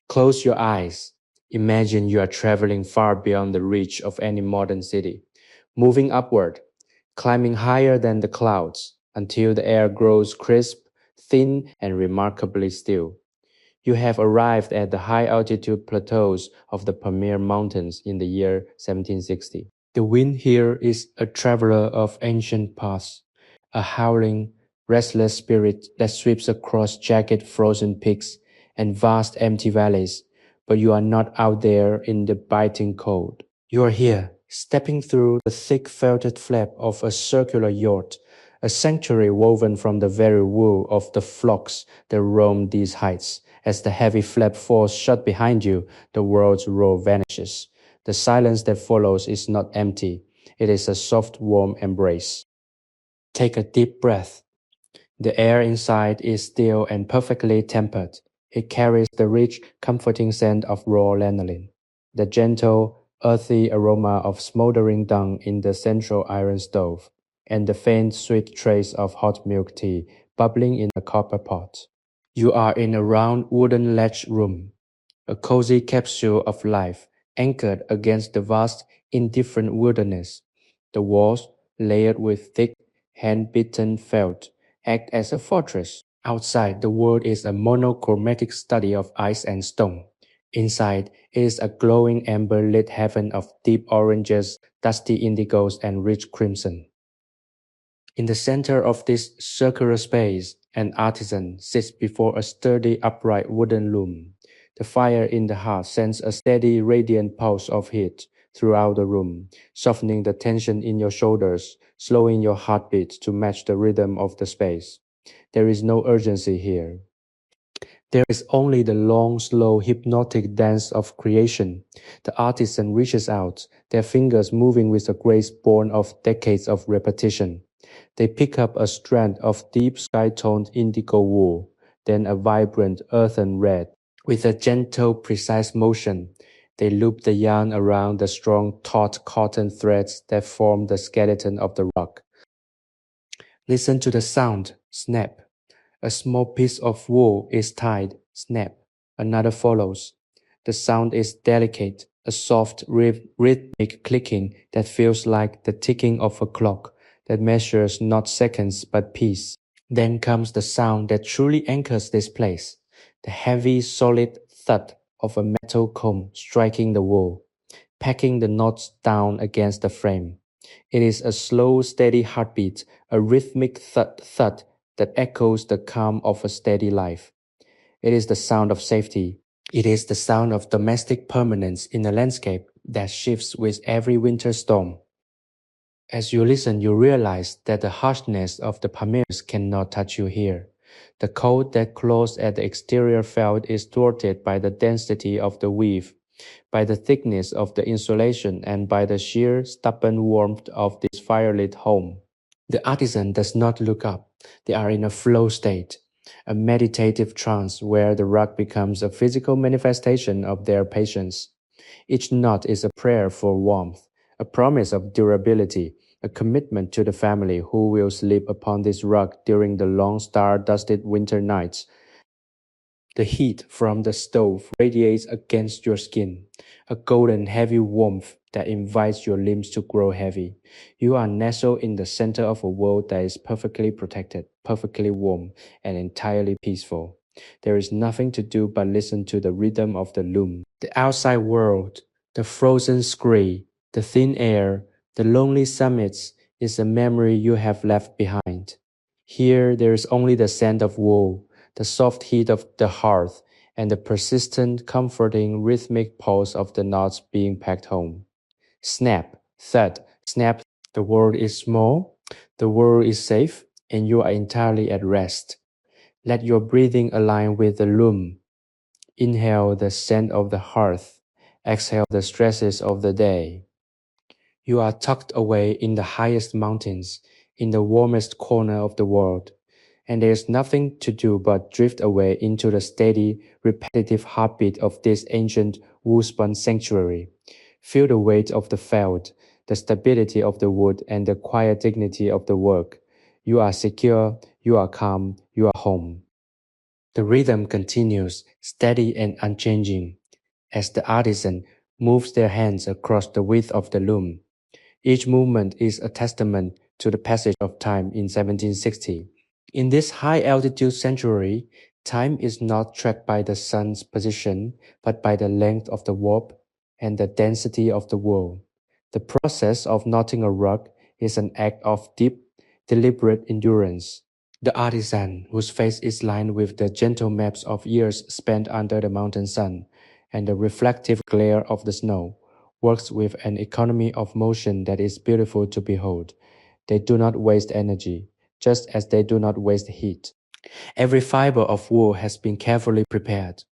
Close your eyes. Imagine you are traveling far beyond the reach of any modern city, moving upward, climbing higher than the clouds until the air grows crisp, thin, and remarkably still. You have arrived at the high altitude plateaus of the Pamir Mountains in the year 1760. The wind here is a traveler of ancient paths, a howling, restless spirit that sweeps across jagged frozen peaks and vast empty valleys, but you are not out there in the biting cold. You are here, stepping through the thick felted flap of a circular yurt, a sanctuary woven from the very wool of the flocks that roam these heights. As the heavy flap falls shut behind you, the world's roar vanishes. The silence that follows is not empty. It is a soft, warm embrace. Take a deep breath. The air inside is still and perfectly tempered. It carries the rich, comforting scent of raw lanolin, the gentle, earthy aroma of smoldering dung in the central iron stove, and the faint, sweet trace of hot milk tea bubbling in a copper pot. You are in a round wooden latch room, a cozy capsule of life anchored against the vast, indifferent wilderness. The walls, layered with thick, hand-beaten felt, act as a fortress. Outside, the world is a monochromatic study of ice and stone. Inside is a glowing amber-lit heaven of deep oranges, dusty indigos, and rich crimson. In the center of this circular space, an artisan sits before a sturdy, upright wooden loom. The fire in the hearth sends a steady, radiant pulse of heat throughout the room, softening the tension in your shoulders, slowing your heartbeat to match the rhythm of the space. There is no urgency here. There is only the long, slow, hypnotic dance of creation. The artisan reaches out, their fingers moving with a grace born of decades of repetition. They pick up a strand of deep sky-toned indigo wool, then a vibrant earthen red. With a gentle, precise motion, they loop the yarn around the strong, taut cotton threads that form the skeleton of the rug. Listen to the sound, snap. A small piece of wool is tied, snap. Another follows. The sound is delicate, a soft, rhythmic clicking that feels like the ticking of a clock that measures not seconds but peace. Then comes the sound that truly anchors this place, the heavy, solid thud of a metal comb striking the wool, packing the knots down against the frame. It is a slow, steady heartbeat, a rhythmic thud that echoes the calm of a steady life. It is the sound of safety. It is the sound of domestic permanence in a landscape that shifts with every winter storm. As you listen, you realize that the harshness of the Pamirs cannot touch you here. The cold that claws at the exterior felt is thwarted by the density of the weave, by the thickness of the insulation, and by the sheer, stubborn warmth of this firelit home. The artisan does not look up. They are in a flow state, a meditative trance where the rug becomes a physical manifestation of their patience. Each knot is a prayer for warmth, a promise of durability, a commitment to the family who will sleep upon this rug during the long star-dusted winter nights. The heat from the stove radiates against your skin, a golden heavy warmth that invites your limbs to grow heavy. You are nestled in the center of a world that is perfectly protected, perfectly warm, and entirely peaceful. There is nothing to do but listen to the rhythm of the loom. The outside world, the frozen scree, the thin air, the lonely summits is a memory you have left behind. Here there is only the scent of wool, the soft heat of the hearth, and the persistent, comforting, rhythmic pulse of the knots being packed home. Snap, thud, snap. The world is small, the world is safe, and you are entirely at rest. Let your breathing align with the loom. Inhale the scent of the hearth. Exhale the stresses of the day. You are tucked away in the highest mountains, in the warmest corner of the world, and there is nothing to do but drift away into the steady, repetitive heartbeat of this ancient wool-spun sanctuary. Feel the weight of the felt, the stability of the wood, and the quiet dignity of the work. You are secure, you are calm, you are home. The rhythm continues, steady and unchanging, as the artisan moves their hands across the width of the loom. Each movement is a testament to the passage of time in 1760. In this high altitude sanctuary, time is not tracked by the sun's position, but by the length of the warp and the density of the wool. The process of knotting a rug is an act of deep, deliberate endurance. The artisan, whose face is lined with the gentle maps of years spent under the mountain sun and the reflective glare of the snow, works with an economy of motion that is beautiful to behold. They do not waste energy, just as they do not waste heat. Every fiber of wool has been carefully prepared,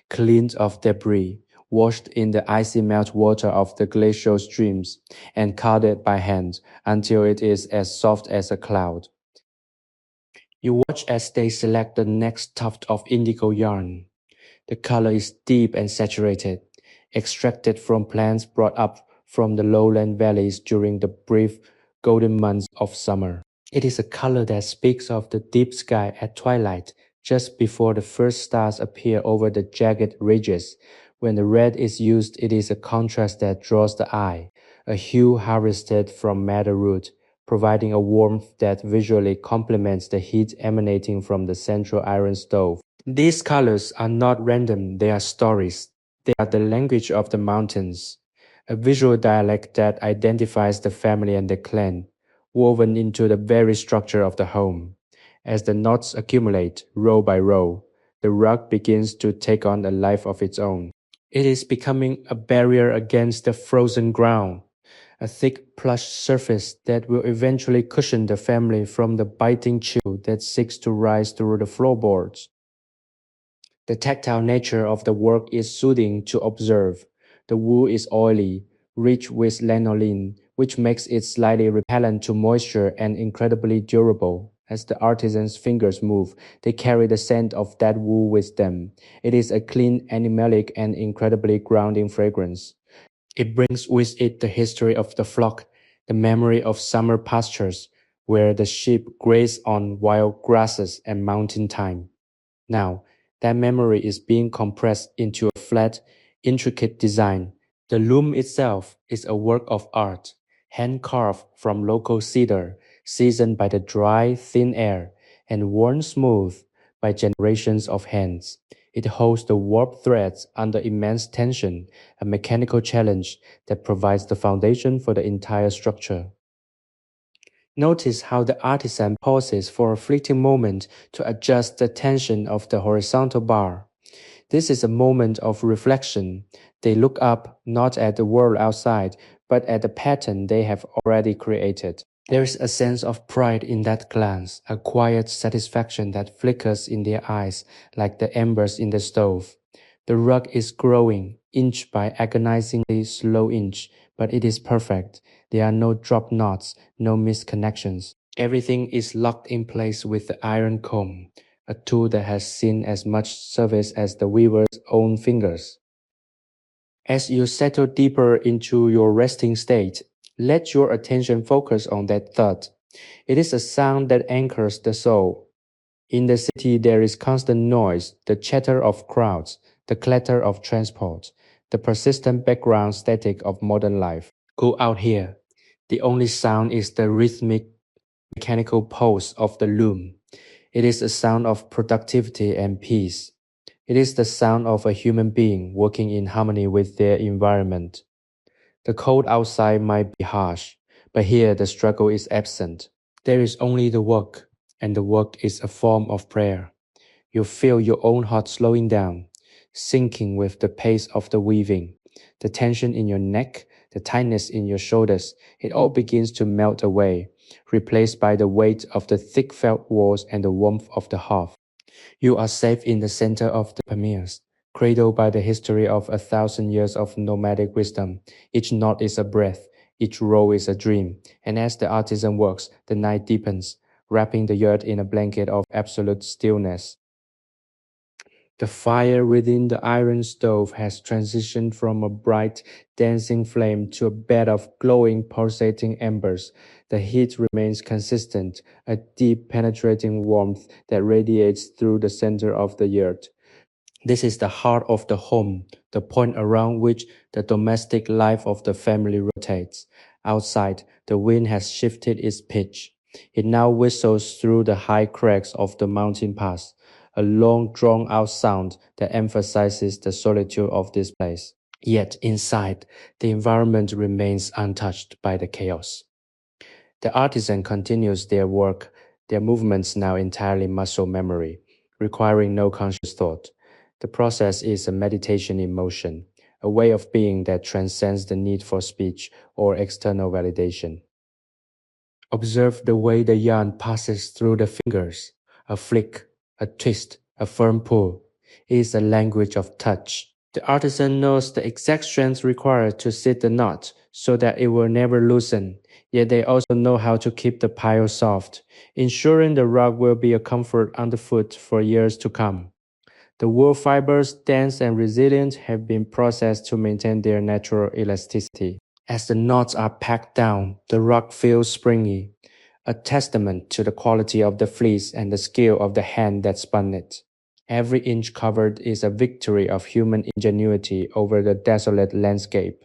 cleaned of debris, washed in the icy meltwater of the glacial streams, and carded by hand until it is as soft as a cloud. You watch as they select the next tuft of indigo yarn. The color is deep and saturated, extracted from plants brought up from the lowland valleys during the brief golden months of summer. It is a color that speaks of the deep sky at twilight, just before the first stars appear over the jagged ridges. When the red is used, it is a contrast that draws the eye, a hue harvested from madder root, providing a warmth that visually complements the heat emanating from the central iron stove. These colors are not random, they are stories. They are the language of the mountains, a visual dialect that identifies the family and the clan, woven into the very structure of the home. As the knots accumulate, row by row, the rug begins to take on a life of its own. It is becoming a barrier against the frozen ground, a thick plush surface that will eventually cushion the family from the biting chill that seeks to rise through the floorboards. The tactile nature of the work is soothing to observe. The wool is oily, rich with lanolin, which makes it slightly repellent to moisture and incredibly durable. As the artisan's fingers move, they carry the scent of that wool with them. It is a clean, animalic, and incredibly grounding fragrance. It brings with it the history of the flock, the memory of summer pastures, where the sheep graze on wild grasses and mountain thyme. Now, that memory is being compressed into a flat, intricate design. The loom itself is a work of art, hand carved from local cedar, seasoned by the dry, thin air, and worn smooth by generations of hands. It holds the warped threads under immense tension, a mechanical challenge that provides the foundation for the entire structure. Notice how the artisan pauses for a fleeting moment to adjust the tension of the horizontal bar. This is a moment of reflection. They look up not at the world outside, but at the pattern they have already created. There is a sense of pride in that glance, a quiet satisfaction that flickers in their eyes like the embers in the stove. The rug is growing, inch by agonizingly slow inch, but it is perfect. There are no drop knots, no missed connections. Everything is locked in place with the iron comb, a tool that has seen as much service as the weaver's own fingers. As you settle deeper into your resting state, let your attention focus on that thud. It is a sound that anchors the soul. In the city, there is constant noise, the chatter of crowds, the clatter of transport, the persistent background static of modern life. Go out here. The only sound is the rhythmic, mechanical pulse of the loom. It is a sound of productivity and peace. It is the sound of a human being working in harmony with their environment. The cold outside might be harsh, but here the struggle is absent. There is only the work, and the work is a form of prayer. You feel your own heart slowing down, sinking with the pace of the weaving. The tension in your neck, the tightness in your shoulders, it all begins to melt away, replaced by the weight of the thick felt walls and the warmth of the hearth. You are safe in the center of the Pamirs, cradled by the history of 1,000 years of nomadic wisdom. Each knot is a breath, each row is a dream, and as the artisan works, the night deepens, wrapping the yurt in a blanket of absolute stillness. The fire within the iron stove has transitioned from a bright, dancing flame to a bed of glowing, pulsating embers. The heat remains consistent, a deep, penetrating warmth that radiates through the center of the yurt. This is the heart of the home, the point around which the domestic life of the family rotates. Outside, the wind has shifted its pitch. It now whistles through the high crags of the mountain pass, a long drawn out sound that emphasizes the solitude of this place. Yet inside, the environment remains untouched by the chaos. The artisan continues their work, their movements now entirely muscle memory, requiring no conscious thought. The process is a meditation in motion, a way of being that transcends the need for speech or external validation. Observe the way the yarn passes through the fingers, a flick, a twist, a firm pull. It is a language of touch. The artisan knows the exact strength required to sit the knot so that it will never loosen, yet they also know how to keep the pile soft, ensuring the rug will be a comfort underfoot for years to come. The wool fibers, dense and resilient, have been processed to maintain their natural elasticity. As the knots are packed down, the rug feels springy, a testament to the quality of the fleece and the skill of the hand that spun it. Every inch covered is a victory of human ingenuity over the desolate landscape.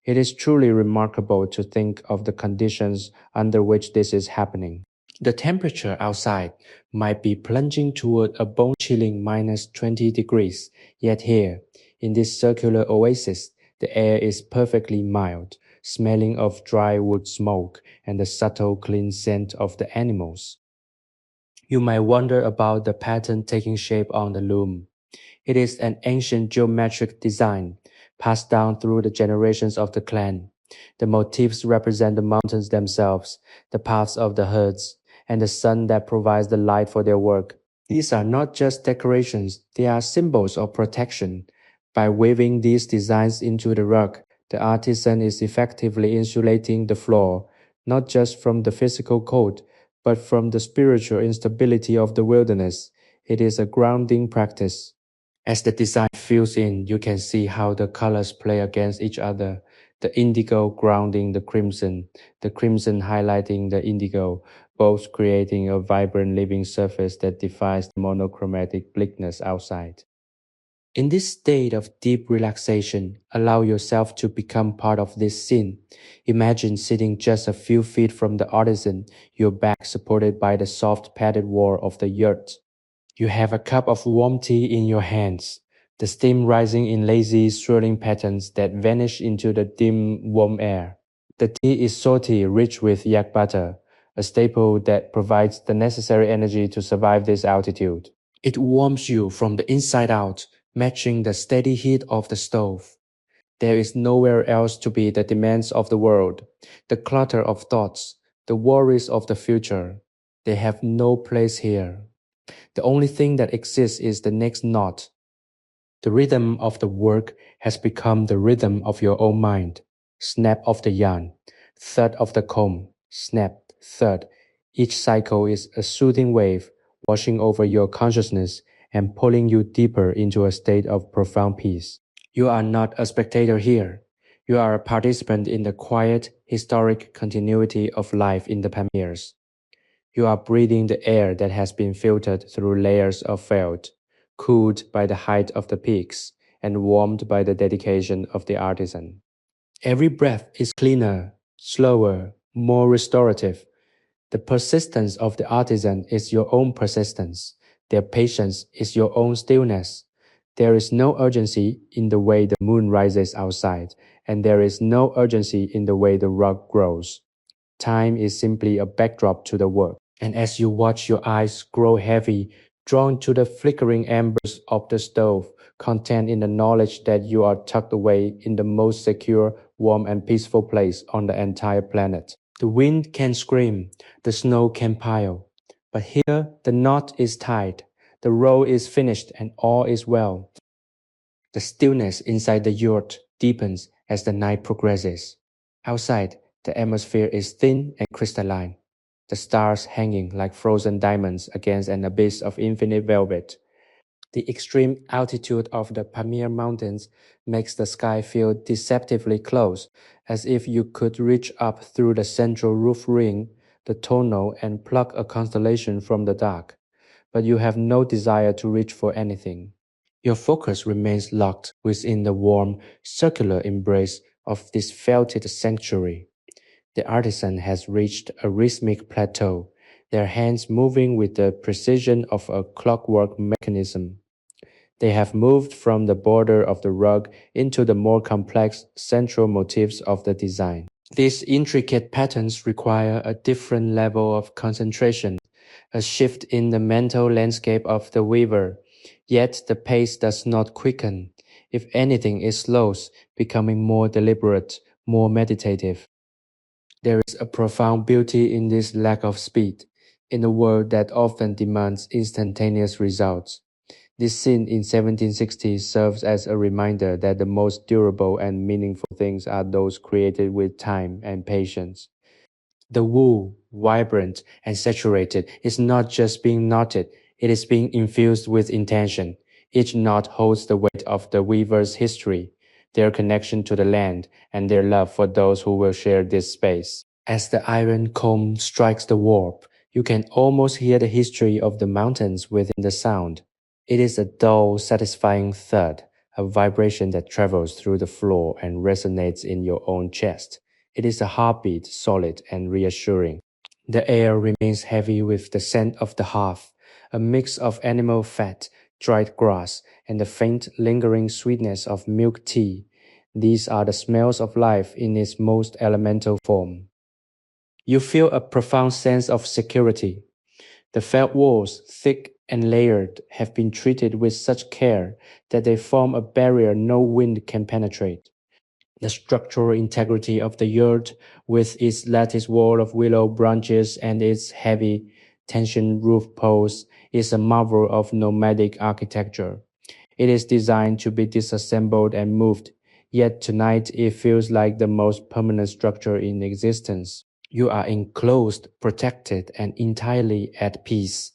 It is truly remarkable to think of the conditions under which this is happening. The temperature outside might be plunging toward a bone-chilling -20 degrees, yet here, in this circular oasis, the air is perfectly mild, smelling of dry wood smoke and the subtle clean scent of the animals. You might wonder about the pattern taking shape on the loom. It is an ancient geometric design, passed down through the generations of the clan. The motifs represent the mountains themselves, the paths of the herds, and the sun that provides the light for their work. These are not just decorations, they are symbols of protection. By weaving these designs into the rug, the artisan is effectively insulating the floor, not just from the physical cold, but from the spiritual instability of the wilderness. It is a grounding practice. As the design fills in, you can see how the colors play against each other. The indigo grounding the crimson highlighting the indigo, both creating a vibrant living surface that defies the monochromatic bleakness outside. In this state of deep relaxation, allow yourself to become part of this scene. Imagine sitting just a few feet from the artisan, your back supported by the soft padded wall of the yurt. You have a cup of warm tea in your hands, the steam rising in lazy, swirling patterns that vanish into the dim, warm air. The tea is salty, rich with yak butter, a staple that provides the necessary energy to survive this altitude. It warms you from the inside out, matching the steady heat of the stove. There is nowhere else to be the demands of the world, the clutter of thoughts, the worries of the future. They have no place here. The only thing that exists is the next knot. The rhythm of the work has become the rhythm of your own mind. Snap of the yarn, thud of the comb, snap, thud. Each cycle is a soothing wave, washing over your consciousness and pulling you deeper into a state of profound peace. You are not a spectator here. You are a participant in the quiet, historic continuity of life in the Pamirs. You are breathing the air that has been filtered through layers of felt, cooled by the height of the peaks, and warmed by the dedication of the artisan. Every breath is cleaner, slower, more restorative. The persistence of the artisan is your own persistence. Their patience is your own stillness. There is no urgency in the way the moon rises outside, and there is no urgency in the way the rug grows. Time is simply a backdrop to the work. And as you watch your eyes grow heavy, drawn to the flickering embers of the stove, content in the knowledge that you are tucked away in the most secure, warm, and peaceful place on the entire planet. The wind can scream, the snow can pile, but here the knot is tied, the row is finished, and all is well. The stillness inside the yurt deepens as the night progresses. Outside, the atmosphere is thin and crystalline, the stars hanging like frozen diamonds against an abyss of infinite velvet. The extreme altitude of the Pamir Mountains makes the sky feel deceptively close, as if you could reach up through the central roof ring, the tonneau, and pluck a constellation from the dark. But you have no desire to reach for anything. Your focus remains locked within the warm, circular embrace of this felted sanctuary. The artisan has reached a rhythmic plateau, their hands moving with the precision of a clockwork mechanism. They have moved from the border of the rug into the more complex central motifs of the design. These intricate patterns require a different level of concentration, a shift in the mental landscape of the weaver. Yet the pace does not quicken. If anything, it slows, becoming more deliberate, more meditative. There is a profound beauty in this lack of speed, in a world that often demands instantaneous results. This scene in 1760 serves as a reminder that the most durable and meaningful things are those created with time and patience. The wool, vibrant and saturated, is not just being knotted, it is being infused with intention. Each knot holds the weight of the weaver's history, their connection to the land, and their love for those who will share this space. As the iron comb strikes the warp, you can almost hear the history of the mountains within the sound. It is a dull, satisfying thud, a vibration that travels through the floor and resonates in your own chest. It is a heartbeat, solid and reassuring. The air remains heavy with the scent of the hearth, a mix of animal fat, dried grass, and the faint, lingering sweetness of milk tea. These are the smells of life in its most elemental form. You feel a profound sense of security. The felt walls, thick and layered, have been treated with such care that they form a barrier no wind can penetrate. The structural integrity of the yurt, with its lattice wall of willow branches and its heavy, tension roof posts, is a marvel of nomadic architecture. It is designed to be disassembled and moved, yet tonight it feels like the most permanent structure in existence. You are enclosed, protected, and entirely at peace.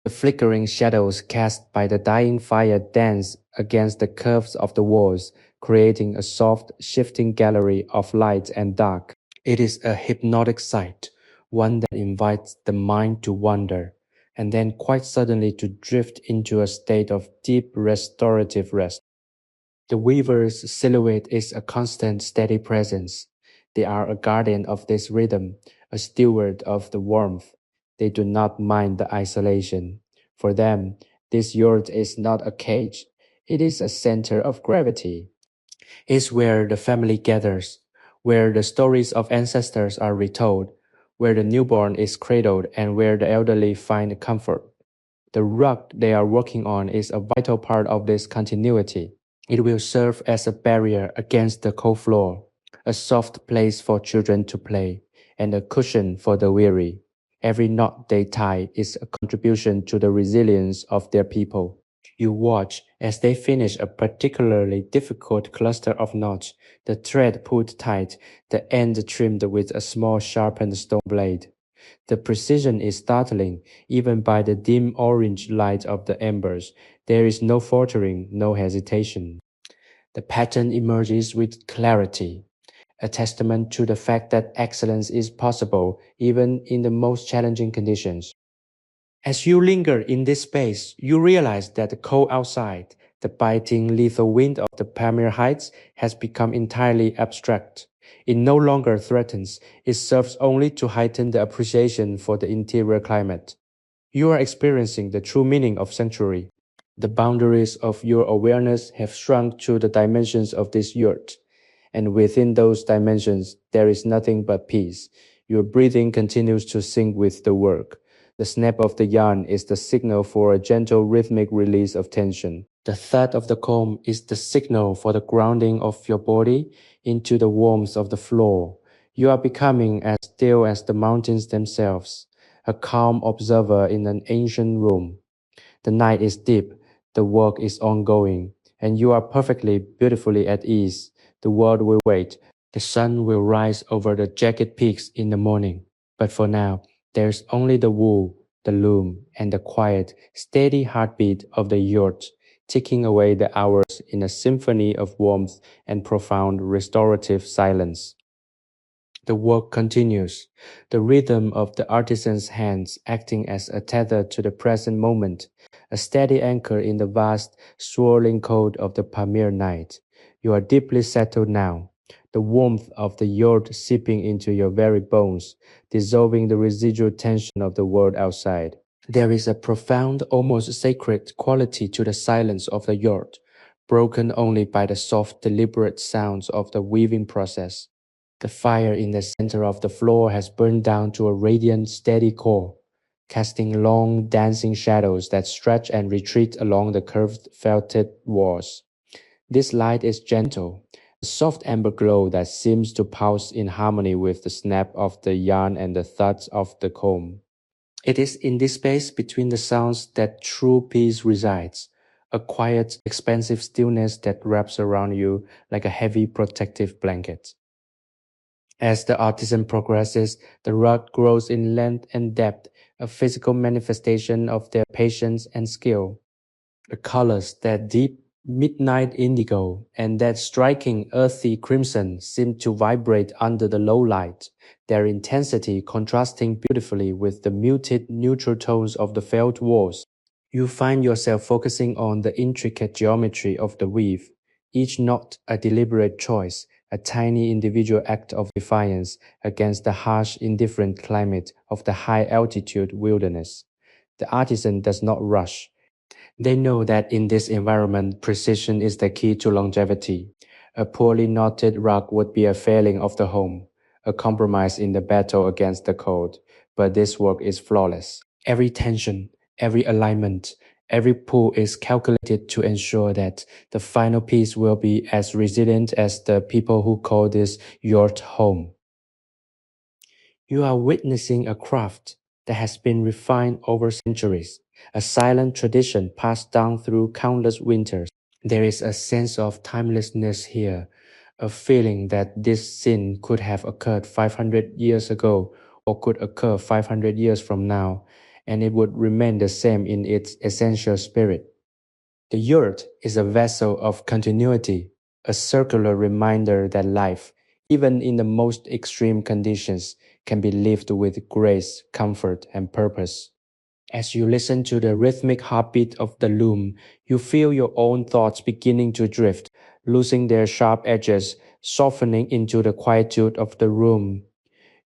The flickering shadows cast by the dying fire dance against the curves of the walls, creating a soft, shifting gallery of light and dark. It is a hypnotic sight, one that invites the mind to wander, and then quite suddenly to drift into a state of deep restorative rest. The weaver's silhouette is a constant, steady presence. They are a guardian of this rhythm, a steward of the warmth. They do not mind the isolation. For them, this yurt is not a cage. It is a center of gravity. It's where the family gathers, where the stories of ancestors are retold, where the newborn is cradled, and where the elderly find comfort. The rug they are working on is a vital part of this continuity. It will serve as a barrier against the cold floor, a soft place for children to play, and a cushion for the weary. Every knot they tie is a contribution to the resilience of their people. You watch as they finish a particularly difficult cluster of knots, the thread pulled tight, the end trimmed with a small sharpened stone blade. The precision is startling, even by the dim orange light of the embers. There is no faltering, no hesitation. The pattern emerges with clarity, a testament to the fact that excellence is possible even in the most challenging conditions. As you linger in this space, you realize that the cold outside, the biting lethal wind of the Pamir Heights, has become entirely abstract. It no longer threatens, it serves only to heighten the appreciation for the interior climate. You are experiencing the true meaning of sanctuary. The boundaries of your awareness have shrunk to the dimensions of this yurt, and within those dimensions there is nothing but peace. Your breathing continues to sync with the work. The snap of the yarn is the signal for a gentle rhythmic release of tension. The thud of the comb is the signal for the grounding of your body into the warmth of the floor. You are becoming as still as the mountains themselves, a calm observer in an ancient room. The night is deep, the work is ongoing, and you are perfectly, beautifully at ease. The world will wait. The sun will rise over the jagged peaks in the morning. But for now, there's only the wool, the loom, and the quiet, steady heartbeat of the yurt. ticking away the hours in a symphony of warmth and profound restorative silence. The work continues, the rhythm of the artisan's hands acting as a tether to the present moment, a steady anchor in the vast, swirling cold of the Pamir night. You are deeply settled now, the warmth of the yurt seeping into your very bones, dissolving the residual tension of the world outside. There is a profound, almost sacred quality to the silence of the yurt, broken only by the soft, deliberate sounds of the weaving process. The fire in the center of the floor has burned down to a radiant, steady core, casting long, dancing shadows that stretch and retreat along the curved felted walls. This light is gentle, a soft amber glow that seems to pulse in harmony with the snap of the yarn and the thuds of the comb. It is in this space between the sounds that true peace resides, a quiet, expansive stillness that wraps around you like a heavy protective blanket. As the artisan progresses, the rug grows in length and depth, a physical manifestation of their patience and skill. The colors, that deep midnight indigo and that striking earthy crimson, seem to vibrate under the low light, their intensity contrasting beautifully with the muted neutral tones of the felt walls. You find yourself focusing on the intricate geometry of the weave, each knot a deliberate choice, a tiny individual act of defiance against the harsh, indifferent climate of the high altitude wilderness. The artisan does not rush. They know that in this environment, precision is the key to longevity. A poorly knotted rug would be a failing of the home, a compromise in the battle against the cold, but this work is flawless. Every tension, every alignment, every pull is calculated to ensure that the final piece will be as resilient as the people who call this your home. You are witnessing a craft that has been refined over centuries, a silent tradition passed down through countless winters. There is a sense of timelessness here, a feeling that this scene could have occurred 500 years ago or could occur 500 years from now, and it would remain the same in its essential spirit. The yurt is a vessel of continuity, a circular reminder that life, even in the most extreme conditions, can be lived with grace, comfort, and purpose. As you listen to the rhythmic heartbeat of the loom, you feel your own thoughts beginning to drift, losing their sharp edges, softening into the quietude of the room.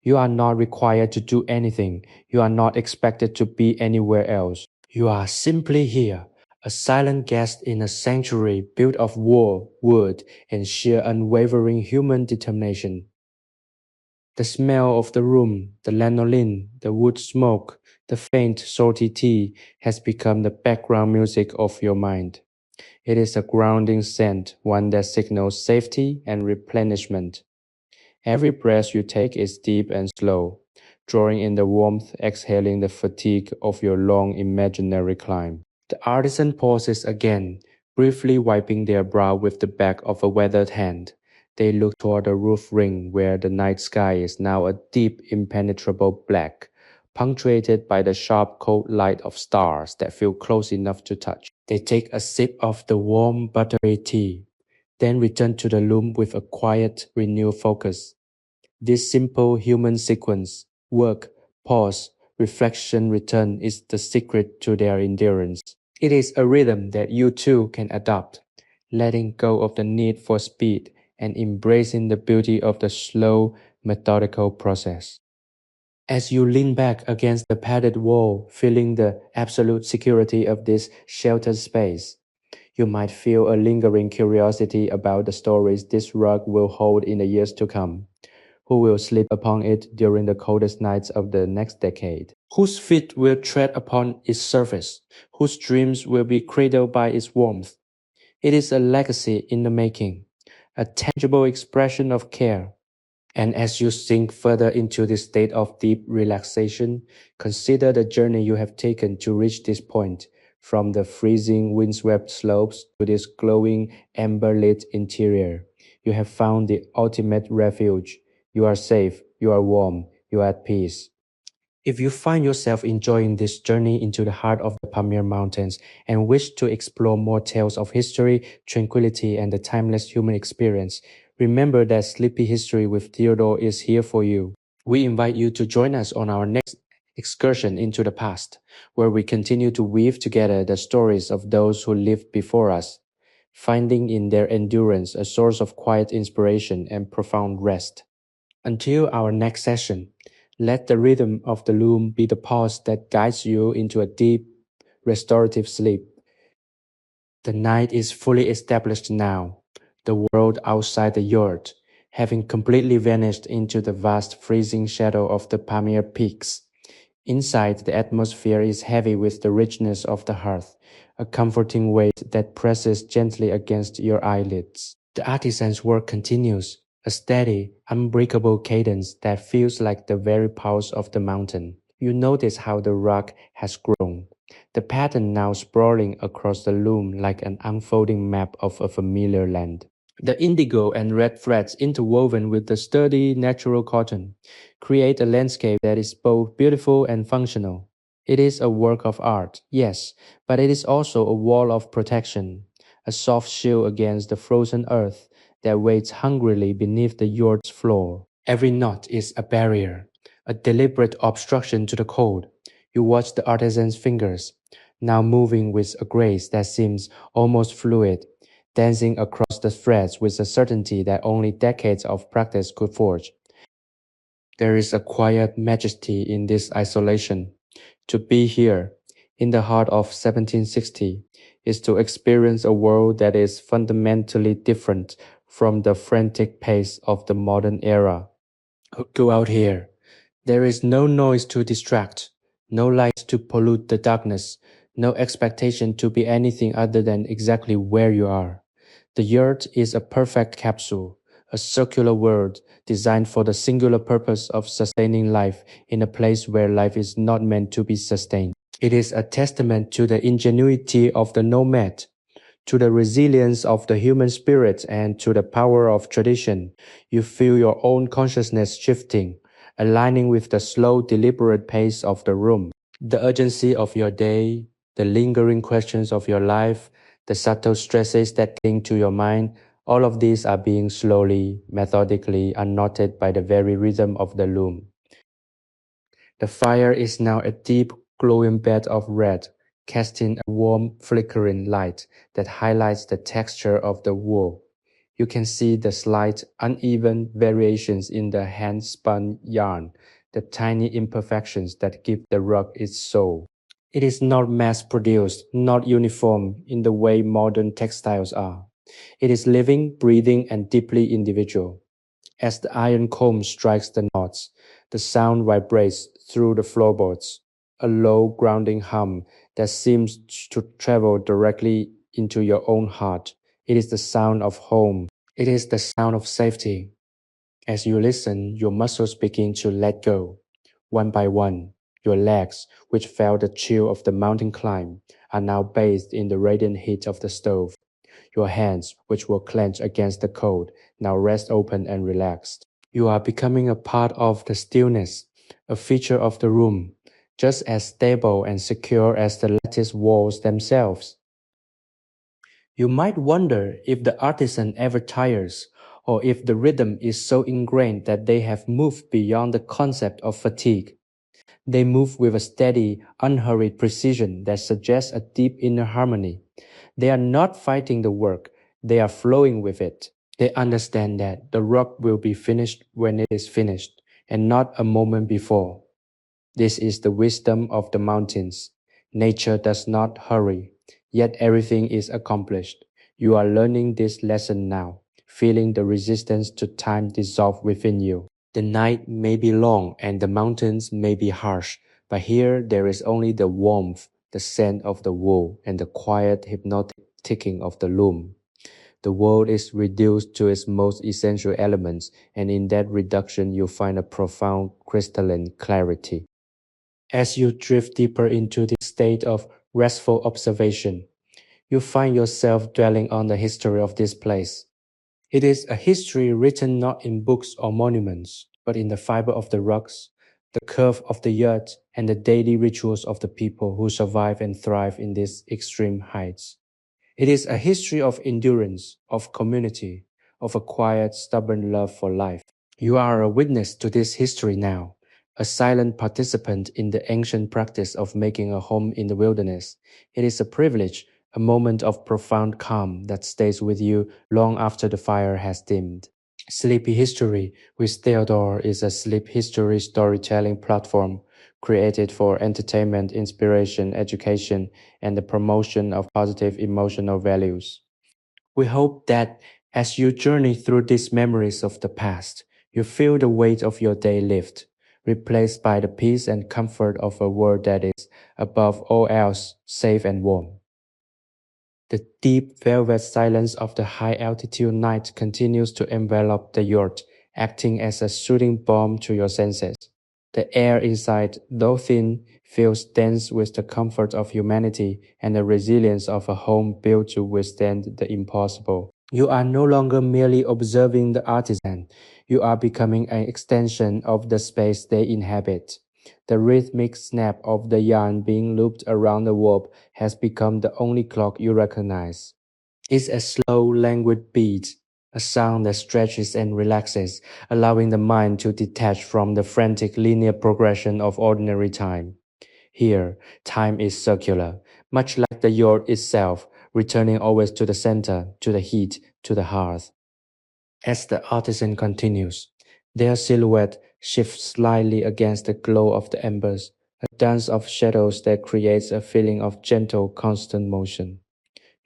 You are not required to do anything. You are not expected to be anywhere else. You are simply here, a silent guest in a sanctuary built of wool, wood, and sheer unwavering human determination. The smell of the room, the lanolin, the wood smoke, the faint salty tea has become the background music of your mind. It is a grounding scent, one that signals safety and replenishment. Every breath you take is deep and slow, drawing in the warmth, exhaling the fatigue of your long imaginary climb. The artisan pauses again, briefly wiping their brow with the back of a weathered hand. They look toward the roof ring where the night sky is now a deep, impenetrable black, punctuated by the sharp cold light of stars that feel close enough to touch. They take a sip of the warm, buttery tea, then return to the loom with a quiet, renewed focus. This simple human sequence, work, pause, reflection, return, is the secret to their endurance. It is a rhythm that you too can adopt, letting go of the need for speed and embracing the beauty of the slow, methodical process. As you lean back against the padded wall, feeling the absolute security of this sheltered space, you might feel a lingering curiosity about the stories this rug will hold in the years to come. Who will sleep upon it during the coldest nights of the next decade? Whose feet will tread upon its surface? Whose dreams will be cradled by its warmth? It is a legacy in the making, a tangible expression of care. And as you sink further into this state of deep relaxation, consider the journey you have taken to reach this point, from the freezing windswept slopes to this glowing amber-lit interior. You have found the ultimate refuge. You are safe, you are warm, you are at peace. If you find yourself enjoying this journey into the heart of the Pamir Mountains and wish to explore more tales of history, tranquility, and the timeless human experience, remember that Sleepy History with Theodore is here for you. We invite you to join us on our next excursion into the past, where we continue to weave together the stories of those who lived before us, finding in their endurance a source of quiet inspiration and profound rest. Until our next session, let the rhythm of the loom be the pulse that guides you into a deep, restorative sleep. The night is fully established now, the world outside the yurt, having completely vanished into the vast freezing shadow of the Pamir peaks. Inside, the atmosphere is heavy with the richness of the hearth, a comforting weight that presses gently against your eyelids. The artisan's work continues, a steady, unbreakable cadence that feels like the very pulse of the mountain. You notice how the rock has grown, the pattern now sprawling across the loom like an unfolding map of a familiar land. The indigo and red threads interwoven with the sturdy natural cotton create a landscape that is both beautiful and functional. It is a work of art, yes, but it is also a wall of protection, a soft shield against the frozen earth that waits hungrily beneath the yurt's floor. Every knot is a barrier, a deliberate obstruction to the cold. You watch the artisan's fingers, now moving with a grace that seems almost fluid, dancing across the threads with a certainty that only decades of practice could forge. There is a quiet majesty in this isolation. To be here, in the heart of 1760, is to experience a world that is fundamentally different from the frantic pace of the modern era. Go out here. There is no noise to distract, no light to pollute the darkness, no expectation to be anything other than exactly where you are. The yurt is a perfect capsule, a circular world designed for the singular purpose of sustaining life in a place where life is not meant to be sustained. It is a testament to the ingenuity of the nomad, to the resilience of the human spirit, and to the power of tradition. You feel your own consciousness shifting, aligning with the slow, deliberate pace of the room. The urgency of your day, the lingering questions of your life, the subtle stresses that cling to your mind, all of these are being slowly, methodically unknotted by the very rhythm of the loom. The fire is now a deep, glowing bed of red, casting a warm, flickering light that highlights the texture of the wool. You can see the slight, uneven variations in the hand-spun yarn, the tiny imperfections that give the rug its soul. It is not mass-produced, not uniform in the way modern textiles are. It is living, breathing, and deeply individual. As the iron comb strikes the knots, the sound vibrates through the floorboards, a low, grounding hum that seems to travel directly into your own heart. It is the sound of home. It is the sound of safety. As you listen, your muscles begin to let go. One by one, your legs, which felt the chill of the mountain climb, are now bathed in the radiant heat of the stove. Your hands, which were clenched against the cold, now rest open and relaxed. You are becoming a part of the stillness, a feature of the room, just as stable and secure as the lattice walls themselves. You might wonder if the artisan ever tires, or if the rhythm is so ingrained that they have moved beyond the concept of fatigue. They move with a steady, unhurried precision that suggests a deep inner harmony. They are not fighting the work, they are flowing with it. They understand that the work will be finished when it is finished, and not a moment before. This is the wisdom of the mountains. Nature does not hurry, yet everything is accomplished. You are learning this lesson now, feeling the resistance to time dissolve within you. The night may be long and the mountains may be harsh, but here there is only the warmth, the scent of the wool, and the quiet hypnotic ticking of the loom. The world is reduced to its most essential elements, and in that reduction you find a profound crystalline clarity. As you drift deeper into this state of restful observation, you find yourself dwelling on the history of this place. It is a history written not in books or monuments, but in the fiber of the rocks, the curve of the yurt, and the daily rituals of the people who survive and thrive in these extreme heights. It is a history of endurance, of community, of a quiet, stubborn love for life. You are a witness to this history now, a silent participant in the ancient practice of making a home in the wilderness. It is a privilege, a moment of profound calm that stays with you long after the fire has dimmed. Sleepy History with Theodore is a sleep history storytelling platform created for entertainment, inspiration, education, and the promotion of positive emotional values. We hope that as you journey through these memories of the past, you feel the weight of your day lift, replaced by the peace and comfort of a world that is, above all else, safe and warm. The deep velvet silence of the high altitude night continues to envelop the yurt, acting as a soothing balm to your senses. The air inside, though thin, feels dense with the comfort of humanity and the resilience of a home built to withstand the impossible. You are no longer merely observing the artisan, you are becoming an extension of the space they inhabit. The rhythmic snap of the yarn being looped around the warp has become the only clock you recognize. It's a slow, languid beat, a sound that stretches and relaxes, allowing the mind to detach from the frantic linear progression of ordinary time. Here, time is circular, much like the yard itself, returning always to the center, to the heat, to the hearth. As the artisan continues, their silhouette shifts slightly against the glow of the embers, a dance of shadows that creates a feeling of gentle, constant motion.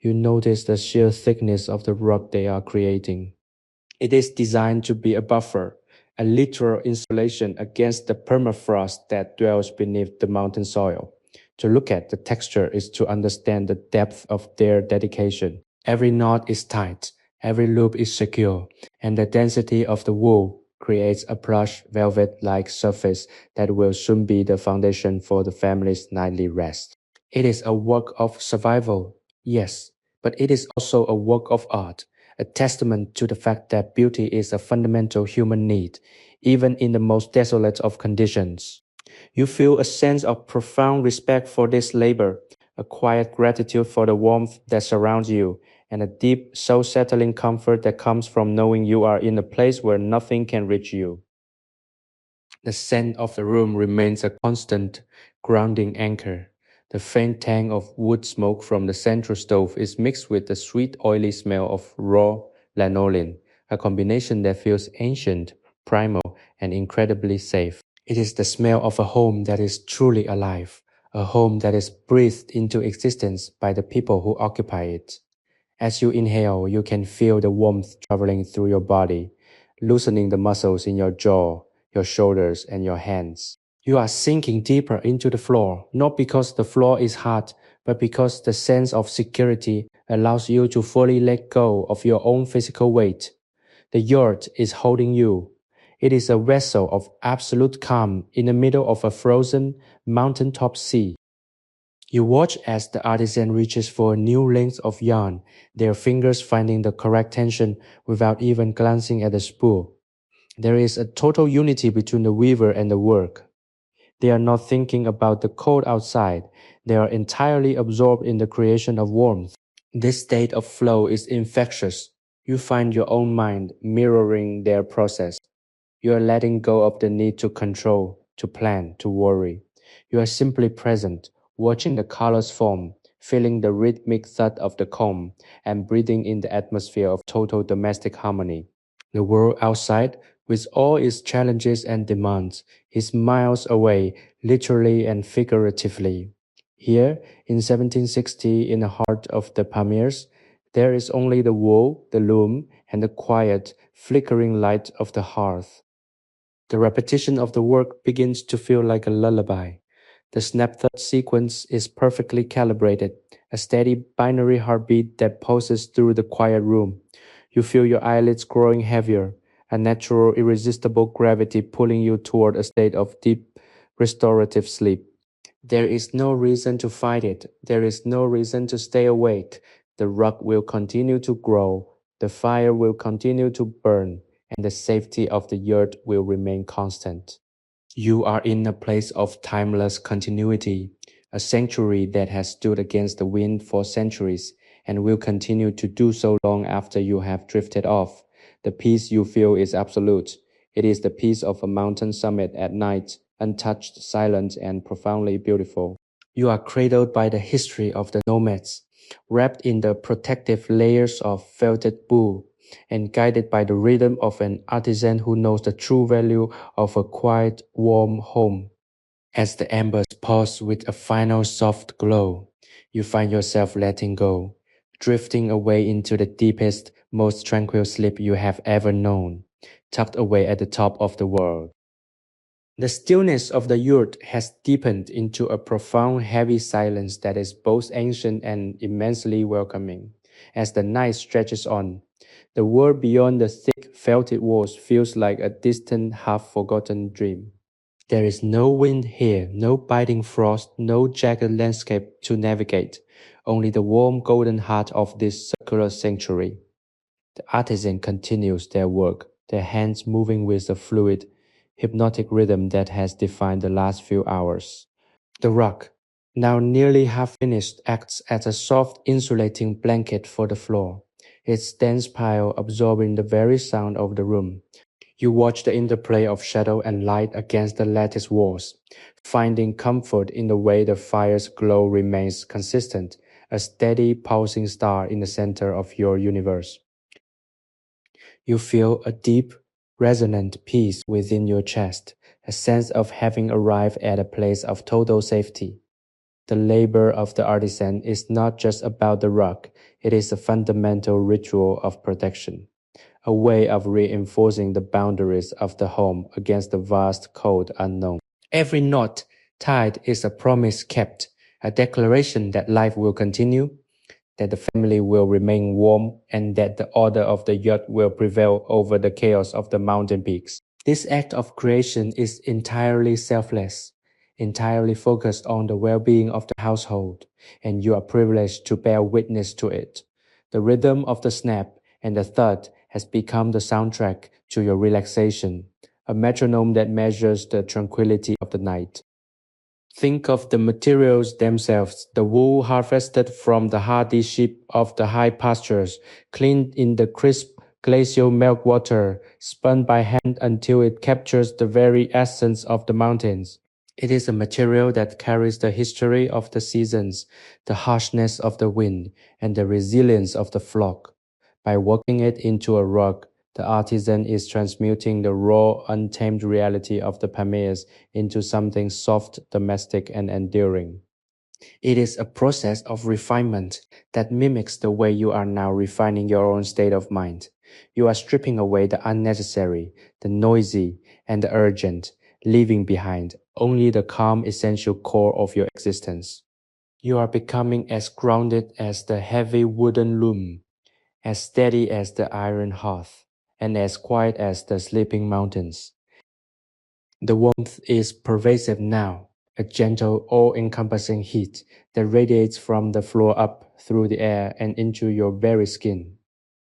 You notice the sheer thickness of the rock they are creating. It is designed to be a buffer, a literal insulation against the permafrost that dwells beneath the mountain soil. To look at the texture is to understand the depth of their dedication. Every knot is tight, every loop is secure, and the density of the wool creates a plush, velvet-like surface that will soon be the foundation for the family's nightly rest. It is a work of survival, yes, but it is also a work of art, a testament to the fact that beauty is a fundamental human need, even in the most desolate of conditions. You feel a sense of profound respect for this labor, a quiet gratitude for the warmth that surrounds you, and a deep, soul settling comfort that comes from knowing you are in a place where nothing can reach you. The scent of the room remains a constant, grounding anchor. The faint tang of wood smoke from the central stove is mixed with the sweet, oily smell of raw lanolin, a combination that feels ancient, primal, and incredibly safe. It is the smell of a home that is truly alive, a home that is breathed into existence by the people who occupy it. As you inhale, you can feel the warmth traveling through your body, loosening the muscles in your jaw, your shoulders, and your hands. You are sinking deeper into the floor, not because the floor is hard, but because the sense of security allows you to fully let go of your own physical weight. The yurt is holding you. It is a vessel of absolute calm in the middle of a frozen, mountaintop sea. You watch as the artisan reaches for a new length of yarn, their fingers finding the correct tension without even glancing at the spool. There is a total unity between the weaver and the work. They are not thinking about the cold outside, they are entirely absorbed in the creation of warmth. This state of flow is infectious. You find your own mind mirroring their process. You are letting go of the need to control, to plan, to worry. You are simply present, watching the colors form, feeling the rhythmic thud of the comb, and breathing in the atmosphere of total domestic harmony. The world outside, with all its challenges and demands, is miles away, literally and figuratively. Here, in 1760, in the heart of the Pamirs, there is only the wool, the loom, and the quiet, flickering light of the hearth. The repetition of the work begins to feel like a lullaby. The snap thud sequence is perfectly calibrated, a steady binary heartbeat that pulses through the quiet room. You feel your eyelids growing heavier, a natural, irresistible gravity pulling you toward a state of deep, restorative sleep. There is no reason to fight it. There is no reason to stay awake. The rug will continue to grow. The fire will continue to burn, and the safety of the yurt will remain constant. You are in a place of timeless continuity, a sanctuary that has stood against the wind for centuries and will continue to do so long after you have drifted off. The peace you feel is absolute. It is the peace of a mountain summit at night, untouched, silent, and profoundly beautiful. You are cradled by the history of the nomads, wrapped in the protective layers of felted wool, and guided by the rhythm of an artisan who knows the true value of a quiet, warm home. As the embers pause with a final soft glow, you find yourself letting go, drifting away into the deepest, most tranquil sleep you have ever known, tucked away at the top of the world. The stillness of the yurt has deepened into a profound, heavy silence that is both ancient and immensely welcoming. As the night stretches on, the world beyond the thick, felted walls feels like a distant, half-forgotten dream. There is no wind here, no biting frost, no jagged landscape to navigate, only the warm golden heart of this circular sanctuary. The artisan continues their work, their hands moving with the fluid, hypnotic rhythm that has defined the last few hours. The rug, now nearly half finished, acts as a soft insulating blanket for the floor, its dense pile absorbing the very sound of the room. You watch the interplay of shadow and light against the lattice walls, finding comfort in the way the fire's glow remains consistent, a steady pulsing star in the center of your universe. You feel a deep, resonant peace within your chest, a sense of having arrived at a place of total safety. The labor of the artisan is not just about the rug, it is a fundamental ritual of protection, a way of reinforcing the boundaries of the home against the vast cold unknown. Every knot tied is a promise kept, a declaration that life will continue, that the family will remain warm, and that the order of the yurt will prevail over the chaos of the mountain peaks. This act of creation is entirely selfless, entirely focused on the well-being of the household, and you are privileged to bear witness to it. The rhythm of the snap and the thud has become the soundtrack to your relaxation, a metronome that measures the tranquility of the night. Think of the materials themselves, the wool harvested from the hardy sheep of the high pastures, cleaned in the crisp glacial meltwater, spun by hand until it captures the very essence of the mountains. It is a material that carries the history of the seasons, the harshness of the wind, and the resilience of the flock. By working it into a rug, the artisan is transmuting the raw, untamed reality of the Pamirs into something soft, domestic, and enduring. It is a process of refinement that mimics the way you are now refining your own state of mind. You are stripping away the unnecessary, the noisy, and the urgent, leaving behind only the calm, essential core of your existence. You are becoming as grounded as the heavy wooden loom, as steady as the iron hearth, and as quiet as the sleeping mountains. The warmth is pervasive now, a gentle, all-encompassing heat that radiates from the floor up through the air and into your very skin.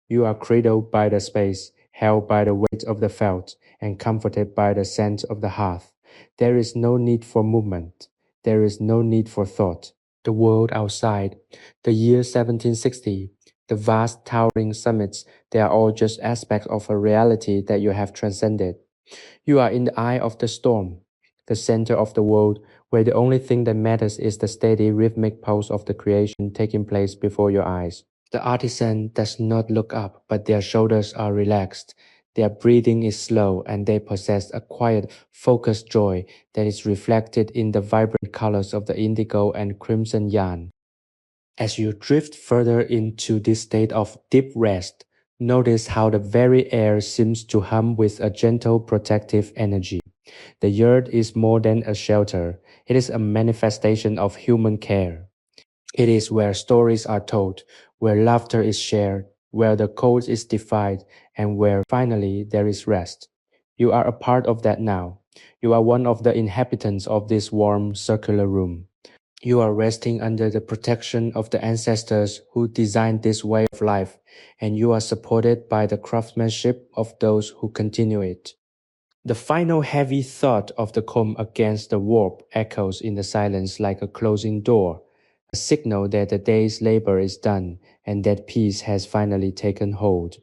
You are cradled by the space, held by the weight of the felt, and comforted by the scent of the hearth. There is no need for movement. There is no need for thought. The world outside, the year 1760, the vast towering summits, they are all just aspects of a reality that you have transcended. You are in the eye of the storm, the center of the world, where the only thing that matters is the steady rhythmic pulse of the creation taking place before your eyes. The artisan does not look up, but their shoulders are relaxed. Their breathing is slow, and they possess a quiet, focused joy that is reflected in the vibrant colors of the indigo and crimson yarn. As you drift further into this state of deep rest, notice how the very air seems to hum with a gentle protective energy. The yurt is more than a shelter, it is a manifestation of human care. It is where stories are told, where laughter is shared, where the cold is defied, and where finally there is rest. You are a part of that now. You are one of the inhabitants of this warm circular room. You are resting under the protection of the ancestors who designed this way of life, and you are supported by the craftsmanship of those who continue it. The final heavy thud of the comb against the warp echoes in the silence like a closing door, a signal that the day's labor is done and that peace has finally taken hold.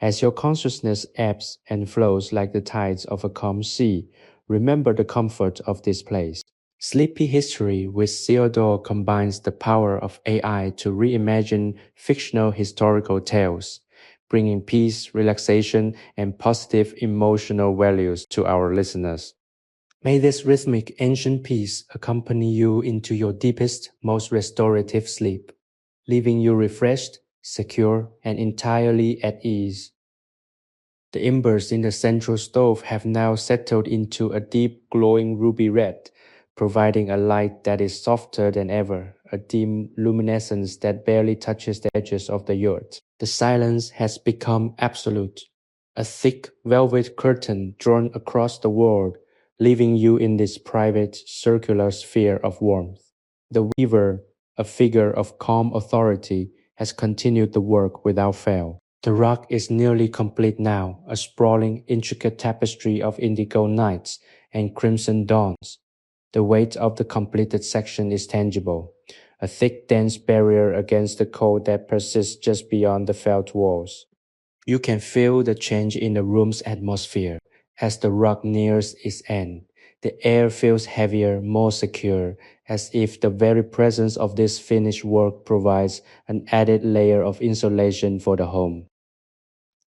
As your consciousness ebbs and flows like the tides of a calm sea, remember the comfort of this place. Sleepy History with Theodore combines the power of AI to reimagine fictional historical tales, bringing peace, relaxation, and positive emotional values to our listeners. May this rhythmic ancient piece accompany you into your deepest, most restorative sleep, leaving you refreshed, secure, and entirely at ease. The embers in the central stove have now settled into a deep glowing ruby red, providing a light that is softer than ever, a dim luminescence that barely touches the edges of the yurt. The silence has become absolute, a thick velvet curtain drawn across the world, leaving you in this private, circular sphere of warmth. The weaver, a figure of calm authority, has continued the work without fail. The rug is nearly complete now, a sprawling, intricate tapestry of indigo nights and crimson dawns. The weight of the completed section is tangible, a thick, dense barrier against the cold that persists just beyond the felt walls. You can feel the change in the room's atmosphere as the rug nears its end. The air feels heavier, more secure, as if the very presence of this finished work provides an added layer of insulation for the home.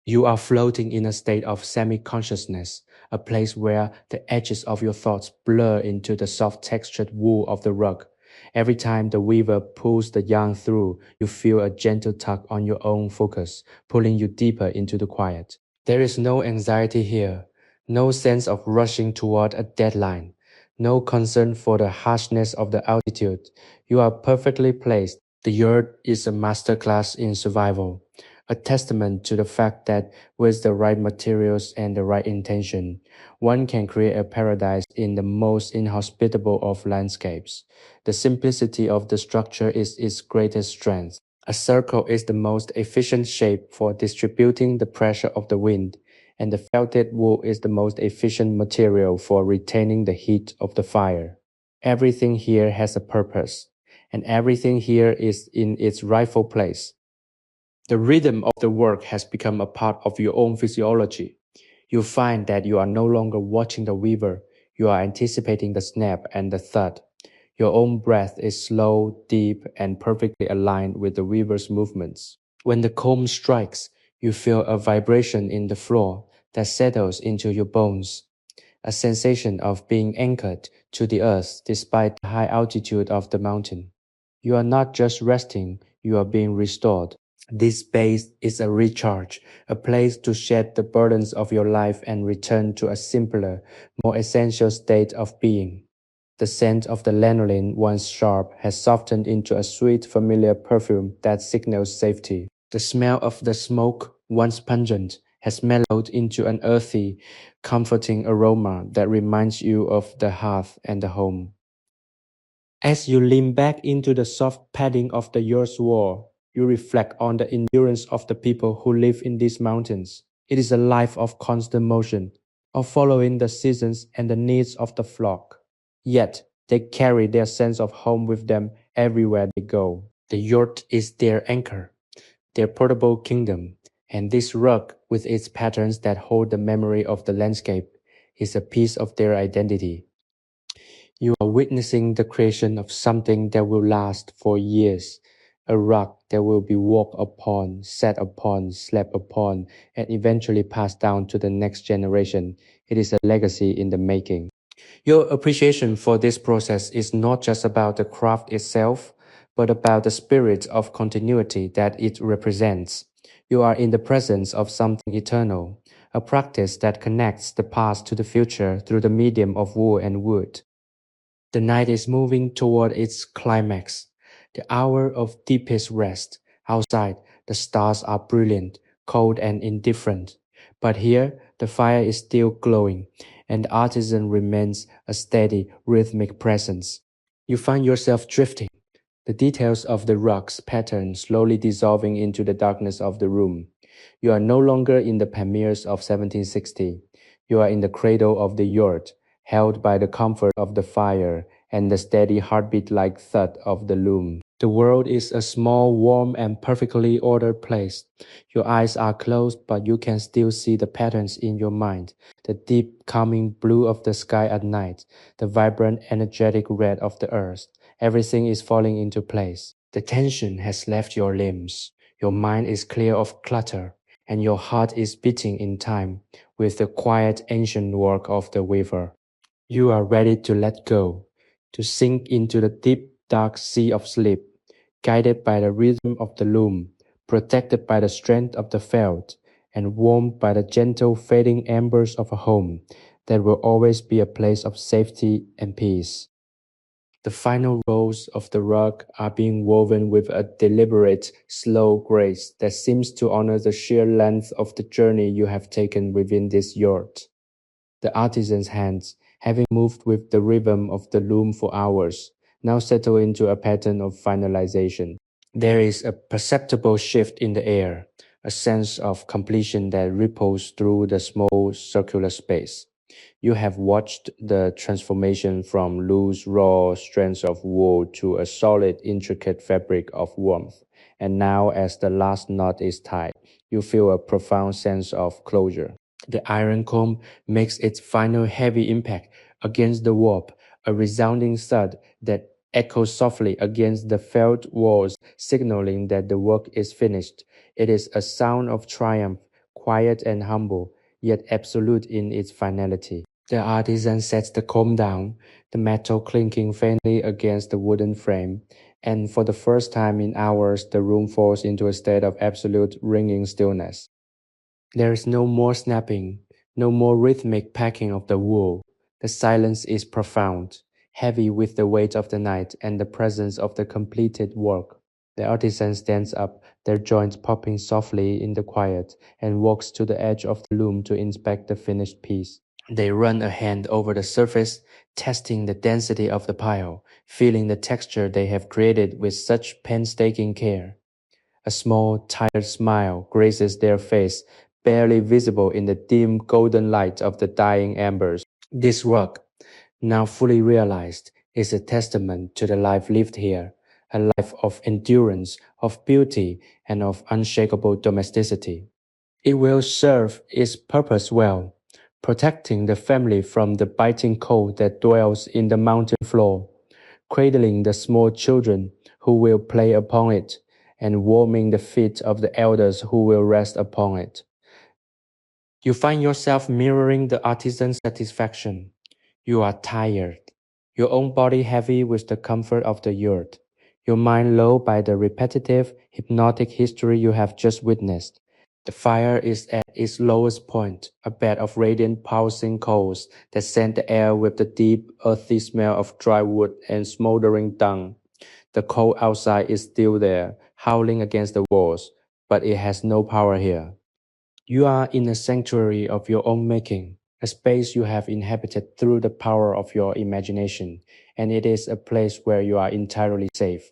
You are floating in a state of semi-consciousness, a place where the edges of your thoughts blur into the soft textured wool of the rug. Every time the weaver pulls the yarn through, you feel a gentle tug on your own focus, pulling you deeper into the quiet. There is no anxiety here, no sense of rushing toward a deadline, no concern for the harshness of the altitude. You are perfectly placed. The yurt is a masterclass in survival, a testament to the fact that with the right materials and the right intention, one can create a paradise in the most inhospitable of landscapes. The simplicity of the structure is its greatest strength. A circle is the most efficient shape for distributing the pressure of the wind, and the felted wool is the most efficient material for retaining the heat of the fire. Everything here has a purpose, and everything here is in its rightful place. The rhythm of the work has become a part of your own physiology. You find that you are no longer watching the weaver, you are anticipating the snap and the thud. Your own breath is slow, deep, and perfectly aligned with the weaver's movements. When the comb strikes, you feel a vibration in the floor that settles into your bones, a sensation of being anchored to the earth despite the high altitude of the mountain. You are not just resting, you are being restored. This space is a recharge, a place to shed the burdens of your life and return to a simpler, more essential state of being. The scent of the lanolin, once sharp, has softened into a sweet, familiar perfume that signals safety. The smell of the smoke, once pungent, has mellowed into an earthy, comforting aroma that reminds you of the hearth and the home. As you lean back into the soft padding of the yurt's wall, you reflect on the endurance of the people who live in these mountains. It is a life of constant motion, of following the seasons and the needs of the flock. Yet, they carry their sense of home with them everywhere they go. The yurt is their anchor, their portable kingdom, and this rug, with its patterns that hold the memory of the landscape, is a piece of their identity. You are witnessing the creation of something that will last for years, a rug that will be walked upon, sat upon, slept upon, and eventually passed down to the next generation. It is a legacy in the making. Your appreciation for this process is not just about the craft itself, but about the spirit of continuity that it represents. You are in the presence of something eternal, a practice that connects the past to the future through the medium of wool and wood. The night is moving toward its climax, the hour of deepest rest. Outside, the stars are brilliant, cold, and indifferent. But here, the fire is still glowing, and the artisan remains a steady, rhythmic presence. You find yourself drifting, the details of the rug's pattern slowly dissolving into the darkness of the room. You are no longer in the Pamirs of 1760. You are in the cradle of the yurt, held by the comfort of the fire and the steady heartbeat-like thud of the loom. The world is a small, warm, and perfectly ordered place. Your eyes are closed, but you can still see the patterns in your mind. The deep, calming blue of the sky at night, the vibrant, energetic red of the earth. Everything is falling into place. The tension has left your limbs. Your mind is clear of clutter, and your heart is beating in time with the quiet ancient work of the weaver. You are ready to let go, to sink into the deep, dark sea of sleep, guided by the rhythm of the loom, protected by the strength of the felt, and warmed by the gentle fading embers of a home that will always be a place of safety and peace. The final rolls of the rug are being woven with a deliberate, slow grace that seems to honor the sheer length of the journey you have taken within this yurt. The artisan's hands, having moved with the rhythm of the loom for hours, now settle into a pattern of finalization. There is a perceptible shift in the air, a sense of completion that ripples through the small circular space. You have watched the transformation from loose, raw strands of wool to a solid, intricate fabric of warmth. And now, as the last knot is tied, you feel a profound sense of closure. The iron comb makes its final heavy impact against the warp, a resounding thud that echoes softly against the felt walls, signaling that the work is finished. It is a sound of triumph, quiet and humble, yet absolute in its finality. The artisan sets the comb down, the metal clinking faintly against the wooden frame, and for the first time in hours the room falls into a state of absolute ringing stillness. There is no more snapping, no more rhythmic packing of the wool. The silence is profound, heavy with the weight of the night and the presence of the completed work. The artisan stands up, their joints popping softly in the quiet, and walks to the edge of the loom to inspect the finished piece. They run a hand over the surface, testing the density of the pile, feeling the texture they have created with such painstaking care. A small, tired smile graces their face, barely visible in the dim golden light of the dying embers. This work, now fully realized, is a testament to the life lived here, a life of endurance, of beauty, and of unshakable domesticity. It will serve its purpose well, protecting the family from the biting cold that dwells in the mountain floor, cradling the small children who will play upon it, and warming the feet of the elders who will rest upon it. You find yourself mirroring the artisan's satisfaction. You are tired, your own body heavy with the comfort of the yurt, your mind low by the repetitive, hypnotic history you have just witnessed. The fire is at its lowest point, a bed of radiant pulsing coals that scent the air with the deep, earthy smell of dry wood and smoldering dung. The cold outside is still there, howling against the walls, but it has no power here. You are in a sanctuary of your own making, a space you have inhabited through the power of your imagination, and it is a place where you are entirely safe.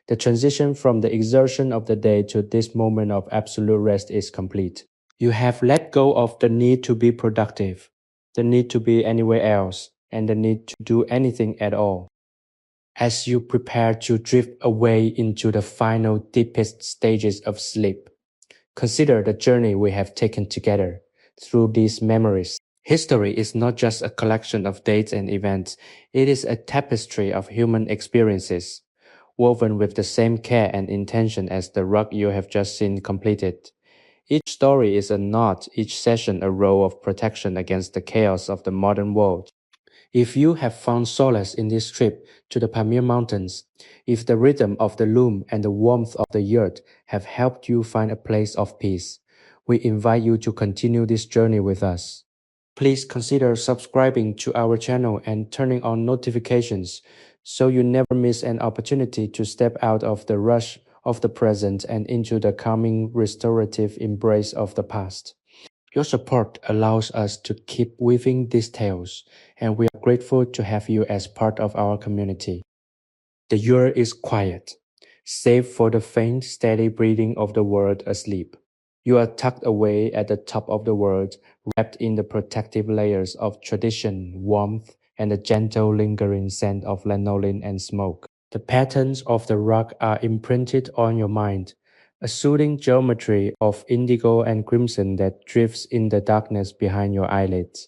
The transition from the exertion of the day to this moment of absolute rest is complete. You have let go of the need to be productive, the need to be anywhere else, and the need to do anything at all. As you prepare to drift away into the final deepest stages of sleep, consider the journey we have taken together through these memories. History is not just a collection of dates and events, it is a tapestry of human experiences, woven with the same care and intention as the rug you have just seen completed. Each story is a knot, each session a row of protection against the chaos of the modern world. If you have found solace in this trip to the Pamir Mountains, if the rhythm of the loom and the warmth of the yurt have helped you find a place of peace, we invite you to continue this journey with us. Please consider subscribing to our channel and turning on notifications so you never miss an opportunity to step out of the rush of the present and into the calming restorative embrace of the past. Your support allows us to keep weaving these tales, and we are grateful to have you as part of our community. The yurt is quiet, save for the faint, steady breathing of the world asleep. You are tucked away at the top of the world, wrapped in the protective layers of tradition, warmth, and the gentle lingering scent of lanolin and smoke. The patterns of the rug are imprinted on your mind, a soothing geometry of indigo and crimson that drifts in the darkness behind your eyelids.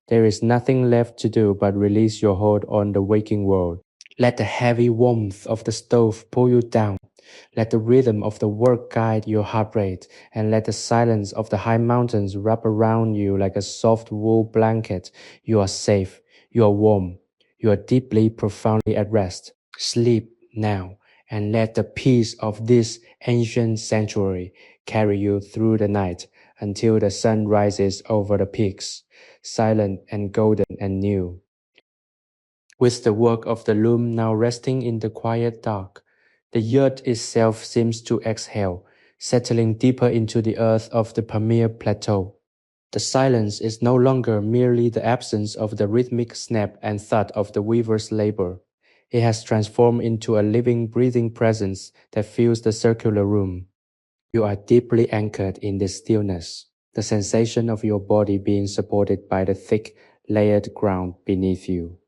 There is nothing left to do but release your hold on the waking world. Let the heavy warmth of the stove pull you down. Let the rhythm of the work guide your heart rate, and let the silence of the high mountains wrap around you like a soft wool blanket. You are safe, you are warm, you are deeply, profoundly at rest. Sleep now, and let the peace of this ancient sanctuary carry you through the night until the sun rises over the peaks, silent and golden and new. With the work of the loom now resting in the quiet dark, the yurt itself seems to exhale, settling deeper into the earth of the Pamir Plateau. The silence is no longer merely the absence of the rhythmic snap and thud of the weaver's labor. It has transformed into a living, breathing presence that fills the circular room. You are deeply anchored in this stillness, the sensation of your body being supported by the thick, layered ground beneath you.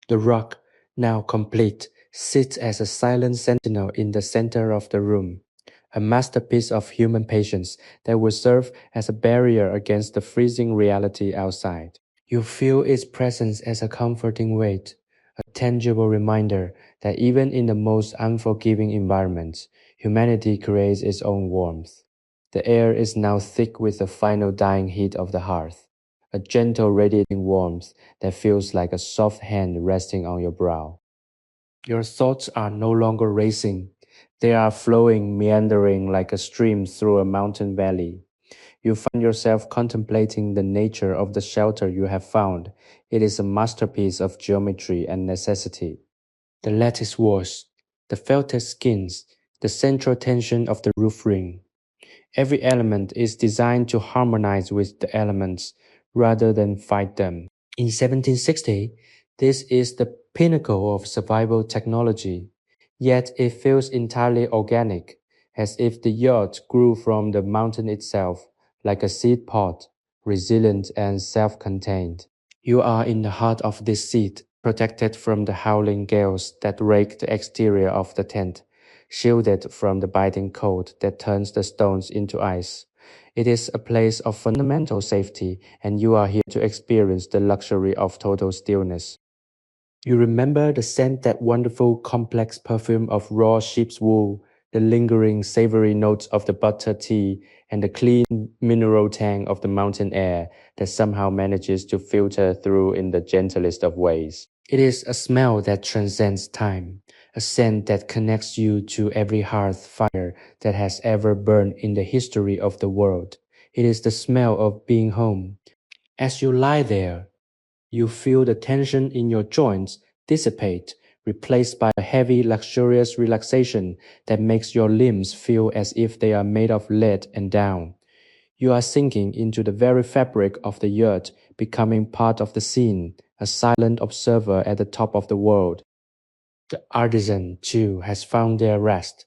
The rock, now complete, sits as a silent sentinel in the center of the room, a masterpiece of human patience that will serve as a barrier against the freezing reality outside. You feel its presence as a comforting weight, a tangible reminder that even in the most unforgiving environments, humanity creates its own warmth. The air is now thick with the final dying heat of the hearth, a gentle radiating warmth that feels like a soft hand resting on your brow. Your thoughts are no longer racing. They are flowing, meandering like a stream through a mountain valley. You find yourself contemplating the nature of the shelter you have found. It is a masterpiece of geometry and necessity. The lattice walls, the felted skins, the central tension of the roof ring. Every element is designed to harmonize with the elements rather than fight them. In 1760, this is the pinnacle of survival technology, yet it feels entirely organic, as if the yacht grew from the mountain itself, like a seed pod, resilient and self-contained. You are in the heart of this seed, protected from the howling gales that rake the exterior of the tent, shielded from the biting cold that turns the stones into ice. It is a place of fundamental safety, and you are here to experience the luxury of total stillness. You remember the scent, that wonderful complex perfume of raw sheep's wool, the lingering savory notes of the butter tea, and the clean mineral tang of the mountain air that somehow manages to filter through in the gentlest of ways. It is a smell that transcends time, a scent that connects you to every hearth fire that has ever burned in the history of the world. It is the smell of being home. As you lie there, you feel the tension in your joints dissipate, replaced by a heavy, luxurious relaxation that makes your limbs feel as if they are made of lead and down. You are sinking into the very fabric of the yurt, becoming part of the scene, a silent observer at the top of the world. The artisan, too, has found their rest.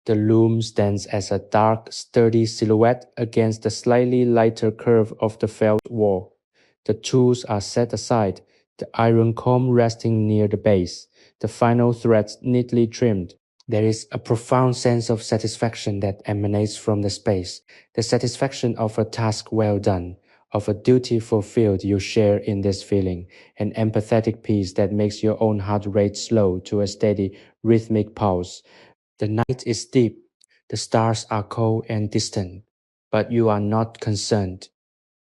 The loom stands as a dark, sturdy silhouette against the slightly lighter curve of the felt wall. The tools are set aside, the iron comb resting near the base, the final threads neatly trimmed. There is a profound sense of satisfaction that emanates from the space, the satisfaction of a task well done, of a duty fulfilled. You share in this feeling, an empathetic peace that makes your own heart rate slow to a steady, rhythmic pulse. The night is deep, the stars are cold and distant, but you are not concerned.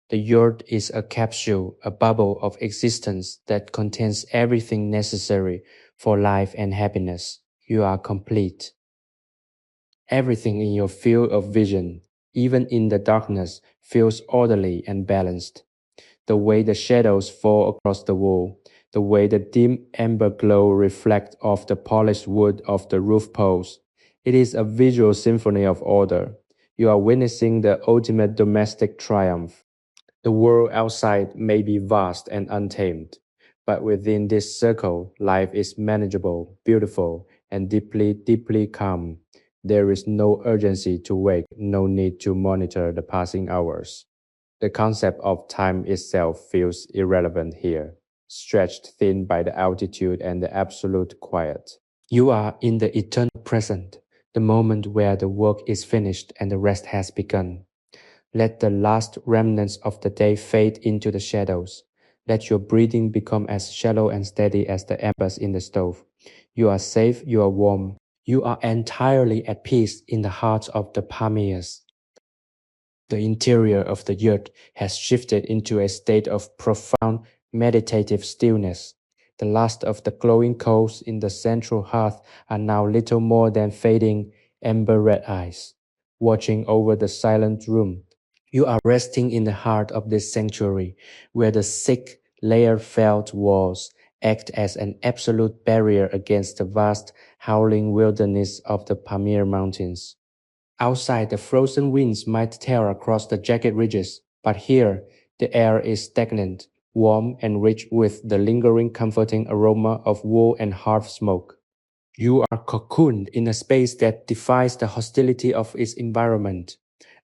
The yurt is a capsule, a bubble of existence that contains everything necessary for life and happiness. You are complete. Everything in your field of vision, even in the darkness, feels orderly and balanced. The way the shadows fall across the wall, the way the dim amber glow reflects off the polished wood of the roof posts. It is a visual symphony of order. You are witnessing the ultimate domestic triumph. The world outside may be vast and untamed, but within this circle, life is manageable, beautiful, and deeply, deeply calm. There is no urgency to wake, no need to monitor the passing hours. The concept of time itself feels irrelevant here, stretched thin by the altitude and the absolute quiet. You are in the eternal present, the moment where the work is finished and the rest has begun. Let the last remnants of the day fade into the shadows. Let your breathing become as shallow and steady as the embers in the stove. You are safe, you are warm. You are entirely at peace in the heart of the Pamirs. The interior of the yurt has shifted into a state of profound meditative stillness. The last of the glowing coals in the central hearth are now little more than fading amber red eyes, watching over the silent room. You are resting in the heart of this sanctuary, where the thick, layered felt walls act as an absolute barrier against the vast, howling wilderness of the Pamir Mountains. Outside, the frozen winds might tear across the jagged ridges, but here, the air is stagnant, warm, and rich with the lingering, comforting aroma of wool and hearth smoke. You are cocooned in a space that defies the hostility of its environment,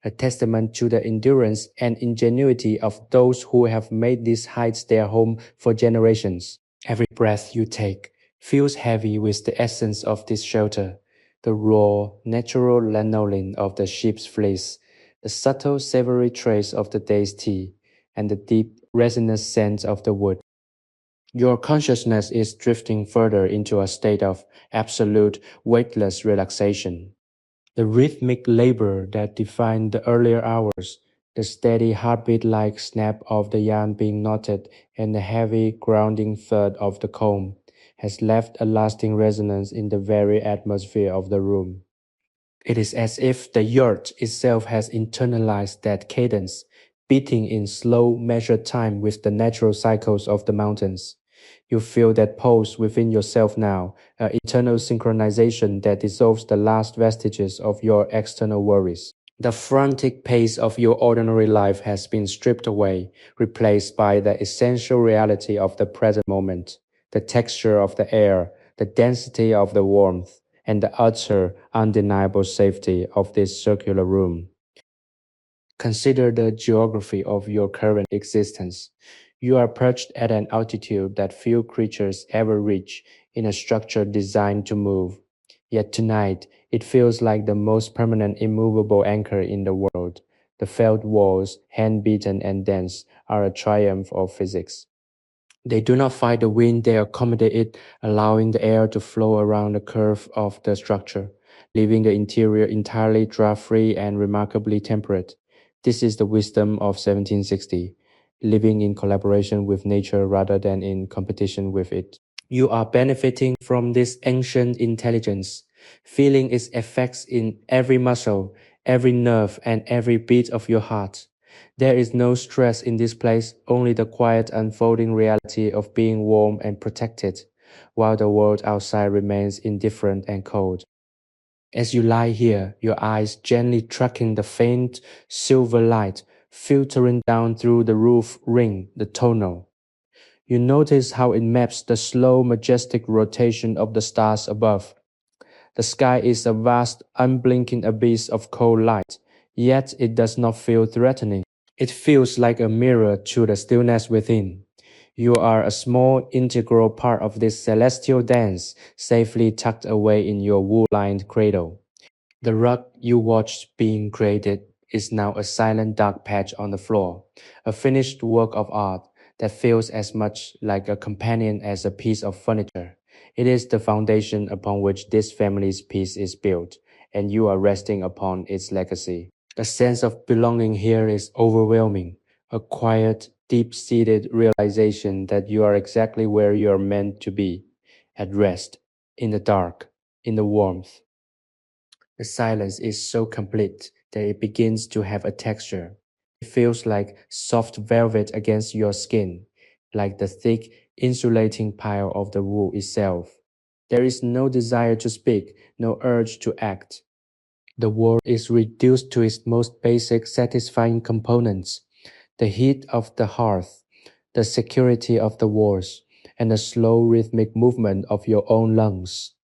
a testament to the endurance and ingenuity of those who have made these heights their home for generations. Every breath you take feels heavy with the essence of this shelter, the raw, natural lanolin of the sheep's fleece, the subtle savory trace of the day's tea, and the deep, resinous scent of the wood. Your consciousness is drifting further into a state of absolute, weightless relaxation. The rhythmic labor that defined the earlier hours, the steady heartbeat-like snap of the yarn being knotted, and the heavy, grounding thud of the comb, has left a lasting resonance in the very atmosphere of the room. It is as if the yurt itself has internalized that cadence, beating in slow, measured time with the natural cycles of the mountains. You feel that pulse within yourself now, an eternal synchronization that dissolves the last vestiges of your external worries. The frantic pace of your ordinary life has been stripped away, replaced by the essential reality of the present moment, the texture of the air, the density of the warmth, and the utter, undeniable safety of this circular room. Consider the geography of your current existence. You are perched at an altitude that few creatures ever reach in a structure designed to move. Yet tonight, it feels like the most permanent immovable anchor in the world. The felt walls, hand-beaten and dense, are a triumph of physics. They do not fight the wind, they accommodate it, allowing the air to flow around the curve of the structure, leaving the interior entirely draft-free and remarkably temperate. This is the wisdom of 1760, living in collaboration with nature rather than in competition with it. You are benefiting from this ancient intelligence, feeling its effects in every muscle, every nerve, and every beat of your heart. There is no stress in this place, only the quiet unfolding reality of being warm and protected, while the world outside remains indifferent and cold. As you lie here, your eyes gently tracking the faint silver light filtering down through the roof ring, the tonal. You notice how it maps the slow, majestic rotation of the stars above. The sky is a vast, unblinking abyss of cold light, yet it does not feel threatening. It feels like a mirror to the stillness within. You are a small, integral part of this celestial dance, safely tucked away in your wool-lined cradle. The rug you watched being created is now a silent dark patch on the floor, a finished work of art that feels as much like a companion as a piece of furniture. It is the foundation upon which this family's peace is built, and you are resting upon its legacy. The sense of belonging here is overwhelming, a quiet, deep-seated realization that you are exactly where you are meant to be, at rest, in the dark, in the warmth. The silence is so complete that it begins to have a texture. It feels like soft velvet against your skin, like the thick, insulating pile of the wool itself. There is no desire to speak, no urge to act. The world is reduced to its most basic, satisfying components: the heat of the hearth, the security of the walls, and the slow rhythmic movement of your own lungs.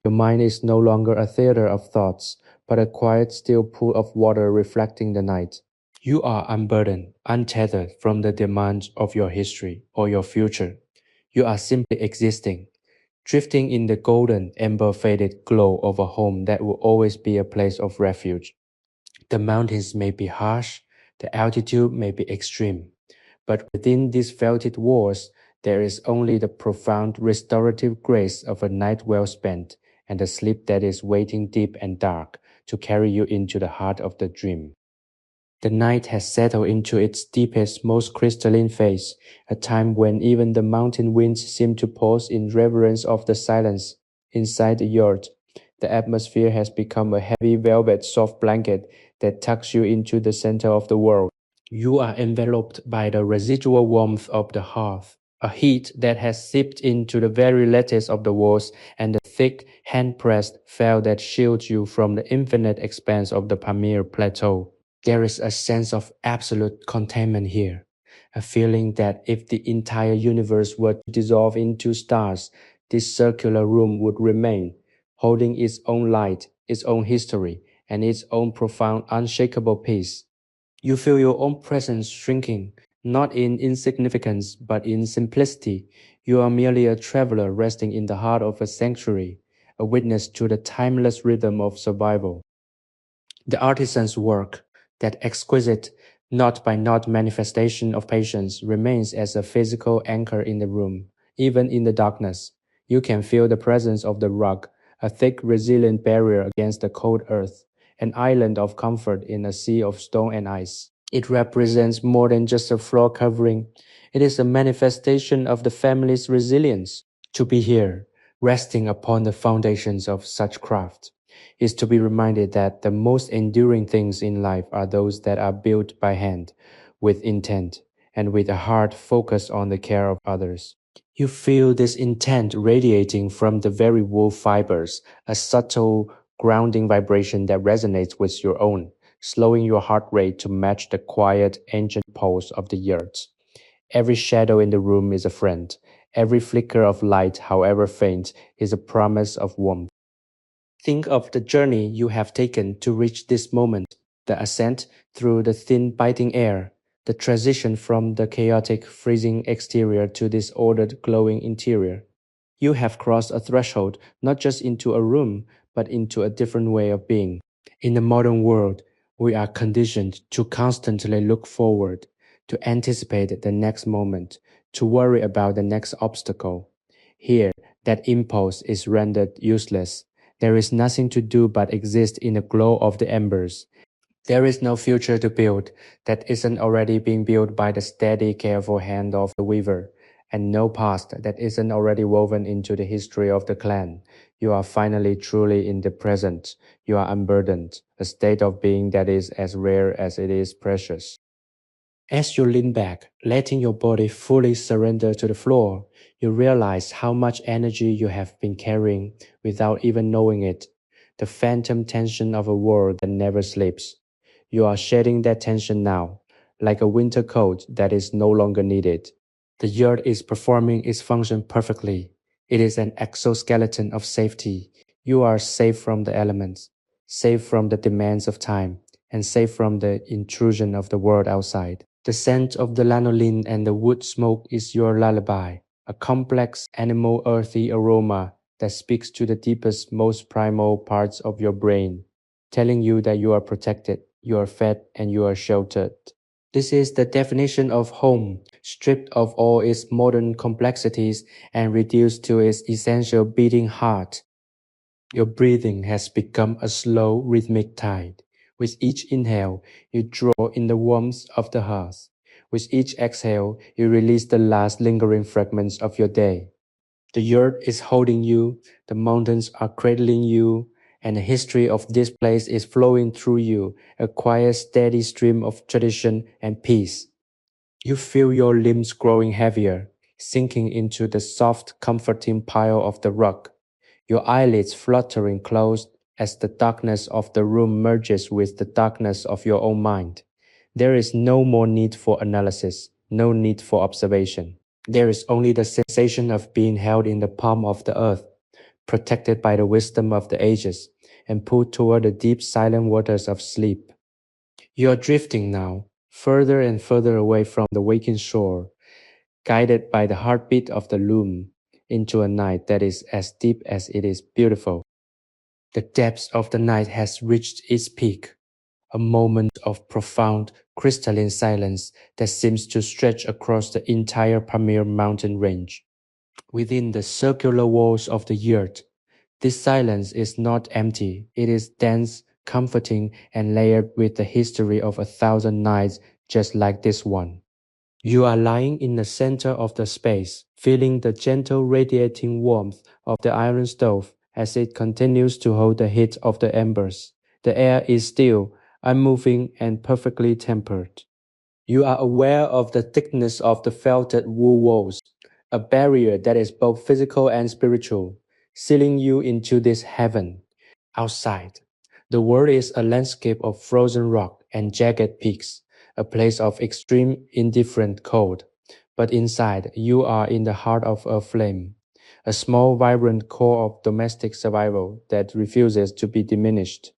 Your mind is no longer a theater of thoughts, but a quiet, still pool of water reflecting the night. You are unburdened, untethered from the demands of your history or your future. You are simply existing, drifting in the golden, ember faded glow of a home that will always be a place of refuge. The mountains may be harsh, the altitude may be extreme, but within these felted walls, there is only the profound restorative grace of a night well spent and a sleep that is waiting deep and dark to carry you into the heart of the dream. The night has settled into its deepest, most crystalline phase, a time when even the mountain winds seem to pause in reverence of the silence. Inside the yurt, the atmosphere has become a heavy velvet soft blanket that tucks you into the center of the world. You are enveloped by the residual warmth of the hearth, a heat that has seeped into the very lattice of the walls and the thick, hand-pressed felt that shields you from the infinite expanse of the Pamir Plateau. There is a sense of absolute containment here, a feeling that if the entire universe were to dissolve into stars, this circular room would remain, holding its own light, its own history, and its own profound, unshakable peace. You feel your own presence shrinking, not in insignificance, but in simplicity. You are merely a traveler resting in the heart of a sanctuary, a witness to the timeless rhythm of survival. The artisan's work, that exquisite, knot by knot manifestation of patience, remains as a physical anchor in the room. Even in the darkness, you can feel the presence of the rug, a thick, resilient barrier against the cold earth, an island of comfort in a sea of stone and ice. It represents more than just a floor covering. It is a manifestation of the family's resilience. To be here, resting upon the foundations of such craft, is to be reminded that the most enduring things in life are those that are built by hand, with intent, and with a heart focused on the care of others. You feel this intent radiating from the very wool fibers, a subtle, grounding vibration that resonates with your own, slowing your heart rate to match the quiet, ancient pulse of the earth. Every shadow in the room is a friend. Every flicker of light, however faint, is a promise of warmth. Think of the journey you have taken to reach this moment, the ascent through the thin, biting air, the transition from the chaotic, freezing exterior to this ordered, glowing interior. You have crossed a threshold not just into a room, but into a different way of being. In the modern world, we are conditioned to constantly look forward, to anticipate the next moment, to worry about the next obstacle. Here, that impulse is rendered useless. There is nothing to do but exist in the glow of the embers. There is no future to build that isn't already being built by the steady, careful hand of the weaver, and no past that isn't already woven into the history of the clan. You are finally truly in the present. You are unburdened, a state of being that is as rare as it is precious. As you lean back, letting your body fully surrender to the floor, you realize how much energy you have been carrying without even knowing it. The phantom tension of a world that never sleeps. You are shedding that tension now, like a winter coat that is no longer needed. The yurt is performing its function perfectly. It is an exoskeleton of safety. You are safe from the elements, safe from the demands of time, and safe from the intrusion of the world outside. The scent of the lanolin and the wood smoke is your lullaby, a complex, animal, earthy aroma that speaks to the deepest, most primal parts of your brain, telling you that you are protected, you are fed, and you are sheltered. This is the definition of home, stripped of all its modern complexities and reduced to its essential beating heart. Your breathing has become a slow, rhythmic tide. With each inhale, you draw in the warmth of the hearth. With each exhale, you release the last lingering fragments of your day. The yurt is holding you, the mountains are cradling you, and the history of this place is flowing through you, a quiet, steady stream of tradition and peace. You feel your limbs growing heavier, sinking into the soft, comforting pile of the rug, your eyelids fluttering closed as the darkness of the room merges with the darkness of your own mind. There is no more need for analysis, no need for observation. There is only the sensation of being held in the palm of the earth, protected by the wisdom of the ages, and pulled toward the deep silent waters of sleep. You are drifting now, further and further away from the waking shore, guided by the heartbeat of the loom, into a night that is as deep as it is beautiful. The depths of the night has reached its peak, a moment of profound, crystalline silence that seems to stretch across the entire Pamir mountain range. Within the circular walls of the yurt, this silence is not empty, it is dense, comforting, and layered with the history of 1,000 nights just like this one. You are lying in the center of the space, feeling the gentle radiating warmth of the iron stove as it continues to hold the heat of the embers. The air is still, unmoving, and perfectly tempered. You are aware of the thickness of the felted wool walls, a barrier that is both physical and spiritual, sealing you into this heaven. Outside, the world is a landscape of frozen rock and jagged peaks, a place of extreme indifferent cold. But inside, you are in the heart of a flame, a small vibrant core of domestic survival that refuses to be diminished.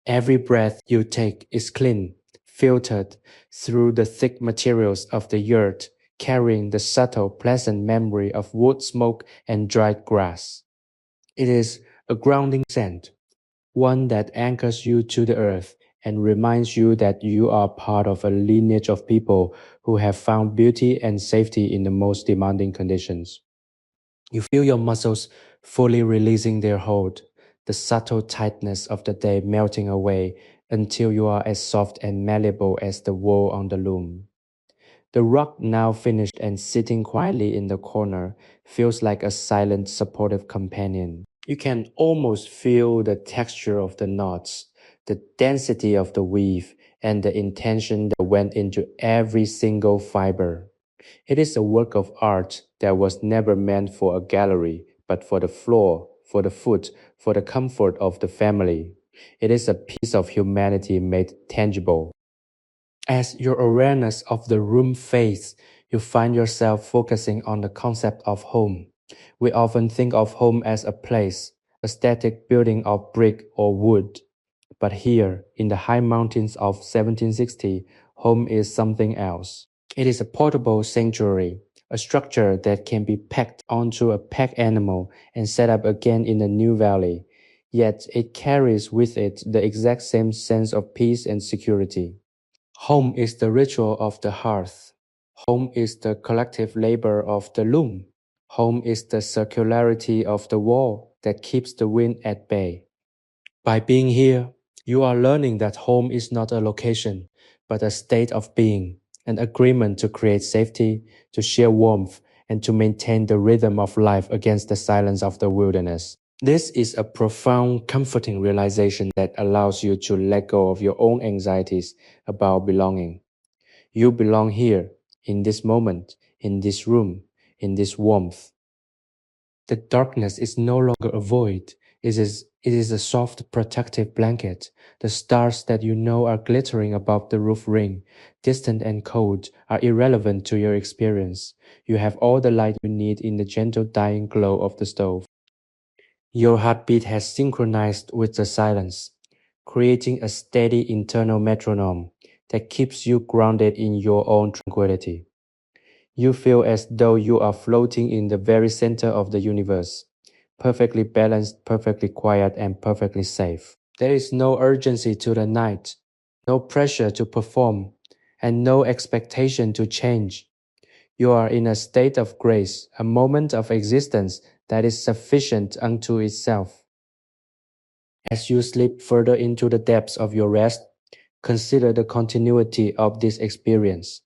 Every breath you take is clean, filtered through the thick materials of the yurt, carrying the subtle, pleasant memory of wood smoke and dried grass. It is a grounding scent, one that anchors you to the earth and reminds you that you are part of a lineage of people who have found beauty and safety in the most demanding conditions. You feel your muscles fully releasing their hold, the subtle tightness of the day melting away until you are as soft and malleable as the wool on the loom. The rug, now finished and sitting quietly in the corner, feels like a silent, supportive companion. You can almost feel the texture of the knots, the density of the weave, and the intention that went into every single fiber. It is a work of art that was never meant for a gallery, but for the floor, for the foot, for the comfort of the family. It is a piece of humanity made tangible. As your awareness of the room fades, you find yourself focusing on the concept of home. We often think of home as a place, a static building of brick or wood. But here, in the high mountains of 1760, home is something else. It is a portable sanctuary, a structure that can be packed onto a pack animal and set up again in a new valley. Yet it carries with it the exact same sense of peace and security. Home is the ritual of the hearth. Home is the collective labor of the loom. Home is the circularity of the wall that keeps the wind at bay. By being here, you are learning that home is not a location, but a state of being, an agreement to create safety, to share warmth, and to maintain the rhythm of life against the silence of the wilderness. This is a profound, comforting realization that allows you to let go of your own anxieties about belonging. You belong here, in this moment, in this room, in this warmth. The darkness is no longer a void. It is a soft protective blanket. The stars that you know are glittering above the roof ring, distant and cold, are irrelevant to your experience. You have all the light you need in the gentle dying glow of the stove. Your heartbeat has synchronized with the silence, creating a steady internal metronome that keeps you grounded in your own tranquility. You feel as though you are floating in the very center of the universe, perfectly balanced, perfectly quiet, and perfectly safe. There is no urgency to the night, no pressure to perform, and no expectation to change. You are in a state of grace, a moment of existence that is sufficient unto itself. As you slip further into the depths of your rest, consider the continuity of this experience.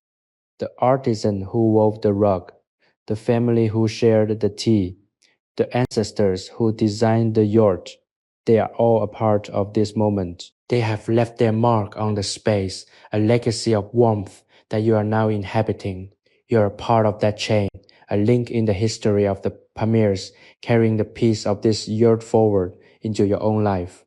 The artisan who wove the rug, the family who shared the tea, the ancestors who designed the yurt, they are all a part of this moment. They have left their mark on the space, a legacy of warmth that you are now inhabiting. You are a part of that chain, a link in the history of the Pamirs, carrying the piece of this yurt forward into your own life.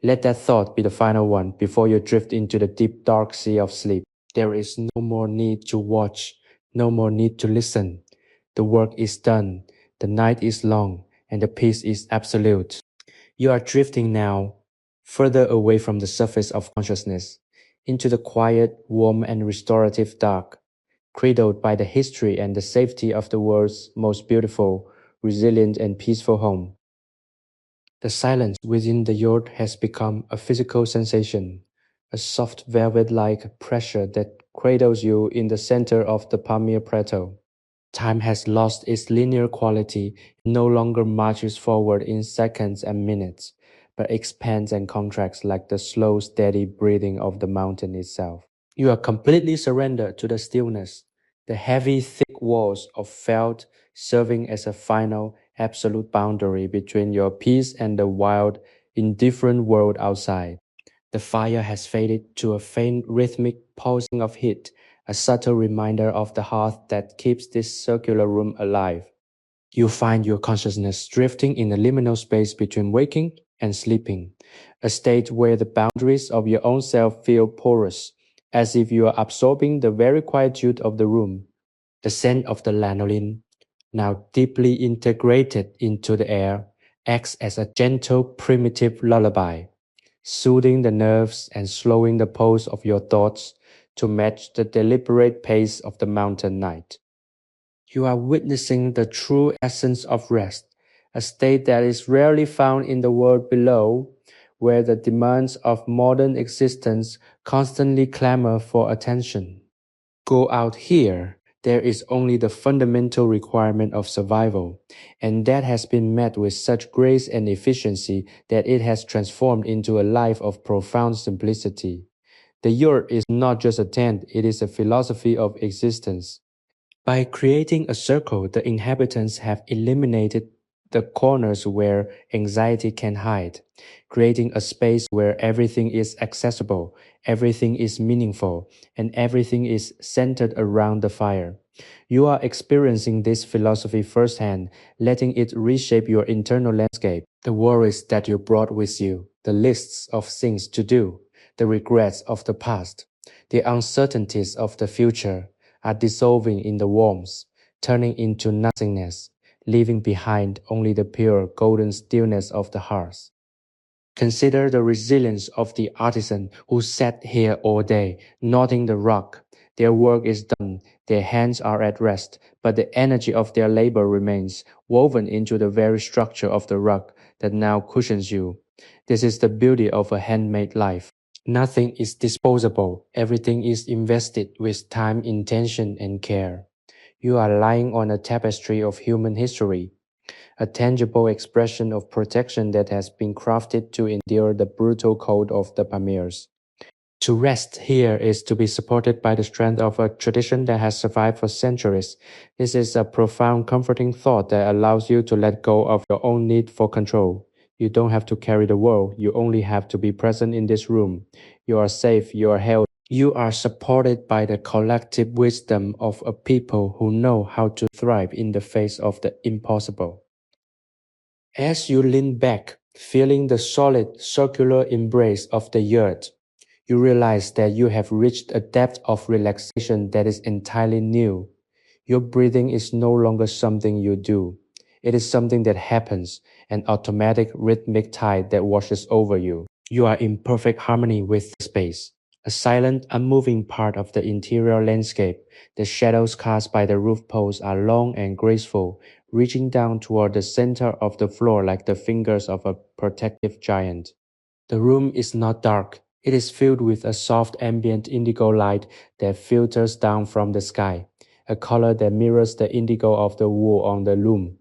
Let that thought be the final one before you drift into the deep dark sea of sleep. There is no more need to watch, no more need to listen. The work is done, the night is long, and the peace is absolute. You are drifting now, further away from the surface of consciousness, into the quiet, warm, and restorative dark, cradled by the history and the safety of the world's most beautiful, resilient, and peaceful home. The silence within the yurt has become a physical sensation, a soft velvet-like pressure that cradles you in the center of the Pamir Plateau. Time has lost its linear quality, no longer marches forward in seconds and minutes, but expands and contracts like the slow, steady breathing of the mountain itself. You are completely surrendered to the stillness, the heavy, thick walls of felt serving as a final, absolute boundary between your peace and the wild, indifferent world outside. The fire has faded to a faint rhythmic pulsing of heat, a subtle reminder of the hearth that keeps this circular room alive. You find your consciousness drifting in a liminal space between waking and sleeping, a state where the boundaries of your own self feel porous, as if you are absorbing the very quietude of the room. The scent of the lanolin, now deeply integrated into the air, acts as a gentle, primitive lullaby, soothing the nerves and slowing the pulse of your thoughts to match the deliberate pace of the mountain night. You are witnessing the true essence of rest, a state that is rarely found in the world below, where the demands of modern existence constantly clamor for attention. Go out here, there is only the fundamental requirement of survival, and that has been met with such grace and efficiency that it has transformed into a life of profound simplicity. The yurt is not just a tent, it is a philosophy of existence. By creating a circle, the inhabitants have eliminated the corners where anxiety can hide, creating a space where everything is accessible, everything is meaningful, and everything is centered around the fire. You are experiencing this philosophy firsthand, letting it reshape your internal landscape. The worries that you brought with you, the lists of things to do, the regrets of the past, the uncertainties of the future are dissolving in the warmth, turning into nothingness, leaving behind only the pure golden stillness of the hearth. Consider the resilience of the artisan who sat here all day, knotting the rock. Their work is done, their hands are at rest, but the energy of their labor remains, woven into the very structure of the rock that now cushions you. This is the beauty of a handmade life. Nothing is disposable, everything is invested with time, intention, and care. You are lying on a tapestry of human history, a tangible expression of protection that has been crafted to endure the brutal cold of the Pamirs. To rest here is to be supported by the strength of a tradition that has survived for centuries. This is a profound, comforting thought that allows you to let go of your own need for control. You don't have to carry the world, you only have to be present in this room. You are safe, you are held. You are supported by the collective wisdom of a people who know how to thrive in the face of the impossible. As you lean back, feeling the solid, circular embrace of the yurt, you realize that you have reached a depth of relaxation that is entirely new. Your breathing is no longer something you do. It is something that happens, an automatic rhythmic tide that washes over you. You are in perfect harmony with the space, a silent, unmoving part of the interior landscape. The shadows cast by the roof posts are long and graceful, reaching down toward the center of the floor like the fingers of a protective giant. The room is not dark. It is filled with a soft ambient indigo light that filters down from the sky, a color that mirrors the indigo of the wool on the loom.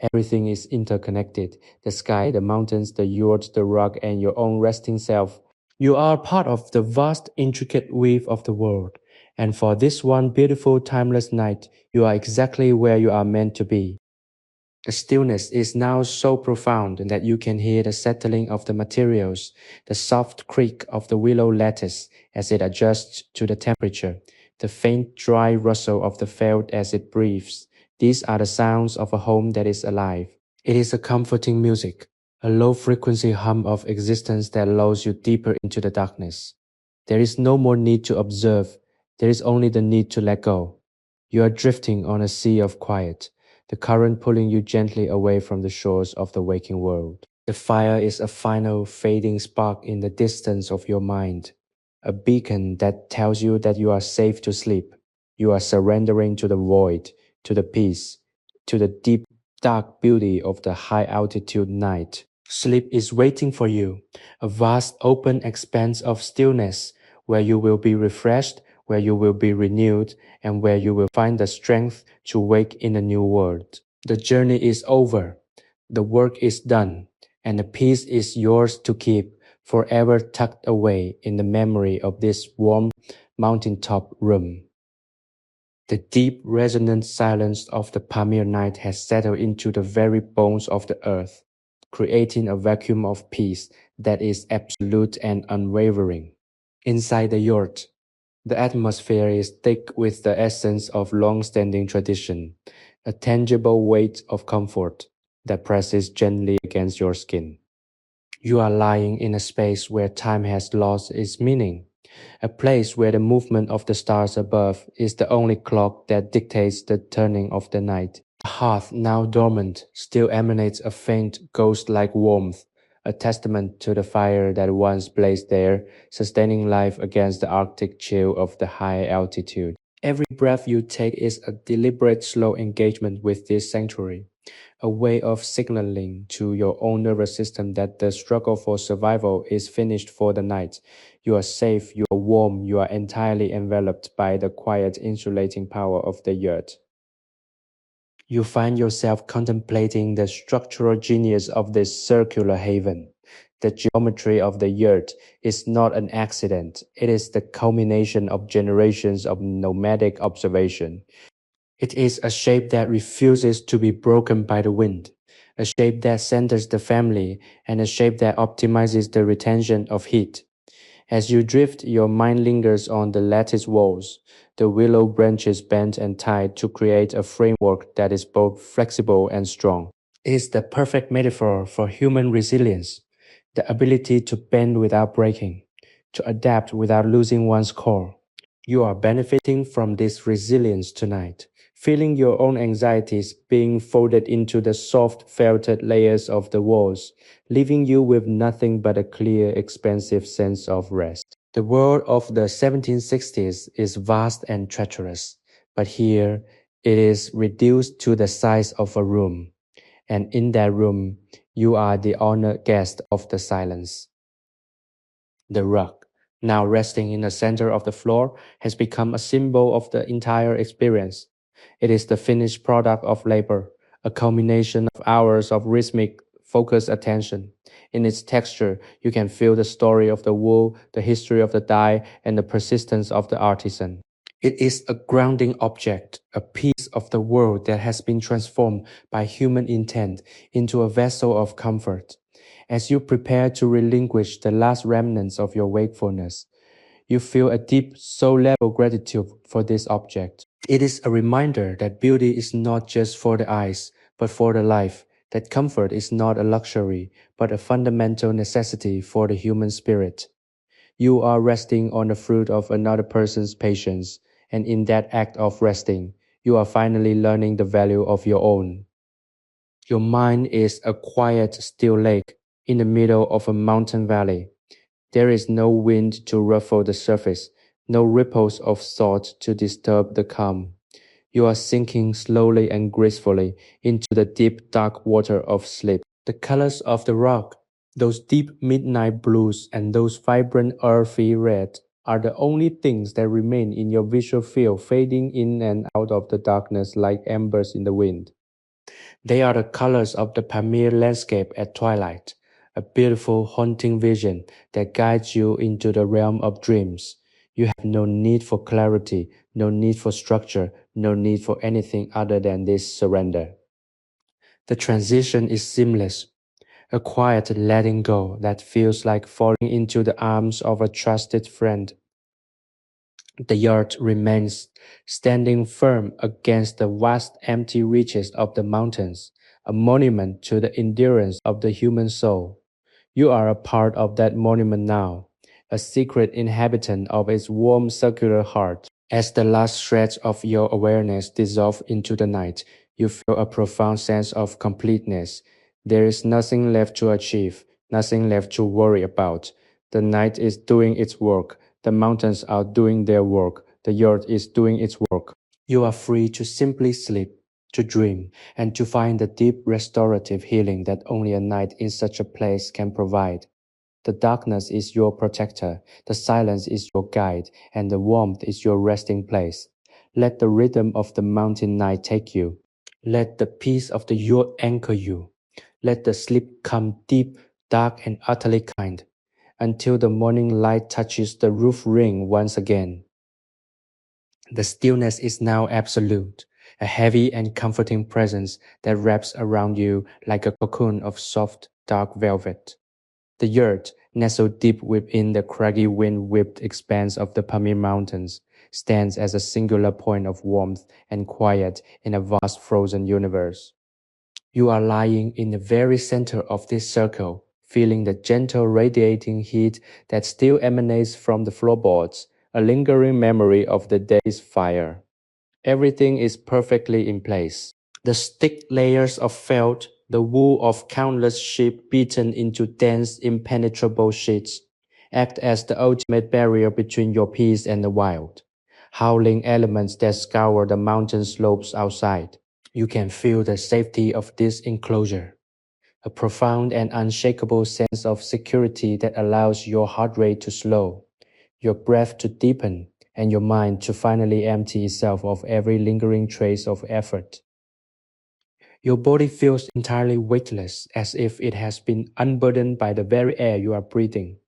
Everything is interconnected. The sky, the mountains, the yurt, the rock, and your own resting self. You are part of the vast, intricate weave of the world. And for this one beautiful, timeless night, you are exactly where you are meant to be. The stillness is now so profound that you can hear the settling of the materials, the soft creak of the willow lattice as it adjusts to the temperature, the faint dry rustle of the felt as it breathes. These are the sounds of a home that is alive. It is a comforting music, a low-frequency hum of existence that lulls you deeper into the darkness. There is no more need to observe, there is only the need to let go. You are drifting on a sea of quiet. the current pulling you gently away from the shores of the waking world. The fire is a final fading spark in the distance of your mind, a beacon that tells you that you are safe to sleep. You are surrendering to the void, to the peace, to the deep, dark beauty of the high altitude night. Sleep is waiting for you, a vast open expanse of stillness where you will be refreshed, where you will be renewed, and where you will find the strength to wake in a new world. The journey is over, the work is done, and the peace is yours to keep, forever tucked away in the memory of this warm mountaintop room. The deep, resonant silence of the Pamir night has settled into the very bones of the earth, creating a vacuum of peace that is absolute and unwavering. Inside the yurt, the atmosphere is thick with the essence of long-standing tradition, a tangible weight of comfort that presses gently against your skin. You are lying in a space where time has lost its meaning, a place where the movement of the stars above is the only clock that dictates the turning of the night. The hearth, now dormant, still emanates a faint, ghost-like warmth, a testament to the fire that once blazed there, sustaining life against the arctic chill of the high altitude. Every breath you take is a deliberate, slow engagement with this sanctuary, a way of signaling to your own nervous system that the struggle for survival is finished for the night. You are safe, you are warm, you are entirely enveloped by the quiet insulating power of the yurt. You find yourself contemplating the structural genius of this circular haven. The geometry of the yurt is not an accident, it is the culmination of generations of nomadic observation. It is a shape that refuses to be broken by the wind, a shape that centers the family, and a shape that optimizes the retention of heat. As you drift, your mind lingers on the lattice walls, the willow branches bent and tied to create a framework that is both flexible and strong. It is the perfect metaphor for human resilience, the ability to bend without breaking, to adapt without losing one's core. You are benefiting from this resilience tonight, feeling your own anxieties being folded into the soft felted layers of the walls, leaving you with nothing but a clear, expansive sense of rest. The world of the 1760s is vast and treacherous, but here it is reduced to the size of a room, and in that room you are the honored guest of the silence. The rug, now resting in the center of the floor, has become a symbol of the entire experience. It is the finished product of labor, a culmination of hours of rhythmic, focused attention. In its texture, you can feel the story of the wool, the history of the dye, and the persistence of the artisan. It is a grounding object, a piece of the world that has been transformed by human intent into a vessel of comfort. As you prepare to relinquish the last remnants of your wakefulness, you feel a deep soul-level gratitude for this object. It is a reminder that beauty is not just for the eyes, but for the life, that comfort is not a luxury, but a fundamental necessity for the human spirit. You are resting on the fruit of another person's patience, and in that act of resting, you are finally learning the value of your own. Your mind is a quiet, still lake in the middle of a mountain valley. There is no wind to ruffle the surface, no ripples of thought to disturb the calm. You are sinking slowly and gracefully into the deep dark water of sleep. The colors of the rock, those deep midnight blues and those vibrant earthy reds, are the only things that remain in your visual field, fading in and out of the darkness like embers in the wind. They are the colors of the Pamir landscape at twilight, a beautiful, haunting vision that guides you into the realm of dreams. You have no need for clarity, no need for structure, no need for anything other than this surrender. The transition is seamless, a quiet letting go that feels like falling into the arms of a trusted friend. The yard remains standing firm against the vast empty reaches of the mountains, a monument to the endurance of the human soul. You are a part of that monument now, a secret inhabitant of its warm circular heart. As the last shreds of your awareness dissolve into the night, You feel a profound sense of completeness. There is nothing left to achieve, nothing left to worry about. The night is doing its work, the mountains are doing their work, the earth is doing its work. You are free to simply sleep, to dream, and to find the deep restorative healing that only a night in such a place can provide. The darkness is your protector, the silence is your guide, and the warmth is your resting place. Let the rhythm of the mountain night take you. Let the peace of the yurt anchor you. Let the sleep come deep, dark, and utterly kind, until the morning light touches the roof ring once again. The stillness is now absolute, a heavy and comforting presence that wraps around you like a cocoon of soft, dark velvet. The yurt, nestled deep within the craggy wind-whipped expanse of the Pamir Mountains, stands as a singular point of warmth and quiet in a vast frozen universe. You are lying in the very center of this circle, feeling the gentle radiating heat that still emanates from the floorboards, a lingering memory of the day's fire. Everything is perfectly in place. The thick layers of felt, the wool of countless sheep beaten into dense, impenetrable sheets, act as the ultimate barrier between your peace and the wild, howling elements that scour the mountain slopes outside. You can feel the safety of this enclosure, a profound and unshakable sense of security that allows your heart rate to slow, your breath to deepen, and your mind to finally empty itself of every lingering trace of effort. Your body feels entirely weightless, as if it has been unburdened by the very air you are breathing.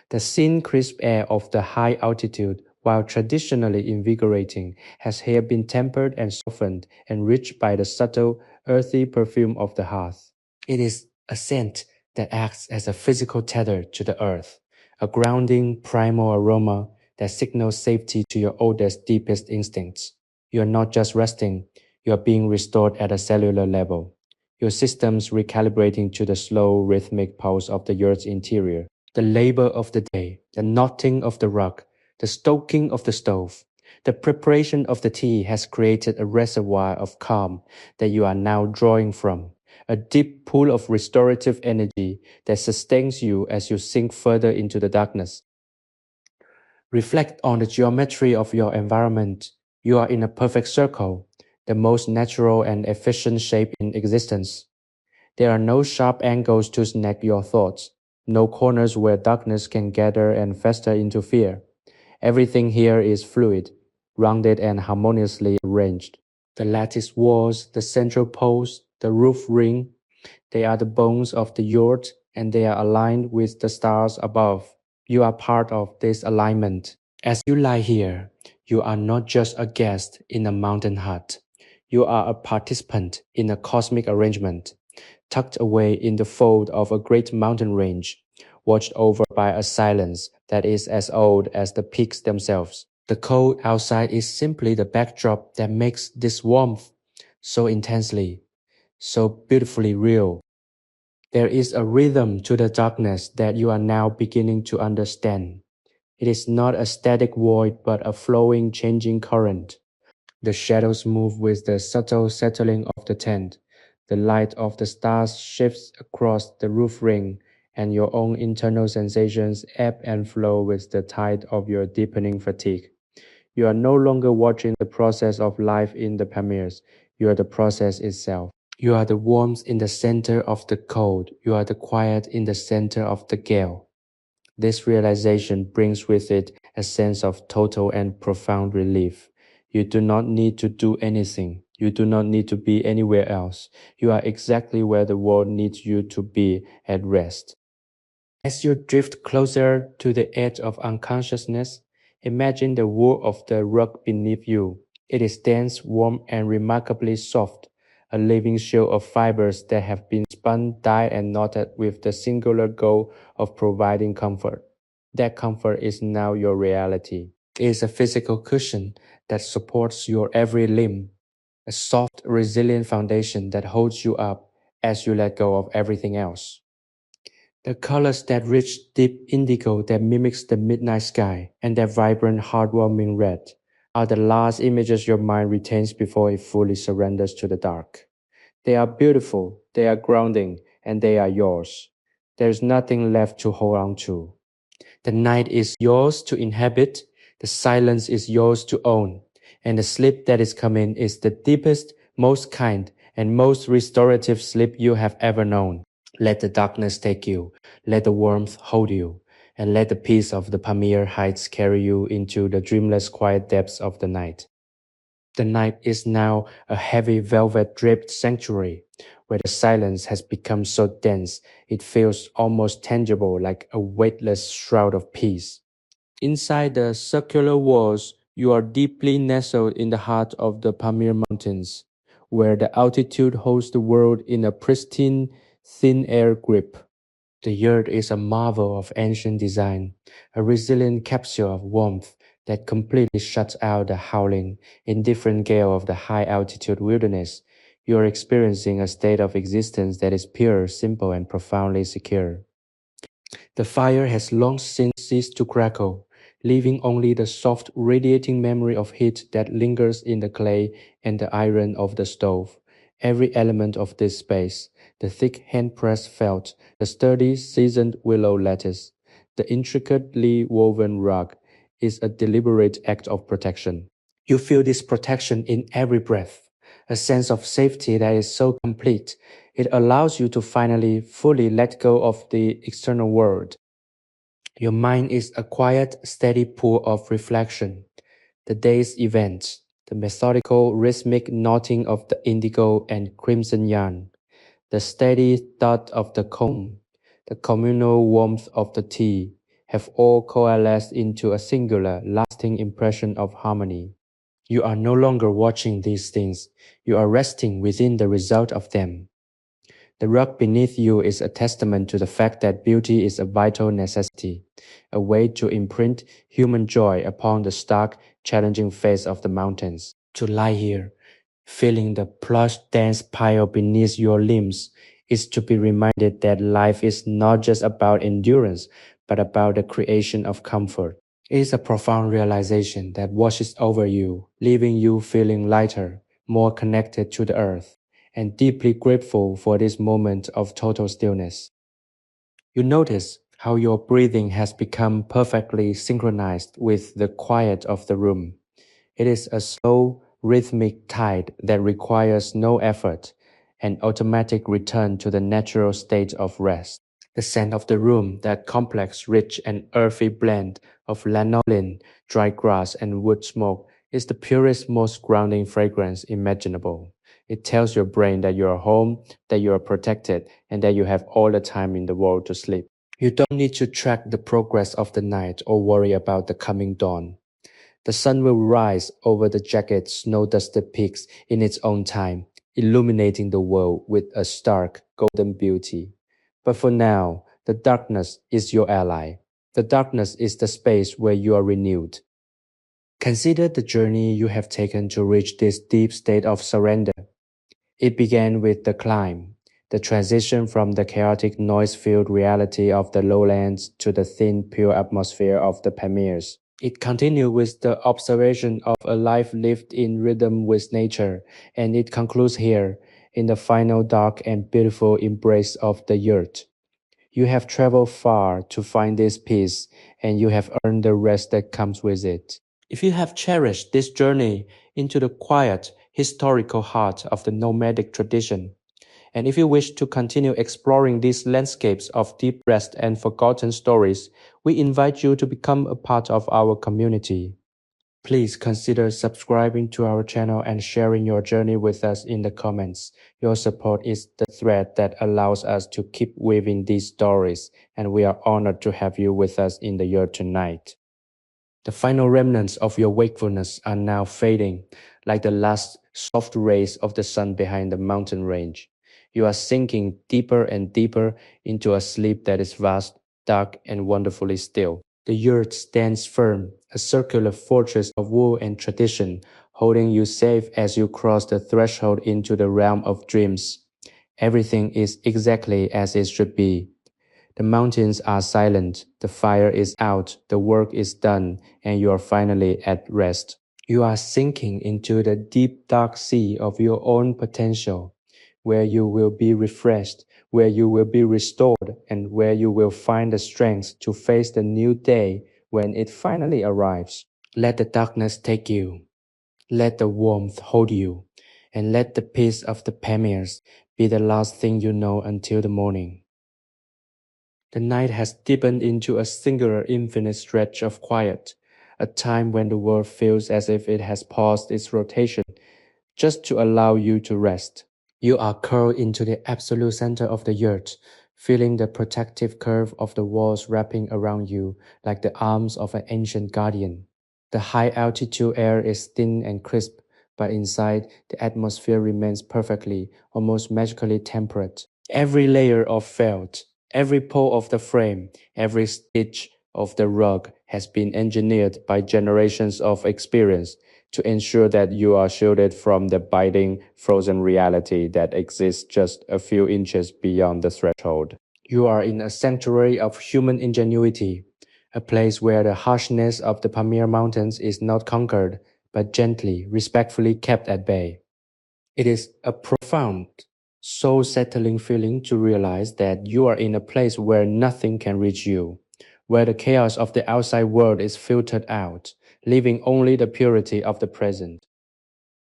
The thin, crisp air of the high altitude, while traditionally invigorating, has here been tempered and softened, enriched by the subtle, earthy perfume of the hearth. It is a scent that acts as a physical tether to the earth, a grounding, primal aroma that signals safety to your oldest, deepest instincts. You are not just resting, you are being restored at a cellular level. Your systems recalibrating to the slow, rhythmic pulse of the earth's interior. The labor of the day, the knotting of the rug, the stoking of the stove, the preparation of the tea has created a reservoir of calm that you are now drawing from, a deep pool of restorative energy that sustains you as you sink further into the darkness. Reflect on the geometry of your environment. You are in a perfect circle, the most natural and efficient shape in existence. There are no sharp angles to snag your thoughts, no corners where darkness can gather and fester into fear. Everything here is fluid, rounded and harmoniously arranged. The lattice walls, the central post, the roof ring, they are the bones of the yurt and they are aligned with the stars above. You are part of this alignment. As you lie here, you are not just a guest in a mountain hut. You are a participant in a cosmic arrangement, tucked away in the fold of a great mountain range, watched over by a silence that is as old as the peaks themselves. The cold outside is simply the backdrop that makes this warmth so intensely, so beautifully real. There is a rhythm to the darkness that you are now beginning to understand. It is not a static void but a flowing, changing current. The shadows move with the subtle settling of the tent. The light of the stars shifts across the roof ring, and your own internal sensations ebb and flow with the tide of your deepening fatigue. You are no longer watching the process of life in the Pamirs. You are the process itself. You are the warmth in the center of the cold. You are the quiet in the center of the gale. This realization brings with it a sense of total and profound relief. You do not need to do anything. You do not need to be anywhere else. You are exactly where the world needs you to be, at rest. As you drift closer to the edge of unconsciousness, imagine the wool of the rug beneath you. It is dense, warm, and remarkably soft, a living show of fibers that have been spun, dyed, and knotted with the singular goal of providing comfort. That comfort is now your reality. It is a physical cushion that supports your every limb, a soft, resilient foundation that holds you up as you let go of everything else. The colors that rich deep indigo that mimics the midnight sky and that vibrant heartwarming red, are the last images your mind retains before it fully surrenders to the dark. They are beautiful, they are grounding, and they are yours. There is nothing left to hold on to. The night is yours to inhabit, the silence is yours to own, and the sleep that is coming is the deepest, most kind, and most restorative sleep you have ever known. Let the darkness take you, let the warmth hold you, and let the peace of the Pamir heights carry you into the dreamless quiet depths of the night. The night is now a heavy velvet draped sanctuary, where the silence has become so dense it feels almost tangible like a weightless shroud of peace. Inside the circular walls, you are deeply nestled in the heart of the Pamir Mountains, where the altitude holds the world in a pristine, thin air grip. The yurt is a marvel of ancient design, a resilient capsule of warmth that completely shuts out the howling, indifferent gale of the high altitude wilderness. You are experiencing a state of existence that is pure, simple, and profoundly secure. The fire has long since ceased to crackle, leaving only the soft, radiating memory of heat that lingers in the clay and the iron of the stove. Every element of this space, the thick hand-pressed felt, the sturdy, seasoned willow lattice, the intricately woven rug, is a deliberate act of protection. You feel this protection in every breath, a sense of safety that is so complete. It allows you to finally, fully let go of the external world. Your mind is a quiet, steady pool of reflection. The day's events, the methodical, rhythmic knotting of the indigo and crimson yarn, the steady thud of the comb, the communal warmth of the tea, have all coalesced into a singular, lasting impression of harmony. You are no longer watching these things, you are resting within the result of them. The rug beneath you is a testament to the fact that beauty is a vital necessity, a way to imprint human joy upon the stark, challenging face of the mountains. To lie here, feeling the plush dense pile beneath your limbs, is to be reminded that life is not just about endurance, but about the creation of comfort. It is a profound realization that washes over you, leaving you feeling lighter, more connected to the earth, and deeply grateful for this moment of total stillness. You notice how your breathing has become perfectly synchronized with the quiet of the room. It is a slow, rhythmic tide that requires no effort, an automatic return to the natural state of rest. The scent of the room, that complex, rich, and earthy blend of lanolin, dry grass, and wood smoke, is the purest, most grounding fragrance imaginable. It tells your brain that you are home, that you are protected, and that you have all the time in the world to sleep. You don't need to track the progress of the night or worry about the coming dawn. The sun will rise over the jagged, snow-dusted peaks in its own time, illuminating the world with a stark, golden beauty. But for now, the darkness is your ally. The darkness is the space where you are renewed. Consider the journey you have taken to reach this deep state of surrender. It began with the climb, the transition from the chaotic, noise-filled reality of the lowlands to the thin, pure atmosphere of the Pamirs. It continued with the observation of a life lived in rhythm with nature, and it concludes here, in the final dark and beautiful embrace of the yurt. You have traveled far to find this peace, and you have earned the rest that comes with it. If you have cherished this journey into the quiet, historical heart of the nomadic tradition, and if you wish to continue exploring these landscapes of deep rest and forgotten stories, we invite you to become a part of our community. Please consider subscribing to our channel and sharing your journey with us in the comments. Your support is the thread that allows us to keep weaving these stories, and we are honored to have you with us in the year tonight. The final remnants of your wakefulness are now fading, like the last soft rays of the sun behind the mountain range. You are sinking deeper and deeper into a sleep that is vast, dark, and wonderfully still. The yurt stands firm, a circular fortress of wool and tradition, holding you safe as you cross the threshold into the realm of dreams. Everything is exactly as it should be. The mountains are silent, the fire is out, the work is done, and you are finally at rest. You are sinking into the deep dark sea of your own potential, where you will be refreshed, where you will be restored, and where you will find the strength to face the new day when it finally arrives. Let the darkness take you, let the warmth hold you, and let the peace of the Pamirs be the last thing you know until the morning. The night has deepened into a singular infinite stretch of quiet, a time when the world feels as if it has paused its rotation just to allow you to rest. You are curled into the absolute center of the yurt, feeling the protective curve of the walls wrapping around you like the arms of an ancient guardian. The high altitude air is thin and crisp, but inside, the atmosphere remains perfectly, almost magically temperate. Every layer of felt, every pore of the frame, every stitch of the rug has been engineered by generations of experience to ensure that you are shielded from the biting, frozen reality that exists just a few inches beyond the threshold. You are in a sanctuary of human ingenuity, a place where the harshness of the Pamir Mountains is not conquered, but gently, respectfully kept at bay. It is a profound, soul settling feeling to realize that you are in a place where nothing can reach you, where the chaos of the outside world is filtered out, leaving only the purity of the present.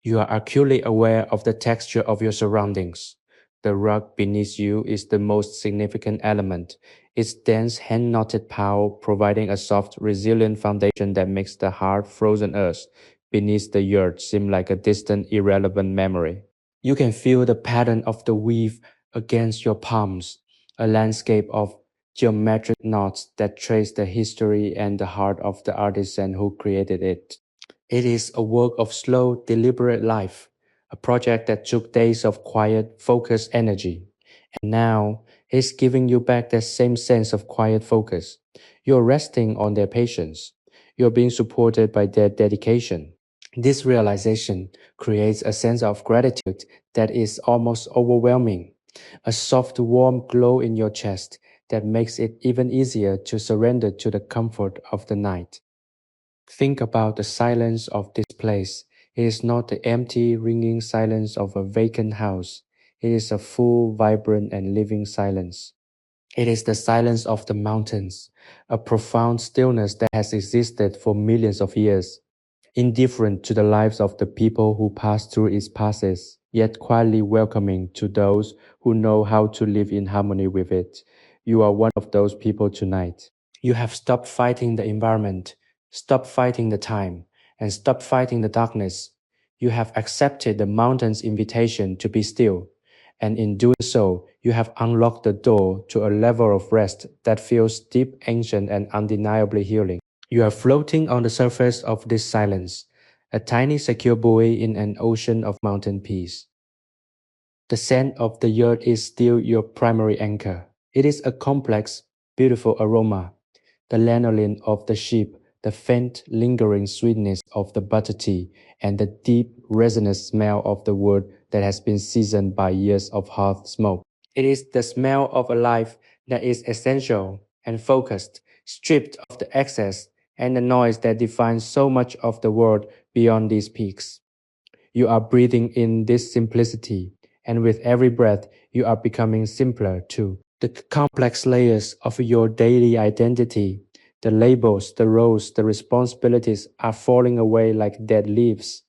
You are acutely aware of the texture of your surroundings. The rug beneath you is the most significant element, its dense hand-knotted pile providing a soft, resilient foundation that makes the hard, frozen earth beneath the yurt seem like a distant, irrelevant memory. You can feel the pattern of the weave against your palms, a landscape of geometric knots that trace the history and the heart of the artisan who created it. It is a work of slow, deliberate life, a project that took days of quiet, focused energy. And now it's giving you back that same sense of quiet focus. You're resting on their patience. You're being supported by their dedication. This realization creates a sense of gratitude that is almost overwhelming, a soft, warm glow in your chest that makes it even easier to surrender to the comfort of the night. Think about the silence of this place. It is not the empty, ringing silence of a vacant house. It is a full, vibrant, and living silence. It is the silence of the mountains, a profound stillness that has existed for millions of years, indifferent to the lives of the people who pass through its passes, yet quietly welcoming to those who know how to live in harmony with it. You are one of those people tonight. You have stopped fighting the environment, stopped fighting the time, and stopped fighting the darkness. You have accepted the mountain's invitation to be still, and in doing so, you have unlocked the door to a level of rest that feels deep, ancient, and undeniably healing. You are floating on the surface of this silence, a tiny secure buoy in an ocean of mountain peace. The scent of the yurt is still your primary anchor. It is a complex, beautiful aroma. The lanolin of the sheep, the faint, lingering sweetness of the butter tea, and the deep, resinous smell of the wood that has been seasoned by years of hearth smoke. It is the smell of a life that is essential and focused, stripped of the excess and the noise that defines so much of the world beyond these peaks. You are breathing in this simplicity, and with every breath, you are becoming simpler too. The complex layers of your daily identity, the labels, the roles, the responsibilities are falling away like dead leaves,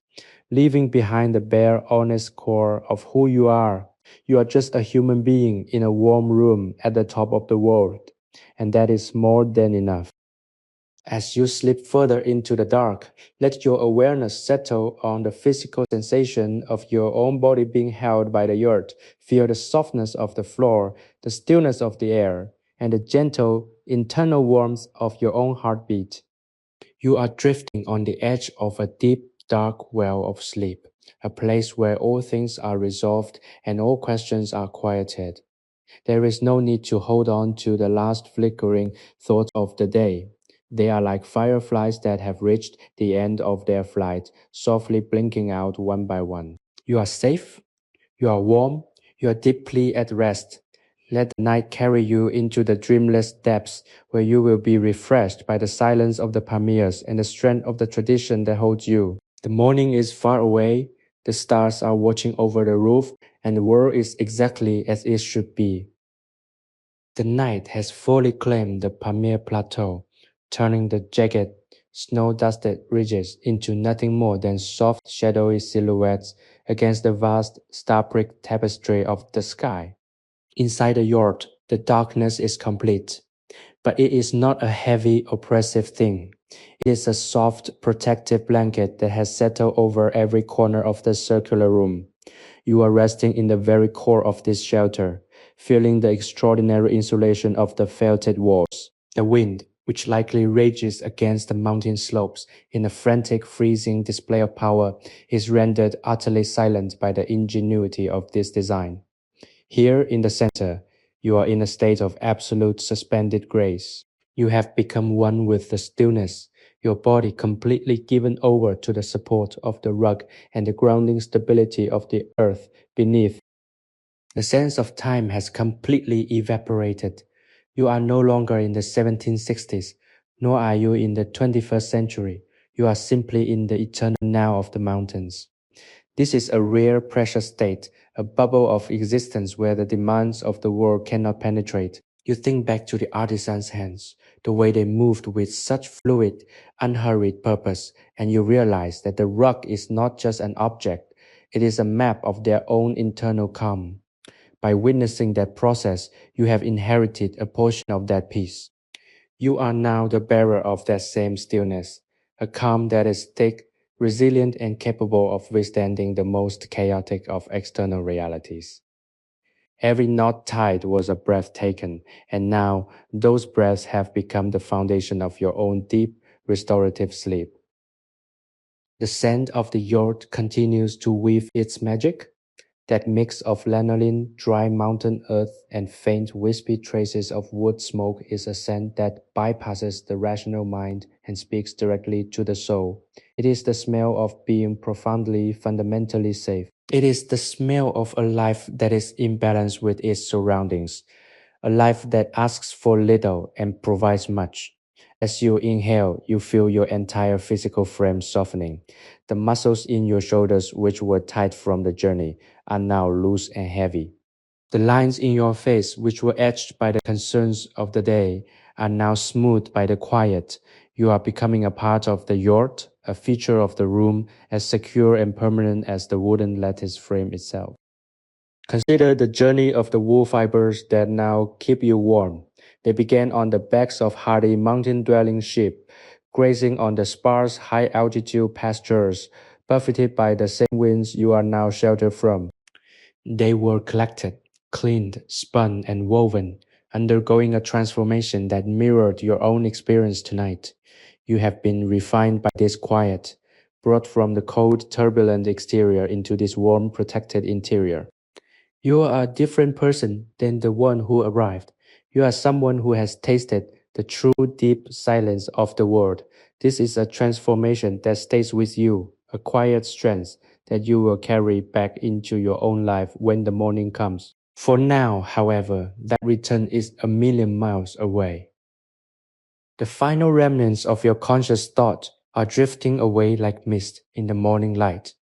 leaving behind the bare, honest core of who you are. You are just a human being in a warm room at the top of the world, and that is more than enough. As you slip further into the dark, let your awareness settle on the physical sensation of your own body being held by the earth. Feel the softness of the floor, the stillness of the air, and the gentle internal warmth of your own heartbeat. You are drifting on the edge of a deep, dark well of sleep, a place where all things are resolved and all questions are quieted. There is no need to hold on to the last flickering thoughts of the day. They are like fireflies that have reached the end of their flight, softly blinking out one by one. You are safe, you are warm, you are deeply at rest. Let the night carry you into the dreamless depths where you will be refreshed by the silence of the Pamirs and the strength of the tradition that holds you. The morning is far away, the stars are watching over the roof, and the world is exactly as it should be. The night has fully claimed the Pamir Plateau, turning the jagged, snow-dusted ridges into nothing more than soft, shadowy silhouettes against the vast, star-pricked tapestry of the sky. Inside the yurt, the darkness is complete, but it is not a heavy, oppressive thing. It is a soft, protective blanket that has settled over every corner of the circular room. You are resting in the very core of this shelter, feeling the extraordinary insulation of the felted walls. The wind, which likely rages against the mountain slopes in a frantic, freezing display of power, is rendered utterly silent by the ingenuity of this design. Here in the center, you are in a state of absolute suspended grace. You have become one with the stillness, your body completely given over to the support of the rug and the grounding stability of the earth beneath. The sense of time has completely evaporated. You are no longer in the 1760s, nor are you in the 21st century. You are simply in the eternal now of the mountains. This is a rare, precious state, a bubble of existence where the demands of the world cannot penetrate. You think back to the artisan's hands, the way they moved with such fluid, unhurried purpose, and you realize that the rug is not just an object, it is a map of their own internal calm. By witnessing that process, you have inherited a portion of that peace. You are now the bearer of that same stillness, a calm that is thick, resilient, and capable of withstanding the most chaotic of external realities. Every knot tied was a breath taken, and now those breaths have become the foundation of your own deep, restorative sleep. The scent of the yurt continues to weave its magic. That mix of lanolin, dry mountain earth, and faint wispy traces of wood smoke is a scent that bypasses the rational mind and speaks directly to the soul. It is the smell of being profoundly, fundamentally safe. It is the smell of a life that is in balance with its surroundings, a life that asks for little and provides much. As you inhale, you feel your entire physical frame softening. The muscles in your shoulders, which were tight from the journey, are now loose and heavy. The lines in your face, which were etched by the concerns of the day, are now smoothed by the quiet. You are becoming a part of the yurt, a feature of the room, as secure and permanent as the wooden lattice frame itself. Consider the journey of the wool fibers that now keep you warm. They began on the backs of hardy mountain-dwelling sheep, grazing on the sparse high-altitude pastures, buffeted by the same winds you are now sheltered from. They were collected, cleaned, spun, and woven, undergoing a transformation that mirrored your own experience tonight. You have been refined by this quiet, brought from the cold, turbulent exterior into this warm, protected interior. You are a different person than the one who arrived. You are someone who has tasted the true deep silence of the world. This is a transformation that stays with you, a quiet strength that you will carry back into your own life when the morning comes. For now, however, that return is a million miles away. The final remnants of your conscious thought are drifting away like mist in the morning light.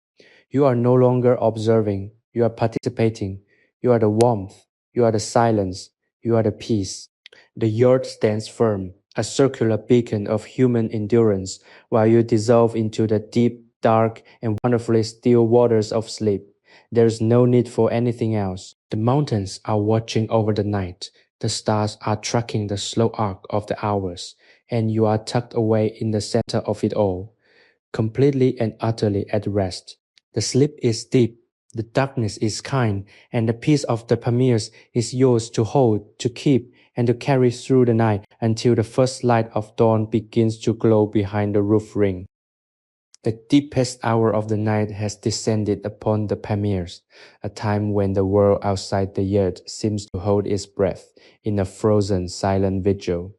You are no longer observing, you are participating. You are the warmth, you are the silence, you are the peace. The yurt stands firm, a circular beacon of human endurance, while you dissolve into the deep, dark, and wonderfully still waters of sleep. There is no need for anything else. The mountains are watching over the night. The stars are tracking the slow arc of the hours, and you are tucked away in the center of it all, completely and utterly at rest. The sleep is deep, the darkness is kind, and the peace of the Pamirs is yours to hold, to keep, and to carry through the night until the first light of dawn begins to glow behind the roof ring. The deepest hour of the night has descended upon the Pamirs, a time when the world outside the yurt seems to hold its breath in a frozen, silent vigil.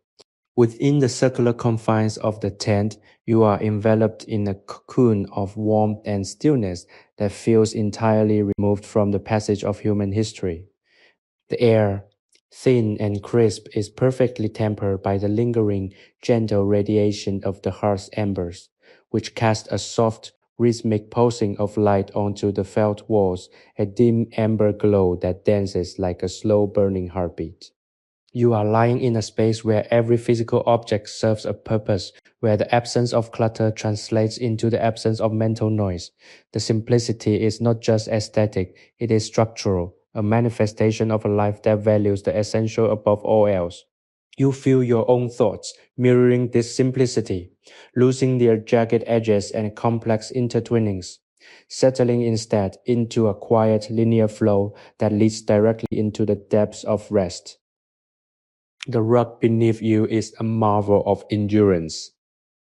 Within the circular confines of the tent, you are enveloped in a cocoon of warmth and stillness that feels entirely removed from the passage of human history. The air, thin and crisp, is perfectly tempered by the lingering, gentle radiation of the hearth's embers, which cast a soft, rhythmic pulsing of light onto the felt walls, a dim amber glow that dances like a slow burning heartbeat. You are lying in a space where every physical object serves a purpose, where the absence of clutter translates into the absence of mental noise. The simplicity is not just aesthetic, it is structural, a manifestation of a life that values the essential above all else. You feel your own thoughts mirroring this simplicity, losing their jagged edges and complex intertwinings, settling instead into a quiet linear flow that leads directly into the depths of rest. The rug beneath you is a marvel of endurance,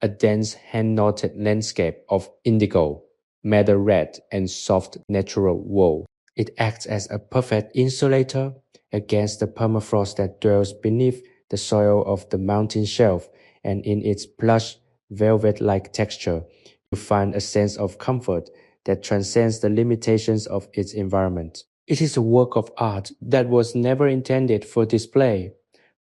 a dense hand-knotted landscape of indigo, madder red, and soft natural wool. It acts as a perfect insulator against the permafrost that dwells beneath the soil of the mountain shelf, and in its plush, velvet-like texture, you find a sense of comfort that transcends the limitations of its environment. It is a work of art that was never intended for display,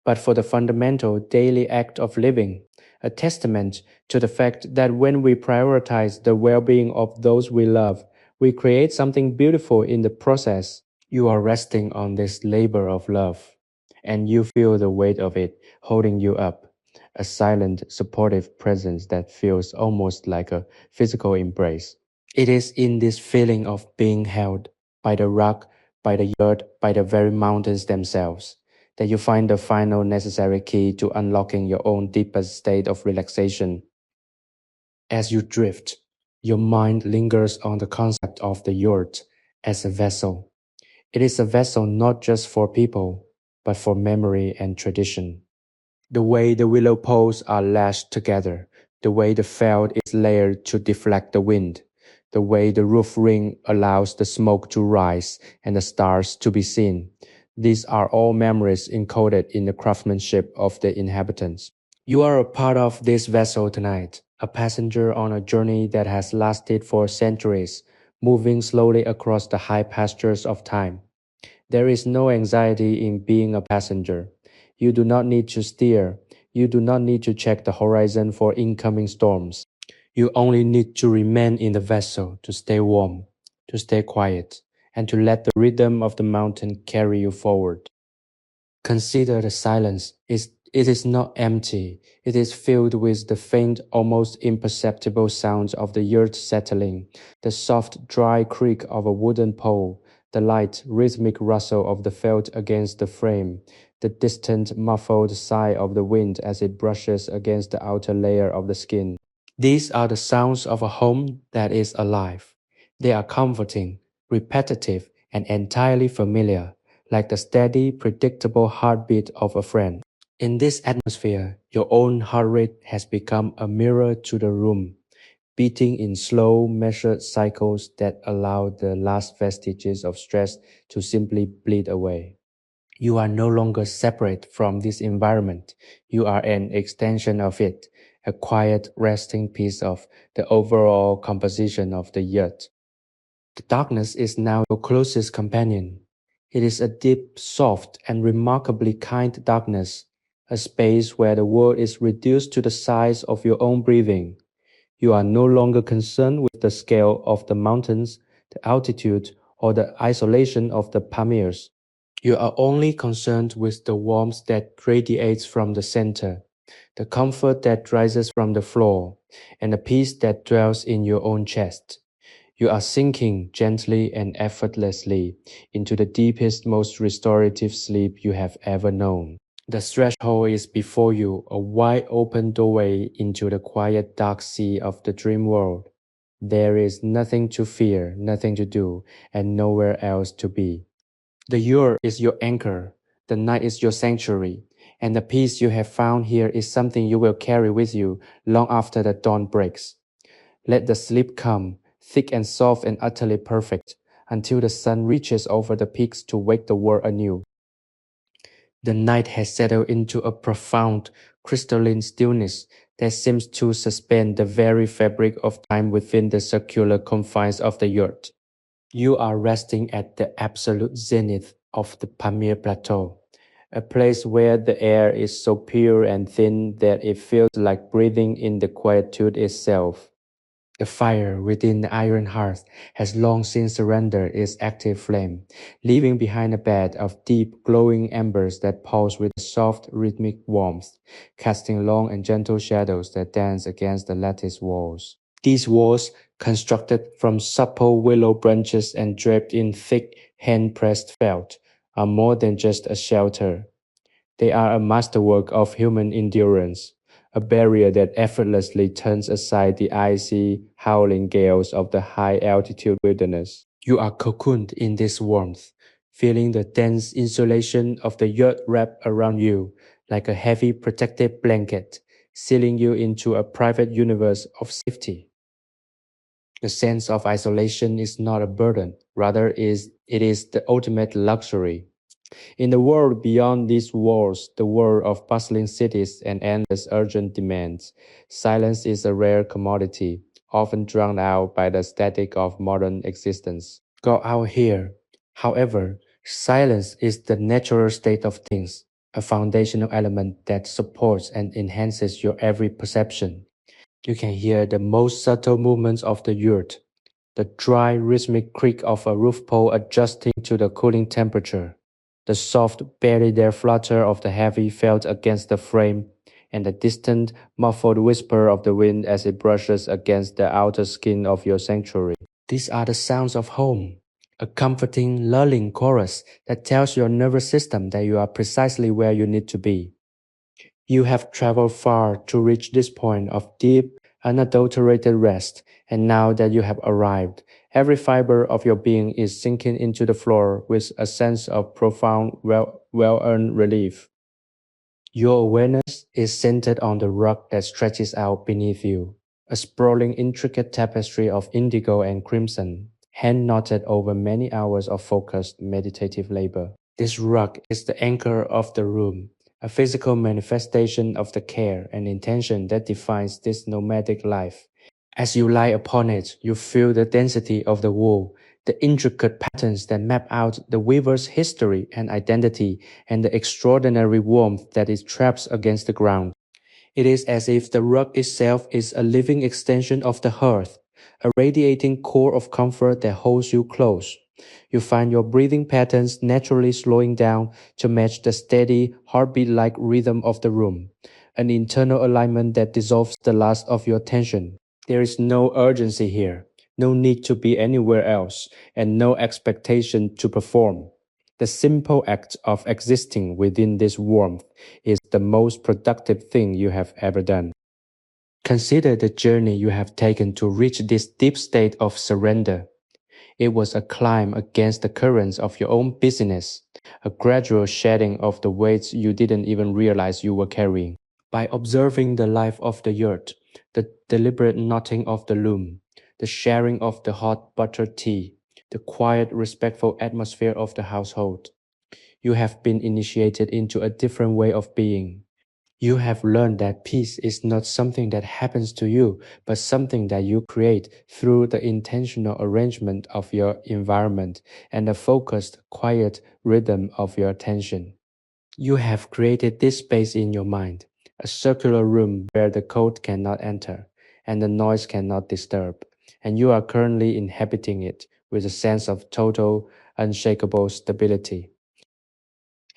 but for the fundamental daily act of living, a testament to the fact that when we prioritize the well being of those we love, we create something beautiful in the process. You are resting on this labor of love, and you feel the weight of it holding you up, a silent, supportive presence that feels almost like a physical embrace. It is in this feeling of being held by the rock, by the yurt, by the very mountains themselves, that you find the final necessary key to unlocking your own deepest state of relaxation. As you drift, your mind lingers on the concept of the yurt as a vessel. It is a vessel not just for people, but for memory and tradition. The way the willow poles are lashed together, the way the felt is layered to deflect the wind, the way the roof ring allows the smoke to rise and the stars to be seen. These are all memories encoded in the craftsmanship of the inhabitants. You are a part of this vessel tonight, a passenger on a journey that has lasted for centuries, moving slowly across the high pastures of time. There is no anxiety in being a passenger. You do not need to steer. You do not need to check the horizon for incoming storms. You only need to remain in the vessel, to stay warm, to stay quiet, and to let the rhythm of the mountain carry you forward. Consider the silence. It is not empty. It is filled with the faint, almost imperceptible sounds of the yurt settling, the soft, dry creak of a wooden pole, the light, rhythmic rustle of the felt against the frame, the distant, muffled sigh of the wind as it brushes against the outer layer of the skin. These are the sounds of a home that is alive. They are comforting, repetitive, and entirely familiar, like the steady, predictable heartbeat of a friend. In this atmosphere, your own heart rate has become a mirror to the room, beating in slow, measured cycles that allow the last vestiges of stress to simply bleed away. You are no longer separate from this environment. You are an extension of it, a quiet, resting piece of the overall composition of the yurt. The darkness is now your closest companion. It is a deep, soft, and remarkably kind darkness, a space where the world is reduced to the size of your own breathing. You are no longer concerned with the scale of the mountains, the altitude, or the isolation of the Pamirs. You are only concerned with the warmth that radiates from the center, the comfort that rises from the floor, and the peace that dwells in your own chest. You are sinking gently and effortlessly into the deepest, most restorative sleep you have ever known. The threshold is before you, a wide open doorway into the quiet dark sea of the dream world. There is nothing to fear, nothing to do, and nowhere else to be. The yurt is your anchor, the night is your sanctuary, and the peace you have found here is something you will carry with you long after the dawn breaks. Let the sleep come, thick and soft and utterly perfect, until the sun reaches over the peaks to wake the world anew. The night has settled into a profound, crystalline stillness that seems to suspend the very fabric of time within the circular confines of the yurt. You are resting at the absolute zenith of the Pamir Plateau, a place where the air is so pure and thin that it feels like breathing in the quietude itself. The fire within the iron hearth has long since surrendered its active flame, leaving behind a bed of deep, glowing embers that pulse with a soft, rhythmic warmth, casting long and gentle shadows that dance against the lattice walls. These walls, constructed from supple willow branches and draped in thick, hand-pressed felt, are more than just a shelter. They are a masterwork of human endurance, a barrier that effortlessly turns aside the icy, howling gales of the high altitude wilderness. You are cocooned in this warmth, feeling the dense insulation of the yurt wrap around you like a heavy protective blanket, sealing you into a private universe of safety. The sense of isolation is not a burden, rather it is the ultimate luxury. In the world beyond these walls, the world of bustling cities and endless urgent demands, silence is a rare commodity, often drowned out by the static of modern existence. Go out here. However, silence is the natural state of things, a foundational element that supports and enhances your every perception. You can hear the most subtle movements of the yurt, the dry rhythmic creak of a roof pole adjusting to the cooling temperature, the soft barely there flutter of the heavy felt against the frame, and the distant, muffled whisper of the wind as it brushes against the outer skin of your sanctuary. These are the sounds of home, a comforting, lulling chorus that tells your nervous system that you are precisely where you need to be. You have traveled far to reach this point of deep, unadulterated rest, and now that you have arrived, every fiber of your being is sinking into the floor with a sense of profound, well-earned relief. Your awareness is centered on the rug that stretches out beneath you, a sprawling, intricate tapestry of indigo and crimson, hand-knotted over many hours of focused, meditative labor. This rug is the anchor of the room, a physical manifestation of the care and intention that defines this nomadic life. As you lie upon it, you feel the density of the wool, the intricate patterns that map out the weaver's history and identity, and the extraordinary warmth that it traps against the ground. It is as if the rug itself is a living extension of the hearth, a radiating core of comfort that holds you close. You find your breathing patterns naturally slowing down to match the steady, heartbeat-like rhythm of the room, an internal alignment that dissolves the last of your tension. There is no urgency here, no need to be anywhere else, and no expectation to perform. The simple act of existing within this warmth is the most productive thing you have ever done. Consider the journey you have taken to reach this deep state of surrender. It was a climb against the currents of your own busyness, a gradual shedding of the weights you didn't even realize you were carrying. By observing the life of the yurt, the deliberate knotting of the loom, the sharing of the hot buttered tea, the quiet, respectful atmosphere of the household, you have been initiated into a different way of being. You have learned that peace is not something that happens to you, but something that you create through the intentional arrangement of your environment and the focused, quiet rhythm of your attention. You have created this space in your mind, a circular room where the cold cannot enter and the noise cannot disturb, and you are currently inhabiting it with a sense of total, unshakable stability.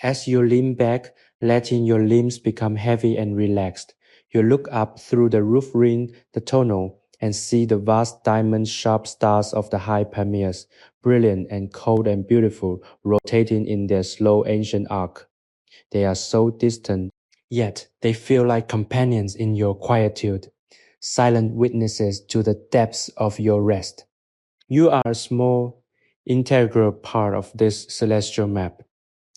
As you lean back, letting your limbs become heavy and relaxed, you look up through the roof ring, the tunnel, and see the vast diamond-sharp stars of the high Pamirs, brilliant and cold and beautiful, rotating in their slow ancient arc. They are so distant, yet they feel like companions in your quietude, silent witnesses to the depths of your rest. You are a small, integral part of this celestial map,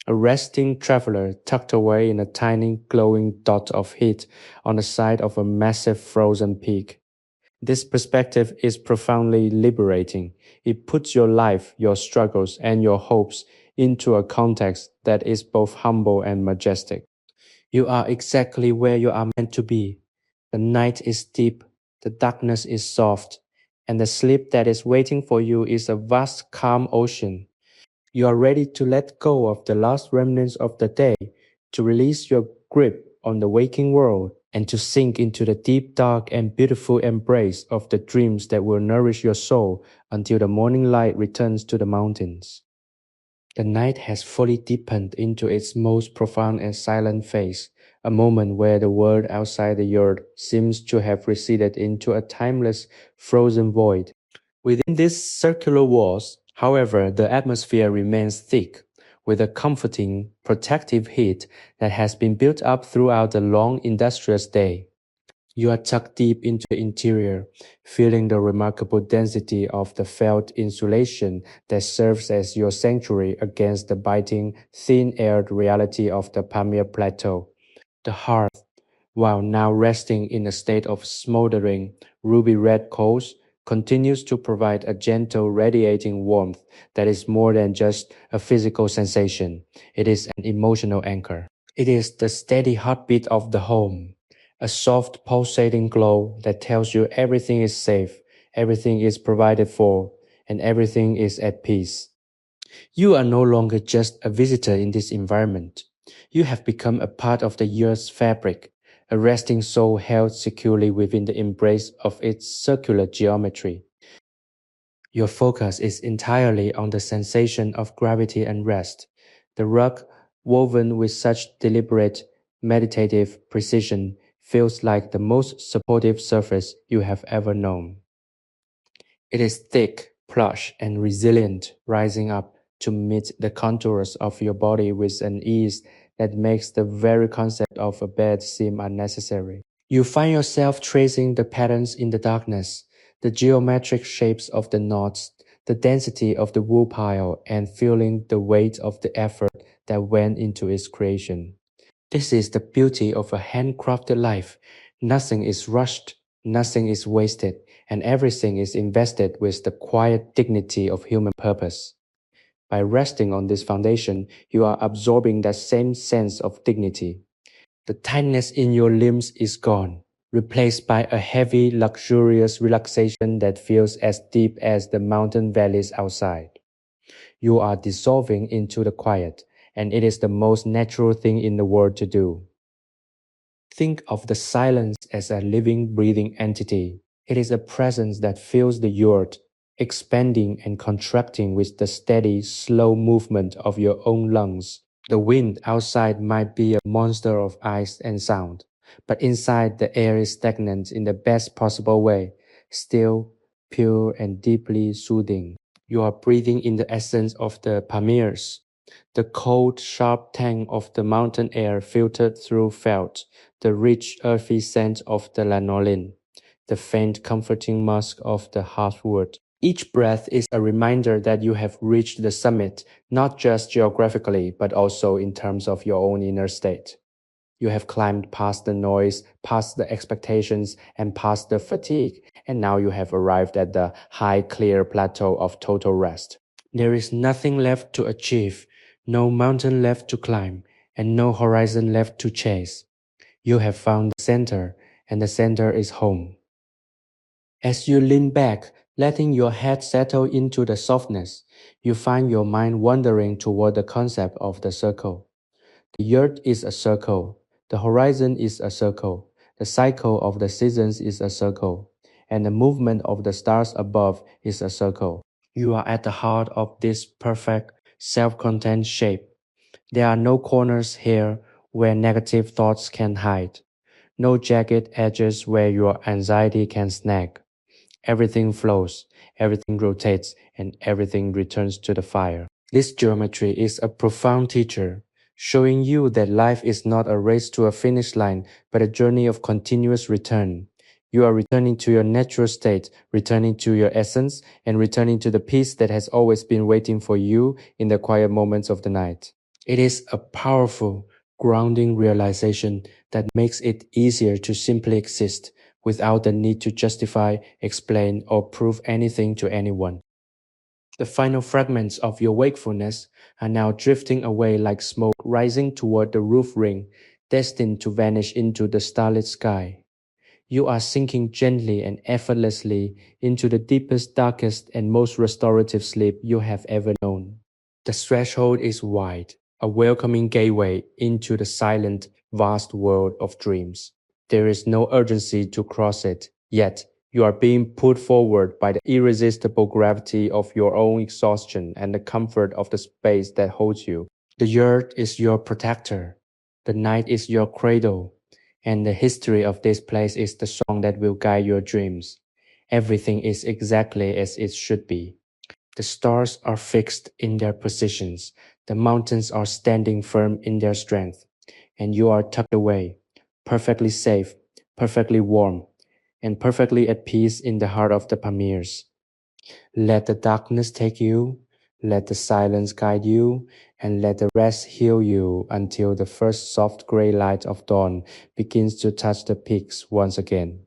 a resting traveler tucked away in a tiny glowing dot of heat on the side of a massive frozen peak. This perspective is profoundly liberating. It puts your life, your struggles, and your hopes into a context that is both humble and majestic. You are exactly where you are meant to be. The night is deep, the darkness is soft, and the sleep that is waiting for you is a vast, calm ocean. You are ready to let go of the last remnants of the day, to release your grip on the waking world, and to sink into the deep, dark, and beautiful embrace of the dreams that will nourish your soul until the morning light returns to the mountains. The night has fully deepened into its most profound and silent phase, a moment where the world outside the yurt seems to have receded into a timeless, frozen void. Within these circular walls, however, the atmosphere remains thick, with a comforting, protective heat that has been built up throughout the long industrious day. You are tucked deep into the interior, feeling the remarkable density of the felt insulation that serves as your sanctuary against the biting, thin-aired reality of the Pamir Plateau. The hearth, while now resting in a state of smoldering, ruby-red coals, continues to provide a gentle, radiating warmth that is more than just a physical sensation. It is an emotional anchor. It is the steady heartbeat of the home, a soft, pulsating glow that tells you everything is safe, everything is provided for, and everything is at peace. You are no longer just a visitor in this environment. You have become a part of the year's fabric, a resting soul held securely within the embrace of its circular geometry. Your focus is entirely on the sensation of gravity and rest. The rug, woven with such deliberate, meditative precision, feels like the most supportive surface you have ever known. It is thick, plush, and resilient, rising up to meet the contours of your body with an ease that makes the very concept of a bed seem unnecessary. You find yourself tracing the patterns in the darkness, the geometric shapes of the knots, the density of the wool pile, and feeling the weight of the effort that went into its creation. This is the beauty of a handcrafted life. Nothing is rushed, nothing is wasted, and everything is invested with the quiet dignity of human purpose. By resting on this foundation, you are absorbing that same sense of dignity. The tightness in your limbs is gone, replaced by a heavy, luxurious relaxation that feels as deep as the mountain valleys outside. You are dissolving into the quiet, and it is the most natural thing in the world to do. Think of the silence as a living, breathing entity. It is a presence that fills the yurt, expanding and contracting with the steady, slow movement of your own lungs. The wind outside might be a monster of ice and sound, but inside the air is stagnant in the best possible way, still, pure, and deeply soothing. You are breathing in the essence of the Pamirs, the cold, sharp tang of the mountain air filtered through felt, the rich, earthy scent of the lanolin, the faint, comforting musk of the hearthwood. Each breath is a reminder that you have reached the summit, not just geographically, but also in terms of your own inner state. You have climbed past the noise, past the expectations, and past the fatigue, and now you have arrived at the high, clear plateau of total rest. There is nothing left to achieve, no mountain left to climb, and no horizon left to chase. You have found the center, and the center is home. As you lean back, letting your head settle into the softness, you find your mind wandering toward the concept of the circle. The earth is a circle, the horizon is a circle, the cycle of the seasons is a circle, and the movement of the stars above is a circle. You are at the heart of this perfect, self-contained shape. There are no corners here where negative thoughts can hide, no jagged edges where your anxiety can snag. Everything flows, everything rotates, and everything returns to the fire. This geometry is a profound teacher, showing you that life is not a race to a finish line, but a journey of continuous return. You are returning to your natural state, returning to your essence, and returning to the peace that has always been waiting for you in the quiet moments of the night. It is a powerful, grounding realization that makes it easier to simply exist without the need to justify, explain, or prove anything to anyone. The final fragments of your wakefulness are now drifting away like smoke rising toward the roof ring, destined to vanish into the starlit sky. You are sinking gently and effortlessly into the deepest, darkest, and most restorative sleep you have ever known. The threshold is wide, a welcoming gateway into the silent, vast world of dreams. There is no urgency to cross it, yet you are being put forward by the irresistible gravity of your own exhaustion and the comfort of the space that holds you. The yurt is your protector, the night is your cradle, and the history of this place is the song that will guide your dreams. Everything is exactly as it should be. The stars are fixed in their positions, the mountains are standing firm in their strength, and you are tucked away, perfectly safe, perfectly warm, and perfectly at peace in the heart of the Pamirs. Let the darkness take you, let the silence guide you, and let the rest heal you until the first soft gray light of dawn begins to touch the peaks once again.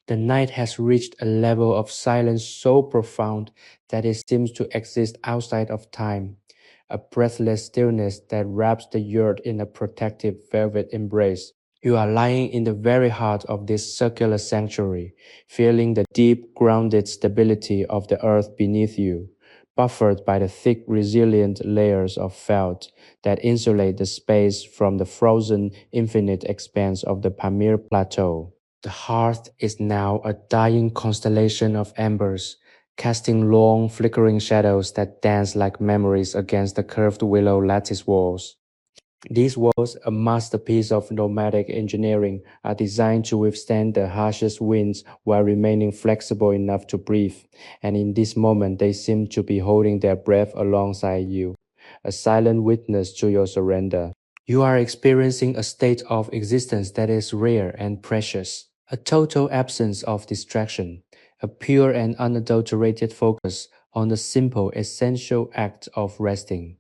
The night has reached a level of silence so profound that it seems to exist outside of time, a breathless stillness that wraps the yurt in a protective velvet embrace. You are lying in the very heart of this circular sanctuary, feeling the deep, grounded stability of the earth beneath you, buffered by the thick, resilient layers of felt that insulate the space from the frozen, infinite expanse of the Pamir Plateau. The hearth is now a dying constellation of embers, casting long, flickering shadows that dance like memories against the curved willow lattice walls. These walls, a masterpiece of nomadic engineering, are designed to withstand the harshest winds while remaining flexible enough to breathe, and in this moment they seem to be holding their breath alongside you, a silent witness to your surrender. You are experiencing a state of existence that is rare and precious, a total absence of distraction, a pure and unadulterated focus on the simple, essential act of resting.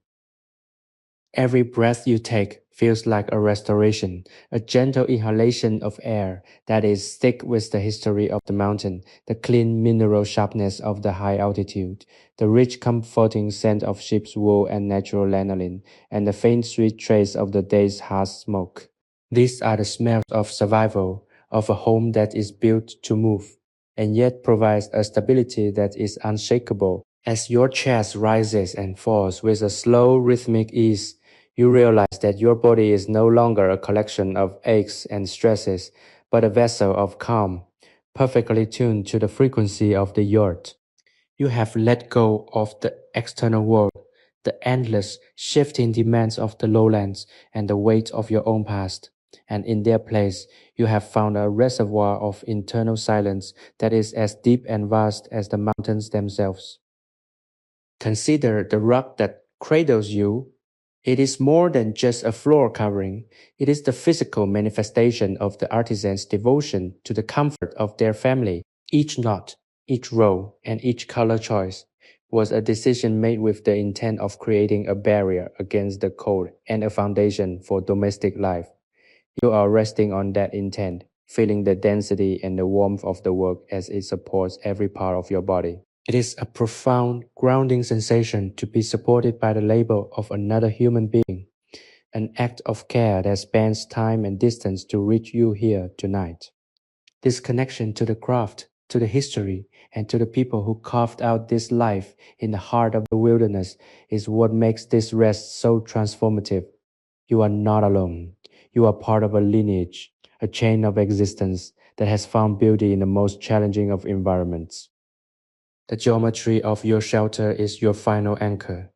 Every breath you take feels like a restoration, a gentle inhalation of air that is thick with the history of the mountain, the clean mineral sharpness of the high altitude, the rich comforting scent of sheep's wool and natural lanolin, and the faint sweet trace of the day's hearth smoke. These are the smells of survival, of a home that is built to move, and yet provides a stability that is unshakable. As your chest rises and falls with a slow rhythmic ease, you realize that your body is no longer a collection of aches and stresses, but a vessel of calm, perfectly tuned to the frequency of the yurt. You have let go of the external world, the endless, shifting demands of the lowlands, and the weight of your own past. And in their place, you have found a reservoir of internal silence that is as deep and vast as the mountains themselves. Consider the rug that cradles you. It is more than just a floor covering. It is the physical manifestation of the artisan's devotion to the comfort of their family. Each knot, each row, and each color choice was a decision made with the intent of creating a barrier against the cold and a foundation for domestic life. You are resting on that intent, feeling the density and the warmth of the work as it supports every part of your body. It is a profound, grounding sensation to be supported by the labor of another human being, an act of care that spans time and distance to reach you here tonight. This connection to the craft, to the history, and to the people who carved out this life in the heart of the wilderness is what makes this rest so transformative. You are not alone. You are part of a lineage, a chain of existence that has found beauty in the most challenging of environments. The geometry of your shelter is your final anchor.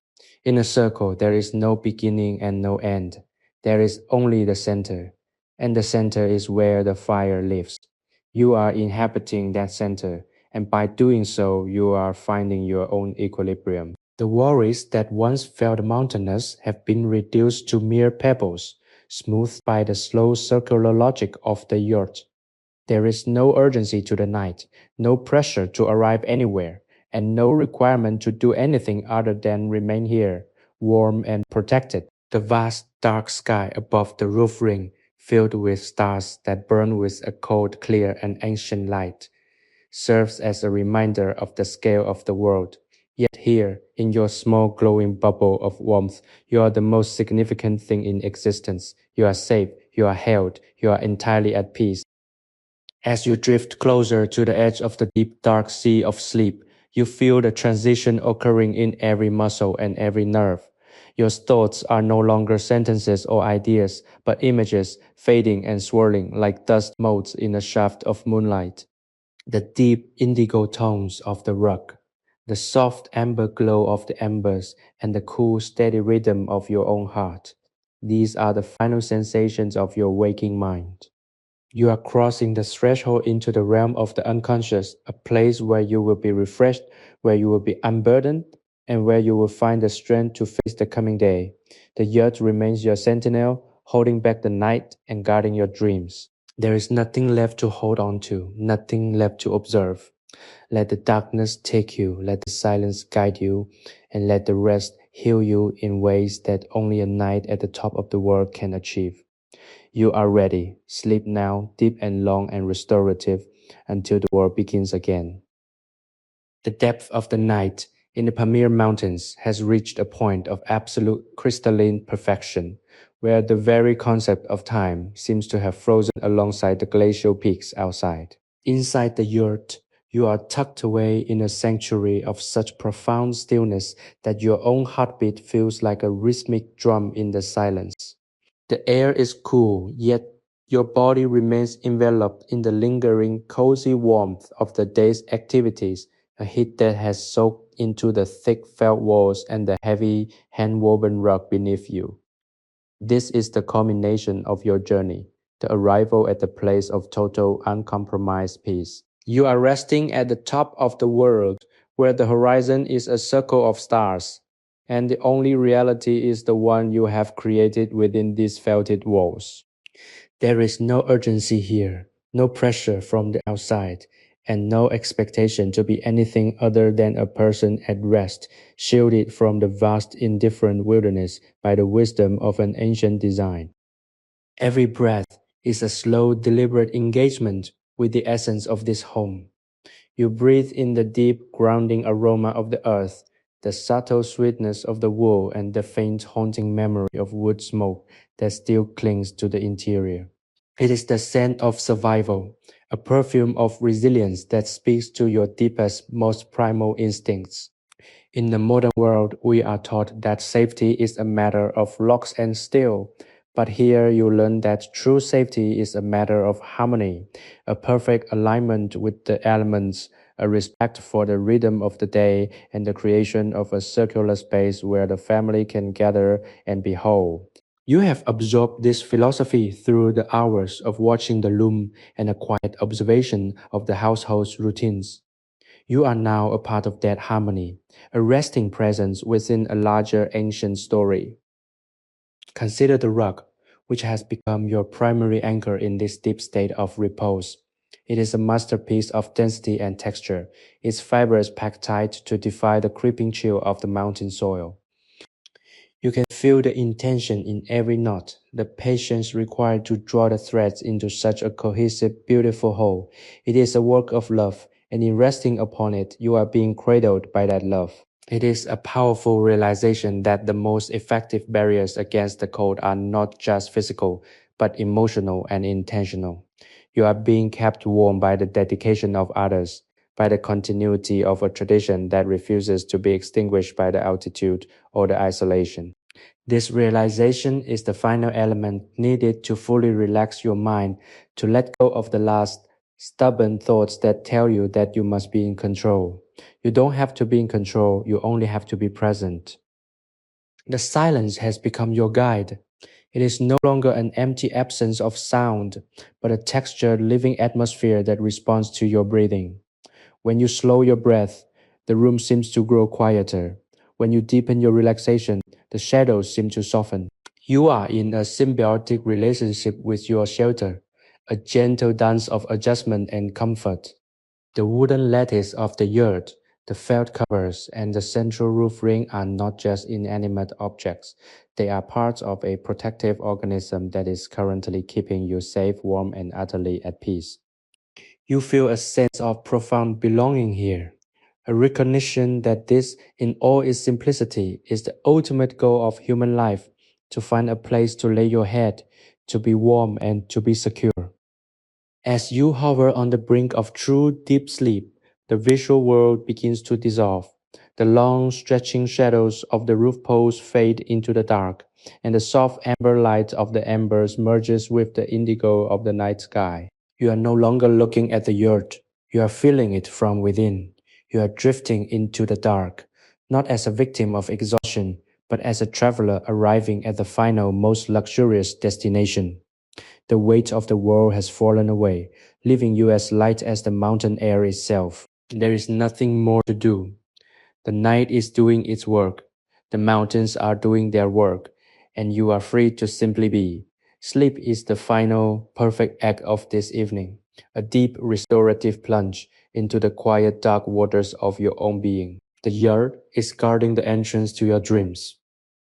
In a circle, there is no beginning and no end. There is only the center, and the center is where the fire lives. You are inhabiting that center, and by doing so, you are finding your own equilibrium. The worries that once felt mountainous have been reduced to mere pebbles, smoothed by the slow circular logic of the yurt. There is no urgency to the night, no pressure to arrive anywhere, and no requirement to do anything other than remain here, warm and protected. The vast dark sky above the roof ring, filled with stars that burn with a cold, clear, and ancient light, serves as a reminder of the scale of the world. Yet here, in your small glowing bubble of warmth, you are the most significant thing in existence. You are safe, you are held, you are entirely at peace. As you drift closer to the edge of the deep dark sea of sleep, you feel the transition occurring in every muscle and every nerve. Your thoughts are no longer sentences or ideas, but images fading and swirling like dust motes in a shaft of moonlight. The deep indigo tones of the rug, the soft amber glow of the embers, and the cool, steady rhythm of your own heart. These are the final sensations of your waking mind. You are crossing the threshold into the realm of the unconscious, a place where you will be refreshed, where you will be unburdened, and where you will find the strength to face the coming day. The yurt remains your sentinel, holding back the night and guarding your dreams. There is nothing left to hold on to, nothing left to observe. Let the darkness take you, let the silence guide you, and let the rest heal you in ways that only a night at the top of the world can achieve. You are ready. Sleep now, deep and long and restorative, until the world begins again. The depth of the night in the Pamir Mountains has reached a point of absolute crystalline perfection, where the very concept of time seems to have frozen alongside the glacial peaks outside. Inside the yurt, you are tucked away in a sanctuary of such profound stillness that your own heartbeat feels like a rhythmic drum in the silence. The air is cool, yet your body remains enveloped in the lingering, cozy warmth of the day's activities, a heat that has soaked into the thick felt walls and the heavy, hand-woven rug beneath you. This is the culmination of your journey, the arrival at the place of total, uncompromised peace. You are resting at the top of the world, where the horizon is a circle of stars, and the only reality is the one you have created within these felted walls. There is no urgency here, no pressure from the outside, and no expectation to be anything other than a person at rest, shielded from the vast indifferent wilderness by the wisdom of an ancient design. Every breath is a slow, deliberate engagement with the essence of this home. You breathe in the deep, grounding aroma of the earth, the subtle sweetness of the wool, and the faint, haunting memory of wood smoke that still clings to the interior. It is the scent of survival, a perfume of resilience that speaks to your deepest, most primal instincts. In the modern world, we are taught that safety is a matter of locks and steel, but here you learn that true safety is a matter of harmony, a perfect alignment with the elements, a respect for the rhythm of the day, and the creation of a circular space where the family can gather and be whole. You have absorbed this philosophy through the hours of watching the loom and a quiet observation of the household's routines. You are now a part of that harmony, a resting presence within a larger ancient story. Consider the rug, which has become your primary anchor in this deep state of repose. It is a masterpiece of density and texture, its fibers packed tight to defy the creeping chill of the mountain soil. You can feel the intention in every knot, the patience required to draw the threads into such a cohesive, beautiful whole. It is a work of love, and in resting upon it, you are being cradled by that love. It is a powerful realization that the most effective barriers against the cold are not just physical, but emotional and intentional. You are being kept warm by the dedication of others, by the continuity of a tradition that refuses to be extinguished by the altitude or the isolation. This realization is the final element needed to fully relax your mind, to let go of the last stubborn thoughts that tell you that you must be in control. You don't have to be in control, you only have to be present. The silence has become your guide. It is no longer an empty absence of sound, but a textured, living atmosphere that responds to your breathing. When you slow your breath, the room seems to grow quieter. When you deepen your relaxation, the shadows seem to soften. You are in a symbiotic relationship with your shelter, a gentle dance of adjustment and comfort. The wooden lattice of the yurt, the felt covers, and the central roof ring are not just inanimate objects. They are parts of a protective organism that is currently keeping you safe, warm, and utterly at peace. You feel a sense of profound belonging here, a recognition that this, in all its simplicity, is the ultimate goal of human life, to find a place to lay your head, to be warm and to be secure. As you hover on the brink of true deep sleep, the visual world begins to dissolve. The long, stretching shadows of the roof posts fade into the dark, and the soft amber light of the embers merges with the indigo of the night sky. You are no longer looking at the yurt. You are feeling it from within. You are drifting into the dark, not as a victim of exhaustion, but as a traveler arriving at the final, most luxurious destination. The weight of the world has fallen away, leaving you as light as the mountain air itself. There is nothing more to do. The night is doing its work, the mountains are doing their work, and you are free to simply be. Sleep is the final, perfect act of this evening, a deep, restorative plunge into the quiet, dark waters of your own being. The yard is guarding the entrance to your dreams.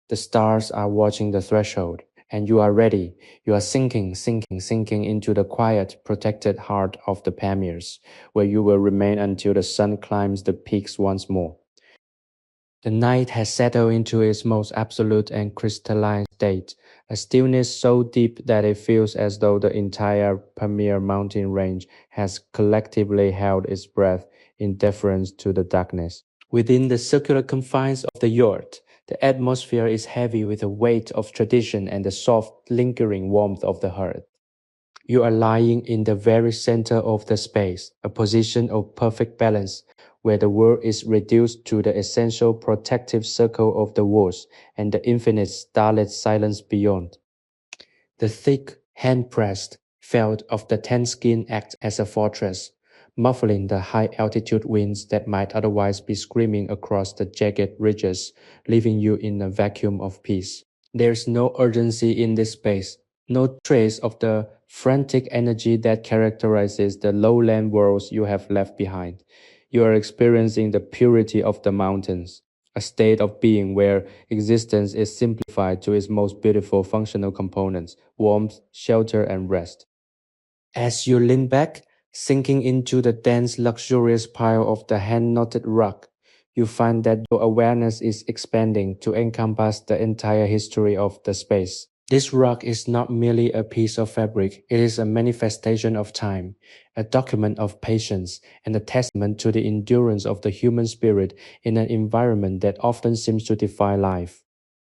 The stars are watching the threshold, and you are ready. You are sinking into the quiet, protected heart of the Pamirs, where you will remain until the sun climbs the peaks once more. The night has settled into its most absolute and crystalline state, a stillness so deep that it feels as though the entire Pamir mountain range has collectively held its breath in deference to the darkness. Within the circular confines of the yurt, the atmosphere is heavy with the weight of tradition and the soft, lingering warmth of the hearth. You are lying in the very center of the space, a position of perfect balance, where the world is reduced to the essential protective circle of the walls and the infinite starlit silence beyond. The thick, hand-pressed felt of the tan skin acts as a fortress, muffling the high-altitude winds that might otherwise be screaming across the jagged ridges, leaving you in a vacuum of peace. There's no urgency in this space, no trace of the frantic energy that characterizes the lowland worlds you have left behind. You are experiencing the purity of the mountains, a state of being where existence is simplified to its most beautiful functional components: warmth, shelter, and rest. As you lean back, sinking into the dense, luxurious pile of the hand-knotted rug, you find that your awareness is expanding to encompass the entire history of the space. This rug is not merely a piece of fabric, it is a manifestation of time, a document of patience, and a testament to the endurance of the human spirit in an environment that often seems to defy life.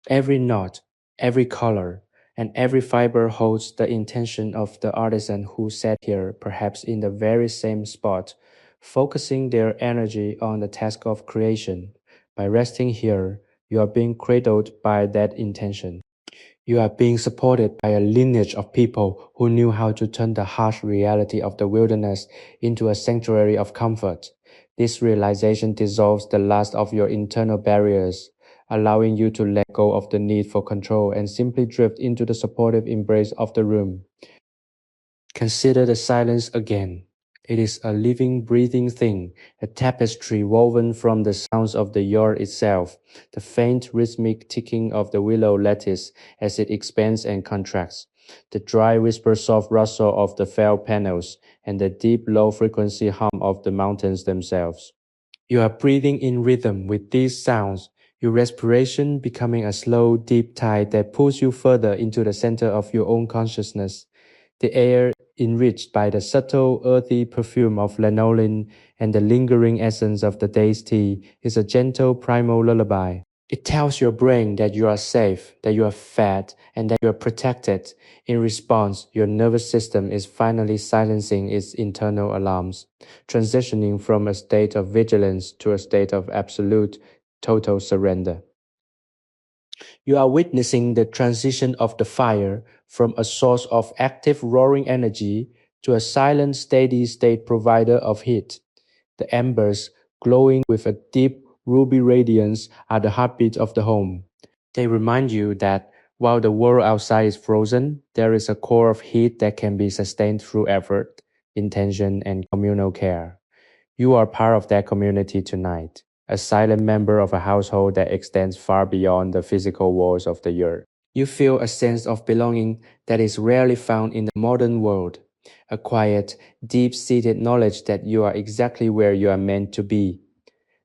Every knot, every color, and every fiber holds the intention of the artisan who sat here, perhaps in the very same spot, focusing their energy on the task of creation. By resting here, you are being cradled by that intention. You are being supported by a lineage of people who knew how to turn the harsh reality of the wilderness into a sanctuary of comfort. This realization dissolves the last of your internal barriers, allowing you to let go of the need for control and simply drift into the supportive embrace of the room. Consider the silence again. It is a living, breathing thing, a tapestry woven from the sounds of the yard itself, the faint rhythmic ticking of the willow lattice as it expands and contracts, the dry whisper soft rustle of the felt panels, and the deep low-frequency hum of the mountains themselves. You are breathing in rhythm with these sounds, your respiration becoming a slow, deep tide that pulls you further into the center of your own consciousness. The air, enriched by the subtle, earthy perfume of lanolin and the lingering essence of the day's tea, is a gentle, primal lullaby. It tells your brain that you are safe, that you are fed, and that you are protected. In response, your nervous system is finally silencing its internal alarms, transitioning from a state of vigilance to a state of absolute, total surrender. You are witnessing the transition of the fire from a source of active roaring energy to a silent, steady state provider of heat. The embers, glowing with a deep ruby radiance, are the heartbeat of the home. They remind you that while the world outside is frozen, there is a core of heat that can be sustained through effort, intention, and communal care. You are part of that community tonight, a silent member of a household that extends far beyond the physical walls of the earth. You feel a sense of belonging that is rarely found in the modern world, a quiet, deep-seated knowledge that you are exactly where you are meant to be.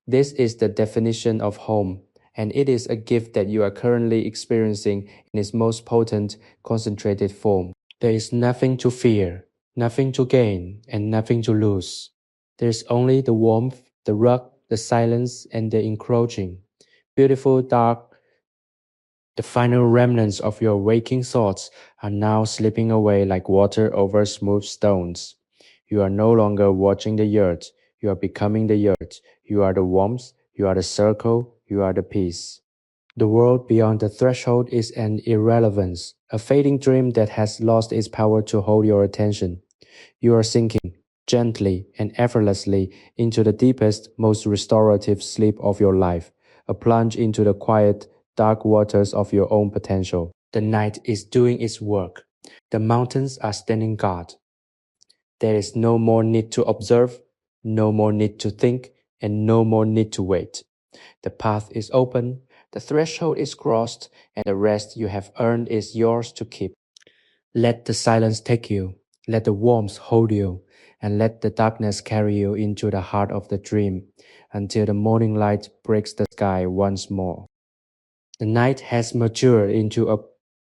This is the definition of home, and it is a gift that you are currently experiencing in its most potent, concentrated form. There is nothing to fear, nothing to gain, and nothing to lose. There is only the warmth, the rug, the silence, and the encroaching. Beautiful, dark, the final remnants of your waking thoughts are now slipping away like water over smooth stones. You are no longer watching the yurt, you are becoming the yurt. You are the warmth, you are the circle, you are the peace. The world beyond the threshold is an irrelevance, a fading dream that has lost its power to hold your attention. You are sinking, gently and effortlessly, into the deepest, most restorative sleep of your life, a plunge into the quiet, dark waters of your own potential. The night is doing its work. The mountains are standing guard. There is no more need to observe, no more need to think, and no more need to wait. The path is open, the threshold is crossed, and the rest you have earned is yours to keep. Let the silence take you, let the warmth hold you, and let the darkness carry you into the heart of the dream until the morning light breaks the sky once more. The night has matured into a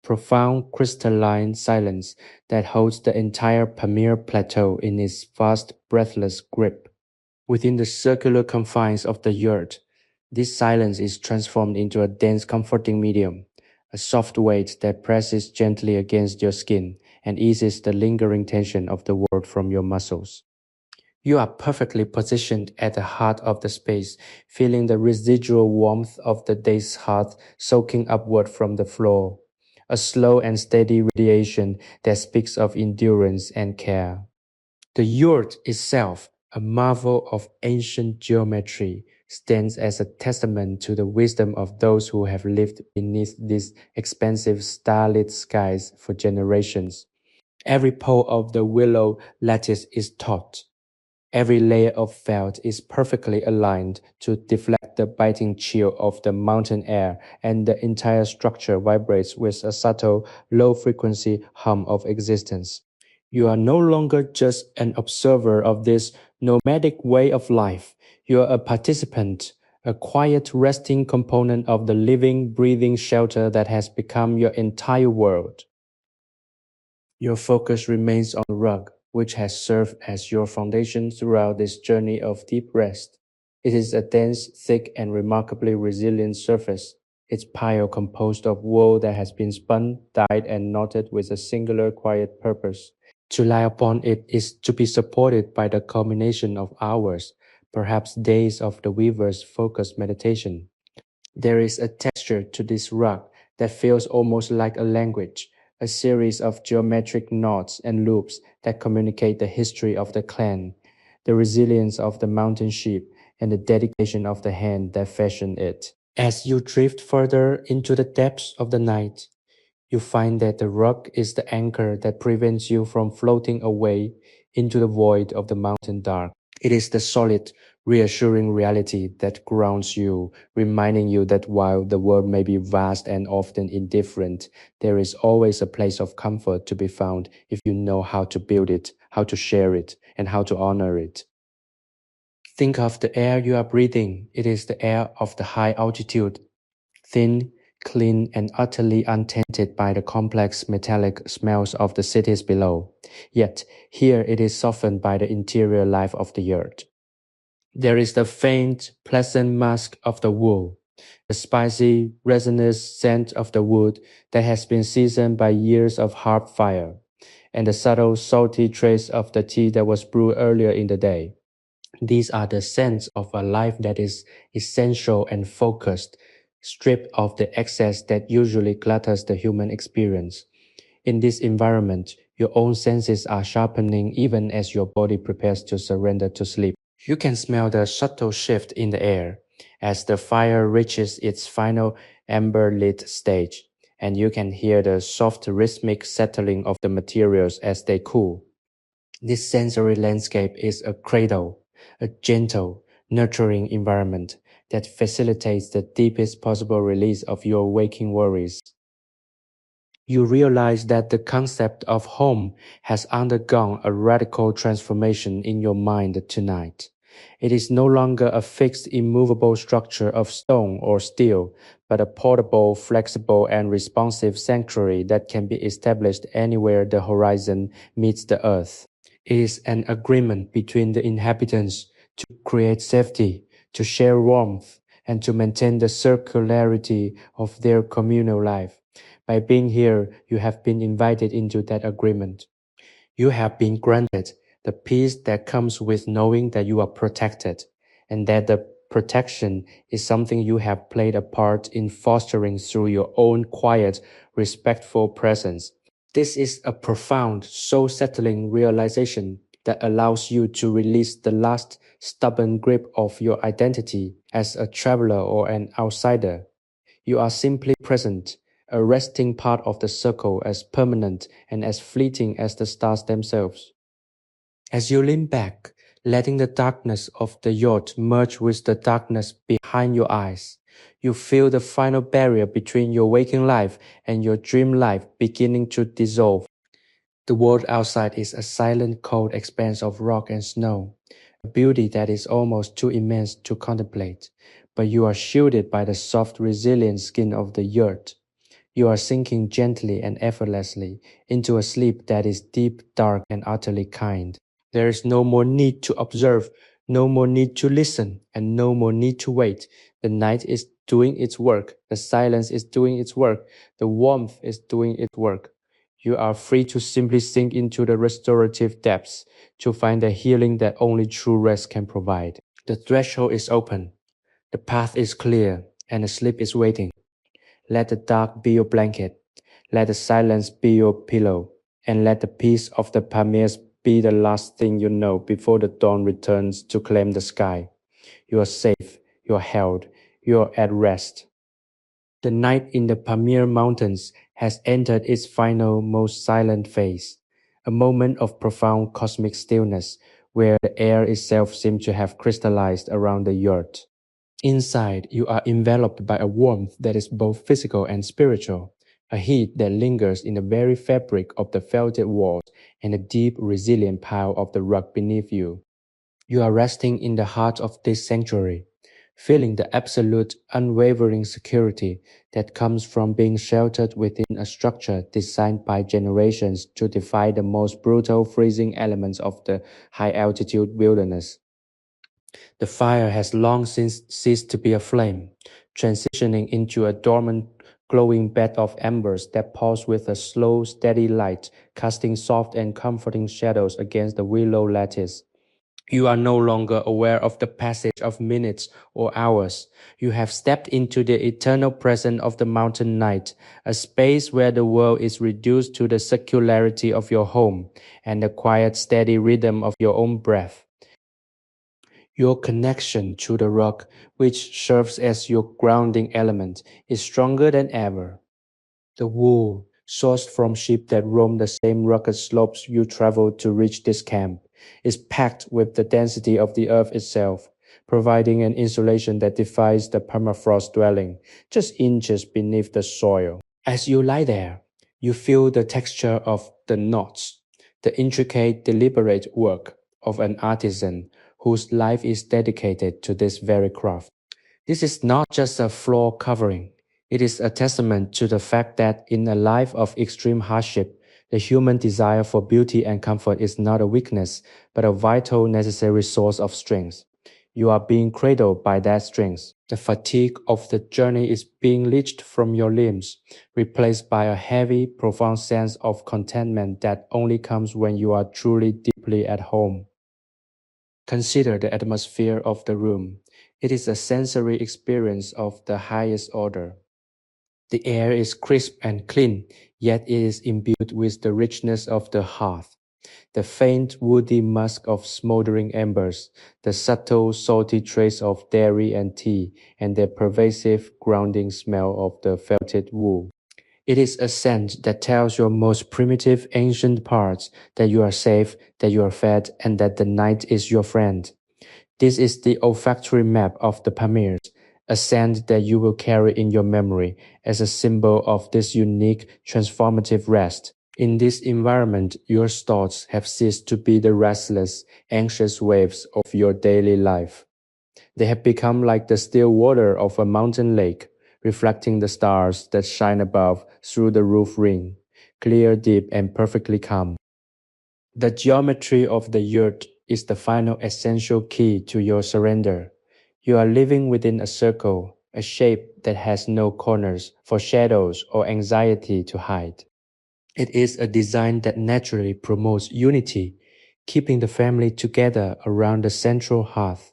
profound crystalline silence that holds the entire Pamir plateau in its vast, breathless grip. Within the circular confines of the yurt, this silence is transformed into a dense, comforting medium, a soft weight that presses gently against your skin and eases the lingering tension of the world from your muscles. You are perfectly positioned at the heart of the space, feeling the residual warmth of the day's hearth soaking upward from the floor, a slow and steady radiation that speaks of endurance and care. The yurt itself, a marvel of ancient geometry, stands as a testament to the wisdom of those who have lived beneath these expansive starlit skies for generations. Every pole of the willow lattice is taut. Every layer of felt is perfectly aligned to deflect the biting chill of the mountain air, and the entire structure vibrates with a subtle, low-frequency hum of existence. You are no longer just an observer of this nomadic way of life. You are a participant, a quiet, resting component of the living, breathing shelter that has become your entire world. Your focus remains on the rug, which has served as your foundation throughout this journey of deep rest. It is a dense, thick, and remarkably resilient surface, its pile composed of wool that has been spun, dyed, and knotted with a singular quiet purpose. To lie upon it is to be supported by the culmination of hours, perhaps days of the weaver's focused meditation. There is a texture to this rug that feels almost like a language, a series of geometric knots and loops that communicate the history of the clan, the resilience of the mountain sheep, and the dedication of the hand that fashioned it. As you drift further into the depths of the night, you find that the rug is the anchor that prevents you from floating away into the void of the mountain dark. It is the solid, reassuring reality that grounds you, reminding you that while the world may be vast and often indifferent, there is always a place of comfort to be found if you know how to build it, how to share it, and how to honor it. Think of the air you are breathing. It is the air of the high altitude, thin, clean, and utterly untainted by the complex metallic smells of the cities below. Yet, here it is softened by the interior life of the earth. There is the faint, pleasant musk of the wool, the spicy, resinous scent of the wood that has been seasoned by years of hard fire, and the subtle, salty trace of the tea that was brewed earlier in the day. These are the scents of a life that is essential and focused, stripped of the excess that usually clutters the human experience. In this environment, your own senses are sharpening even as your body prepares to surrender to sleep. You can smell the subtle shift in the air as the fire reaches its final amber-lit stage, and you can hear the soft rhythmic settling of the materials as they cool. This sensory landscape is a cradle, a gentle, nurturing environment that facilitates the deepest possible release of your waking worries. You realize that the concept of home has undergone a radical transformation in your mind tonight. It is no longer a fixed, immovable structure of stone or steel, but a portable, flexible, and responsive sanctuary that can be established anywhere the horizon meets the earth. It is an agreement between the inhabitants to create safety, to share warmth, and to maintain the circularity of their communal life. By being here, you have been invited into that agreement. You have been granted the peace that comes with knowing that you are protected, and that the protection is something you have played a part in fostering through your own quiet, respectful presence. This is a profound, soul settling realization that allows you to release the last stubborn grip of your identity as a traveler or an outsider. You are simply present, a resting part of the circle as permanent and as fleeting as the stars themselves. As you lean back, letting the darkness of the yacht merge with the darkness behind your eyes, you feel the final barrier between your waking life and your dream life beginning to dissolve. The world outside is a silent, cold expanse of rock and snow, a beauty that is almost too immense to contemplate. But you are shielded by the soft, resilient skin of the yurt. You are sinking gently and effortlessly into a sleep that is deep, dark, and utterly kind. There is no more need to observe, no more need to listen, and no more need to wait. The night is doing its work, the silence is doing its work, the warmth is doing its work. You are free to simply sink into the restorative depths, to find the healing that only true rest can provide. The threshold is open, the path is clear, and the sleep is waiting. Let the dark be your blanket, let the silence be your pillow, and let the peace of the Pamirs be the last thing you know before the dawn returns to claim the sky. You are safe, you are held, you are at rest. The night in the Pamir Mountains has entered its final, most silent phase, a moment of profound cosmic stillness where the air itself seems to have crystallized around the yurt. Inside, you are enveloped by a warmth that is both physical and spiritual, a heat that lingers in the very fabric of the felted walls and the deep, resilient pile of the rock beneath you. You are resting in the heart of this sanctuary, feeling the absolute, unwavering security that comes from being sheltered within a structure designed by generations to defy the most brutal freezing elements of the high-altitude wilderness. The fire has long since ceased to be a flame, transitioning into a dormant, glowing bed of embers that pulse with a slow, steady light, casting soft and comforting shadows against the willow lattice. You are no longer aware of the passage of minutes or hours. You have stepped into the eternal presence of the mountain night, a space where the world is reduced to the circularity of your home and the quiet, steady rhythm of your own breath. Your connection to the rock, which serves as your grounding element, is stronger than ever. The wool, sourced from sheep that roam the same rugged slopes you traveled to reach this camp, is packed with the density of the earth itself, providing an insulation that defies the permafrost dwelling, just inches beneath the soil. As you lie there, you feel the texture of the knots, the intricate, deliberate work of an artisan whose life is dedicated to this very craft. This is not just a floor covering. It is a testament to the fact that in a life of extreme hardship, the human desire for beauty and comfort is not a weakness, but a vital, necessary source of strength. You are being cradled by that strength. The fatigue of the journey is being leached from your limbs, replaced by a heavy, profound sense of contentment that only comes when you are truly deeply at home. Consider the atmosphere of the room. It is a sensory experience of the highest order. The air is crisp and clean, yet it is imbued with the richness of the hearth, the faint woody musk of smoldering embers, the subtle salty trace of dairy and tea, and the pervasive grounding smell of the felted wool. It is a scent that tells your most primitive ancient parts that you are safe, that you are fed, and that the night is your friend. This is the olfactory map of the Pamirs, a scent that you will carry in your memory as a symbol of this unique, transformative rest. In this environment, your thoughts have ceased to be the restless, anxious waves of your daily life. They have become like the still water of a mountain lake, reflecting the stars that shine above through the roof ring, clear, deep, and perfectly calm. The geometry of the yurt is the final essential key to your surrender. You are living within a circle, a shape that has no corners for shadows or anxiety to hide. It is a design that naturally promotes unity, keeping the family together around the central hearth.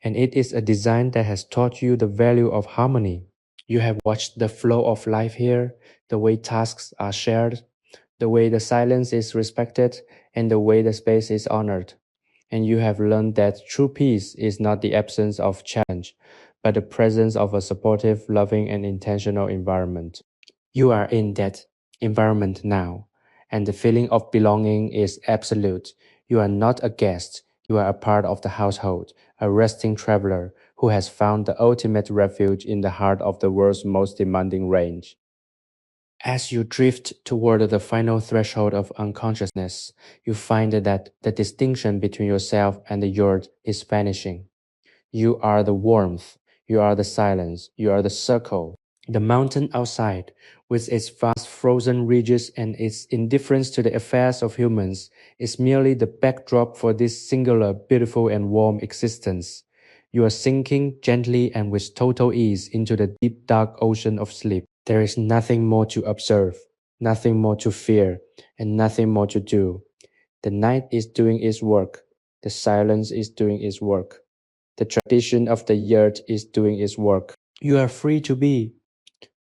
And it is a design that has taught you the value of harmony. You have watched the flow of life here, the way tasks are shared, the way the silence is respected, and the way the space is honored. And you have learned that true peace is not the absence of challenge, but the presence of a supportive, loving, and intentional environment. You are in that environment now, and the feeling of belonging is absolute. You are not a guest, you are a part of the household, a resting traveler who has found the ultimate refuge in the heart of the world's most demanding range. As you drift toward the final threshold of unconsciousness, you find that the distinction between yourself and the yurt is vanishing. You are the warmth, you are the silence, you are the circle. The mountain outside, with its vast frozen ridges and its indifference to the affairs of humans, is merely the backdrop for this singular, beautiful, and warm existence. You are sinking gently and with total ease into the deep dark ocean of sleep. There is nothing more to observe, nothing more to fear, and nothing more to do. The night is doing its work, the silence is doing its work. The tradition of the yurt is doing its work. You are free to be,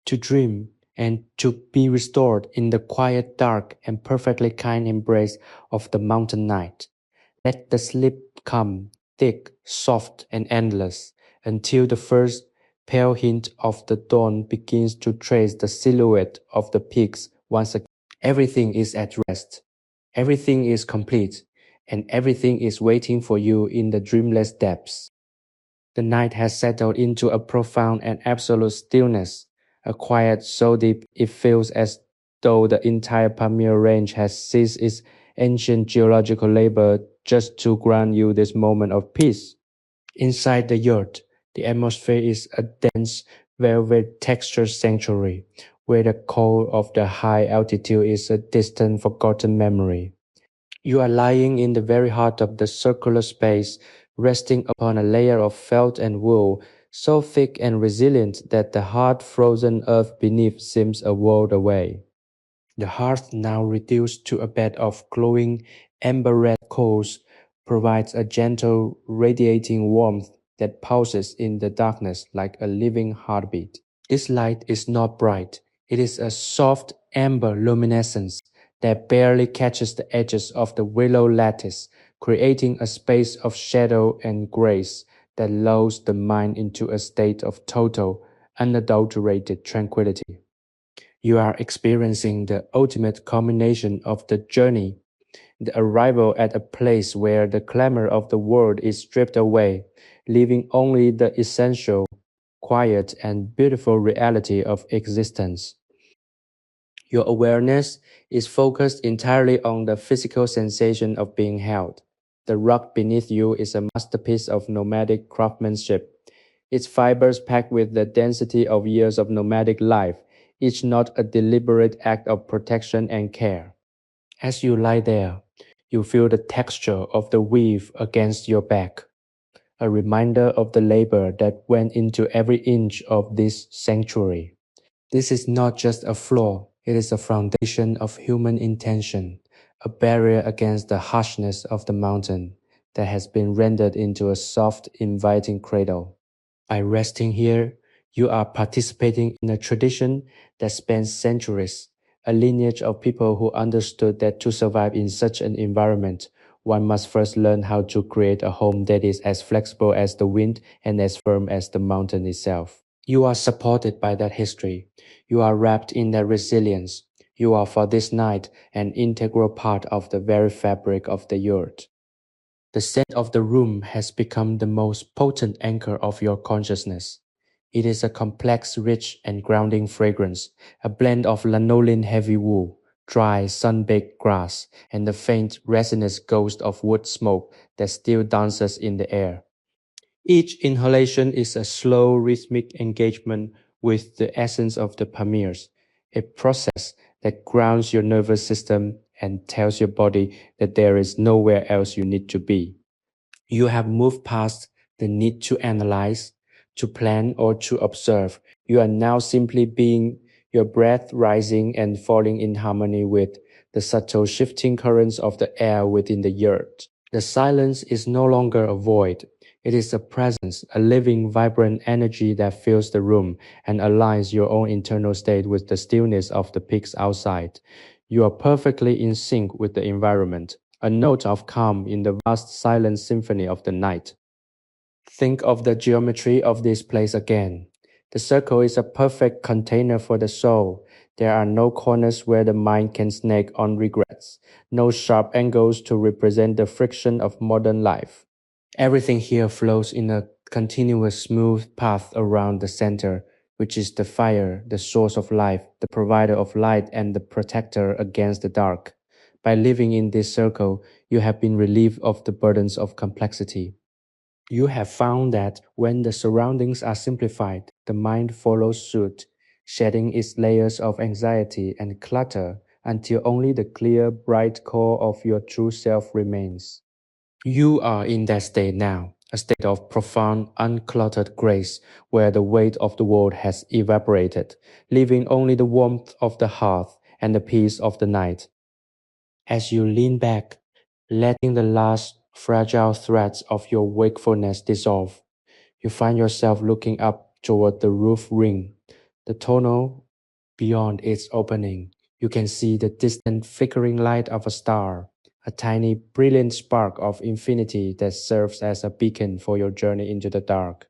to dream, and to be restored in the quiet, dark, and perfectly kind embrace of the mountain night. Let the sleep come, thick, soft, and endless, until the first pale hint of the dawn begins to trace the silhouette of the peaks once again. Everything is at rest, everything is complete, and everything is waiting for you in the dreamless depths. The night has settled into a profound and absolute stillness, a quiet so deep it feels as though the entire Pamir range has ceased its ancient geological labor just to grant you this moment of peace. Inside the yurt, the atmosphere is a dense, velvet textured sanctuary, where the cold of the high altitude is a distant, forgotten memory. You are lying in the very heart of the circular space, resting upon a layer of felt and wool so thick and resilient that the hard frozen earth beneath seems a world away. The hearth, now reduced to a bed of glowing amber red coals, provides a gentle, radiating warmth that pulses in the darkness like a living heartbeat. This light is not bright, it is a soft amber luminescence that barely catches the edges of the willow lattice, creating a space of shadow and grace that lulls the mind into a state of total, unadulterated tranquility. You are experiencing the ultimate culmination of the journey, the arrival at a place where the clamor of the world is stripped away, leaving only the essential, quiet, and beautiful reality of existence. Your awareness is focused entirely on the physical sensation of being held. The rock beneath you is a masterpiece of nomadic craftsmanship, its fibers packed with the density of years of nomadic life, each not a deliberate act of protection and care. As you lie there, you feel the texture of the weave against your back, a reminder of the labor that went into every inch of this sanctuary. This is not just a floor, it is a foundation of human intention, a barrier against the harshness of the mountain that has been rendered into a soft, inviting cradle. By resting here, you are participating in a tradition that spans centuries, a lineage of people who understood that to survive in such an environment, one must first learn how to create a home that is as flexible as the wind and as firm as the mountain itself. You are supported by that history. You are wrapped in that resilience. You are for this night an integral part of the very fabric of the yurt. The scent of the room has become the most potent anchor of your consciousness. It is a complex, rich, and grounding fragrance, a blend of lanolin heavy wool, dry, sun-baked grass, and the faint, resinous ghost of wood smoke that still dances in the air. Each inhalation is a slow, rhythmic engagement with the essence of the Pamirs, a process that grounds your nervous system and tells your body that there is nowhere else you need to be. You have moved past the need to analyze, to plan, or to observe. You are now simply being, your breath rising and falling in harmony with the subtle shifting currents of the air within the yurt. The silence is no longer a void. It is a presence, a living, vibrant energy that fills the room and aligns your own internal state with the stillness of the peaks outside. You are perfectly in sync with the environment, a note of calm in the vast silent symphony of the night. Think of the geometry of this place again. The circle is a perfect container for the soul. There are no corners where the mind can snag on regrets, no sharp angles to represent the friction of modern life. Everything here flows in a continuous smooth path around the center, which is the fire, the source of life, the provider of light, and the protector against the dark. By living in this circle, you have been relieved of the burdens of complexity. You have found that when the surroundings are simplified, the mind follows suit, shedding its layers of anxiety and clutter until only the clear, bright core of your true self remains. You are in that state now, a state of profound, uncluttered grace where the weight of the world has evaporated, leaving only the warmth of the hearth and the peace of the night. As you lean back, letting the last fragile threads of your wakefulness dissolve, you find yourself looking up toward the roof ring, the tunnel beyond its opening. You can see the distant flickering light of a star, a tiny brilliant spark of infinity that serves as a beacon for your journey into the dark.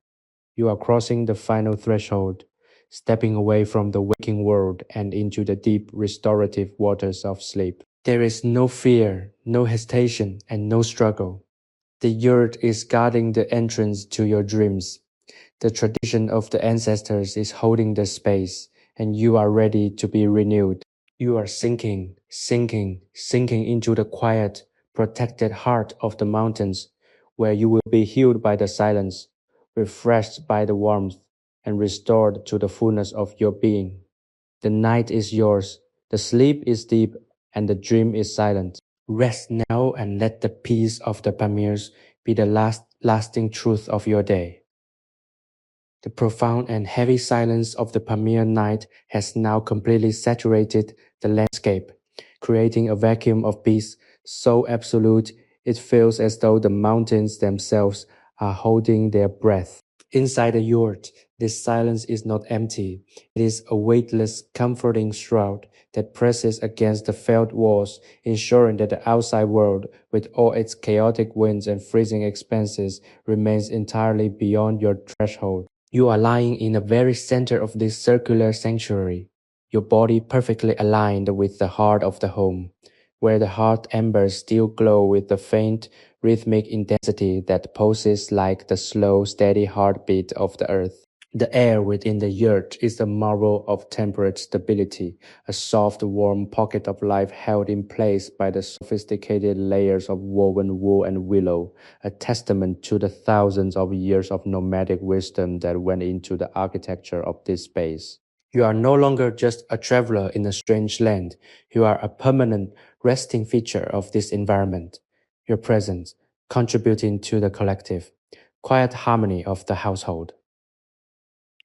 You are crossing the final threshold, stepping away from the waking world and into the deep restorative waters of sleep. There is no fear, no hesitation, and no struggle. The yurt is guarding the entrance to your dreams. The tradition of the ancestors is holding the space, and you are ready to be renewed. You are sinking into the quiet, protected heart of the mountains, where you will be healed by the silence, refreshed by the warmth, and restored to the fullness of your being. The night is yours, the sleep is deep, and the dream is silent. Rest now and let the peace of the Pamirs be the lasting truth of your day. The profound and heavy silence of the Pamir night has now completely saturated the landscape, creating a vacuum of peace so absolute it feels as though the mountains themselves are holding their breath. Inside the yurt, this silence is not empty. It is a weightless, comforting shroud that presses against the felt walls, ensuring that the outside world, with all its chaotic winds and freezing expanses, remains entirely beyond your threshold. You are lying in the very center of this circular sanctuary, your body perfectly aligned with the heart of the home, where the hearth embers still glow with the faint, rhythmic intensity that pulses like the slow, steady heartbeat of the earth. The air within the yurt is a marvel of temperate stability, a soft, warm pocket of life held in place by the sophisticated layers of woven wool and willow, a testament to the thousands of years of nomadic wisdom that went into the architecture of this space. You are no longer just a traveler in a strange land. You are a permanent resting feature of this environment. Your presence contributing to the collective, quiet harmony of the household.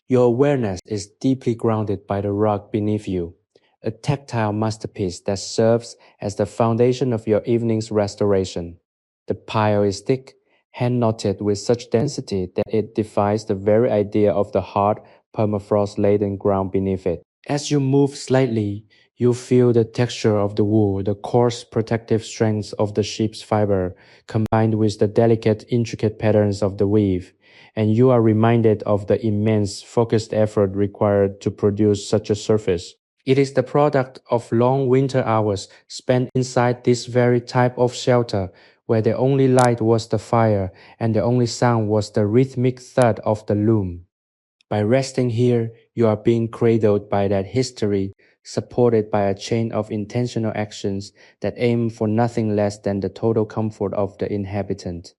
Your awareness is deeply grounded by the rug beneath you, a tactile masterpiece that serves as the foundation of your evening's restoration. The pile is thick, hand knotted with such density that it defies the very idea of the hard, permafrost-laden ground beneath it. As you move slightly, you feel the texture of the wool, the coarse protective strength of the sheep's fiber, combined with the delicate, intricate patterns of the weave, and you are reminded of the immense, focused effort required to produce such a surface. It is the product of long winter hours spent inside this very type of shelter, where the only light was the fire and the only sound was the rhythmic thud of the loom. By resting here, you are being cradled by that history, supported by a chain of intentional actions that aim for nothing less than the total comfort of the inhabitant.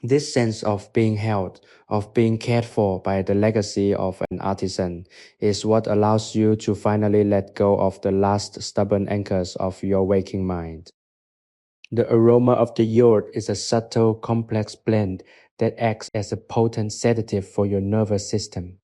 This sense of being held, of being cared for by the legacy of an artisan, is what allows you to finally let go of the last stubborn anchors of your waking mind. The aroma of the yurt is a subtle, complex blend that acts as a potent sedative for your nervous system.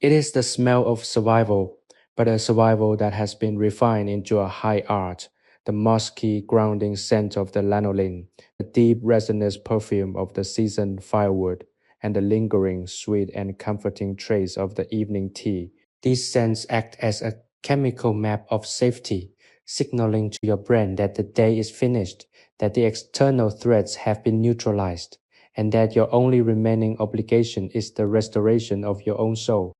It is the smell of survival, but a survival that has been refined into a high art, the musky, grounding scent of the lanolin, the deep resinous perfume of the seasoned firewood, and the lingering, sweet and comforting trace of the evening tea. These scents act as a chemical map of safety, signaling to your brain that the day is finished, that the external threats have been neutralized, and that your only remaining obligation is the restoration of your own soul.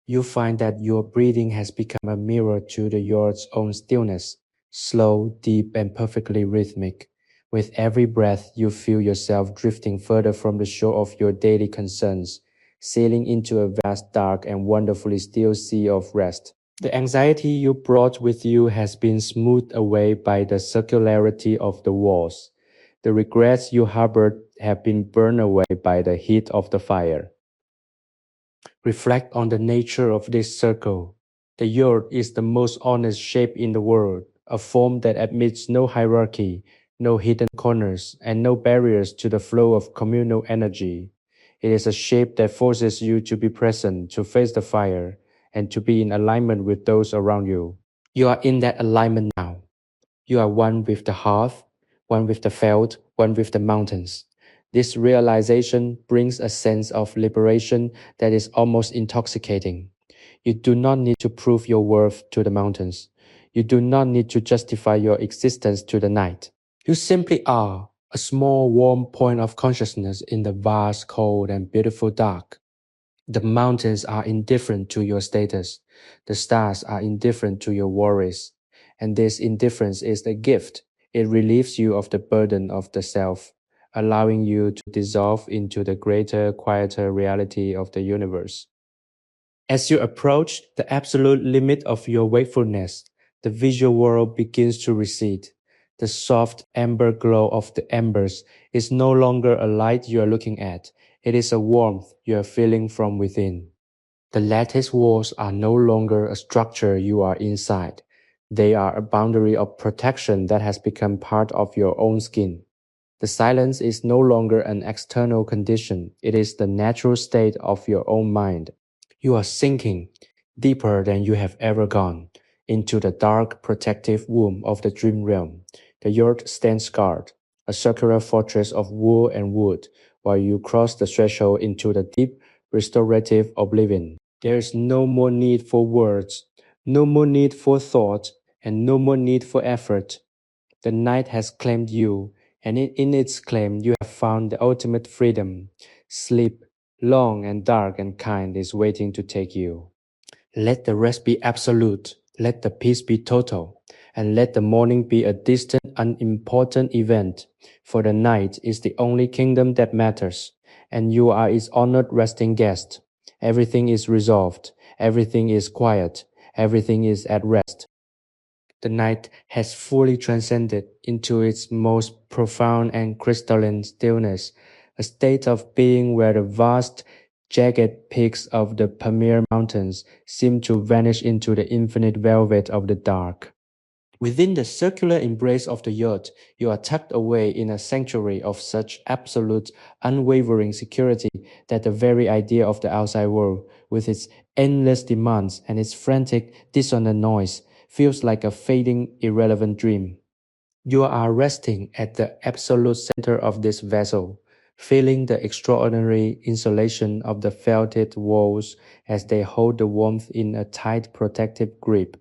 You find that your breathing has become a mirror to the yurt's own stillness, slow, deep, and perfectly rhythmic. With every breath, you feel yourself drifting further from the shore of your daily concerns, sailing into a vast, dark, and wonderfully still sea of rest. The anxiety you brought with you has been smoothed away by the circularity of the walls. The regrets you harbored have been burned away by the heat of the fire. Reflect on the nature of this circle. The yurt is the most honest shape in the world, a form that admits no hierarchy, no hidden corners, and no barriers to the flow of communal energy. It is a shape that forces you to be present, to face the fire, and to be in alignment with those around you. You are in that alignment now. You are one with the hearth, one with the felt, one with the mountains. This realization brings a sense of liberation that is almost intoxicating. You do not need to prove your worth to the mountains. You do not need to justify your existence to the night. You simply are a small warm point of consciousness in the vast, cold, and beautiful dark. The mountains are indifferent to your status. The stars are indifferent to your worries. And this indifference is a gift. It relieves you of the burden of the self, allowing you to dissolve into the greater, quieter reality of the universe. As you approach the absolute limit of your wakefulness, the visual world begins to recede. The soft amber glow of the embers is no longer a light you are looking at. It is a warmth you are feeling from within. The lattice walls are no longer a structure you are inside. They are a boundary of protection that has become part of your own skin. The silence is no longer an external condition. It is the natural state of your own mind. You are sinking deeper than you have ever gone into the dark, protective womb of the dream realm. The yurt stands guard, a circular fortress of wool and wood, while you cross the threshold into the deep, restorative oblivion. There is no more need for words, no more need for thought, and no more need for effort. The night has claimed you, and in its claim you have found the ultimate freedom. Sleep, long and dark and kind, is waiting to take you. Let the rest be absolute, let the peace be total, and let the morning be a distant, unimportant event, for the night is the only kingdom that matters, and you are its honored resting guest. Everything is resolved, everything is quiet, everything is at rest. The night has fully transcended into its most profound and crystalline stillness, a state of being where the vast, jagged peaks of the Pamir Mountains seem to vanish into the infinite velvet of the dark. Within the circular embrace of the yurt, you are tucked away in a sanctuary of such absolute, unwavering security that the very idea of the outside world, with its endless demands and its frantic, dissonant noise, feels like a fading, irrelevant dream. You are resting at the absolute center of this vessel, feeling the extraordinary insulation of the felted walls as they hold the warmth in a tight protective grip,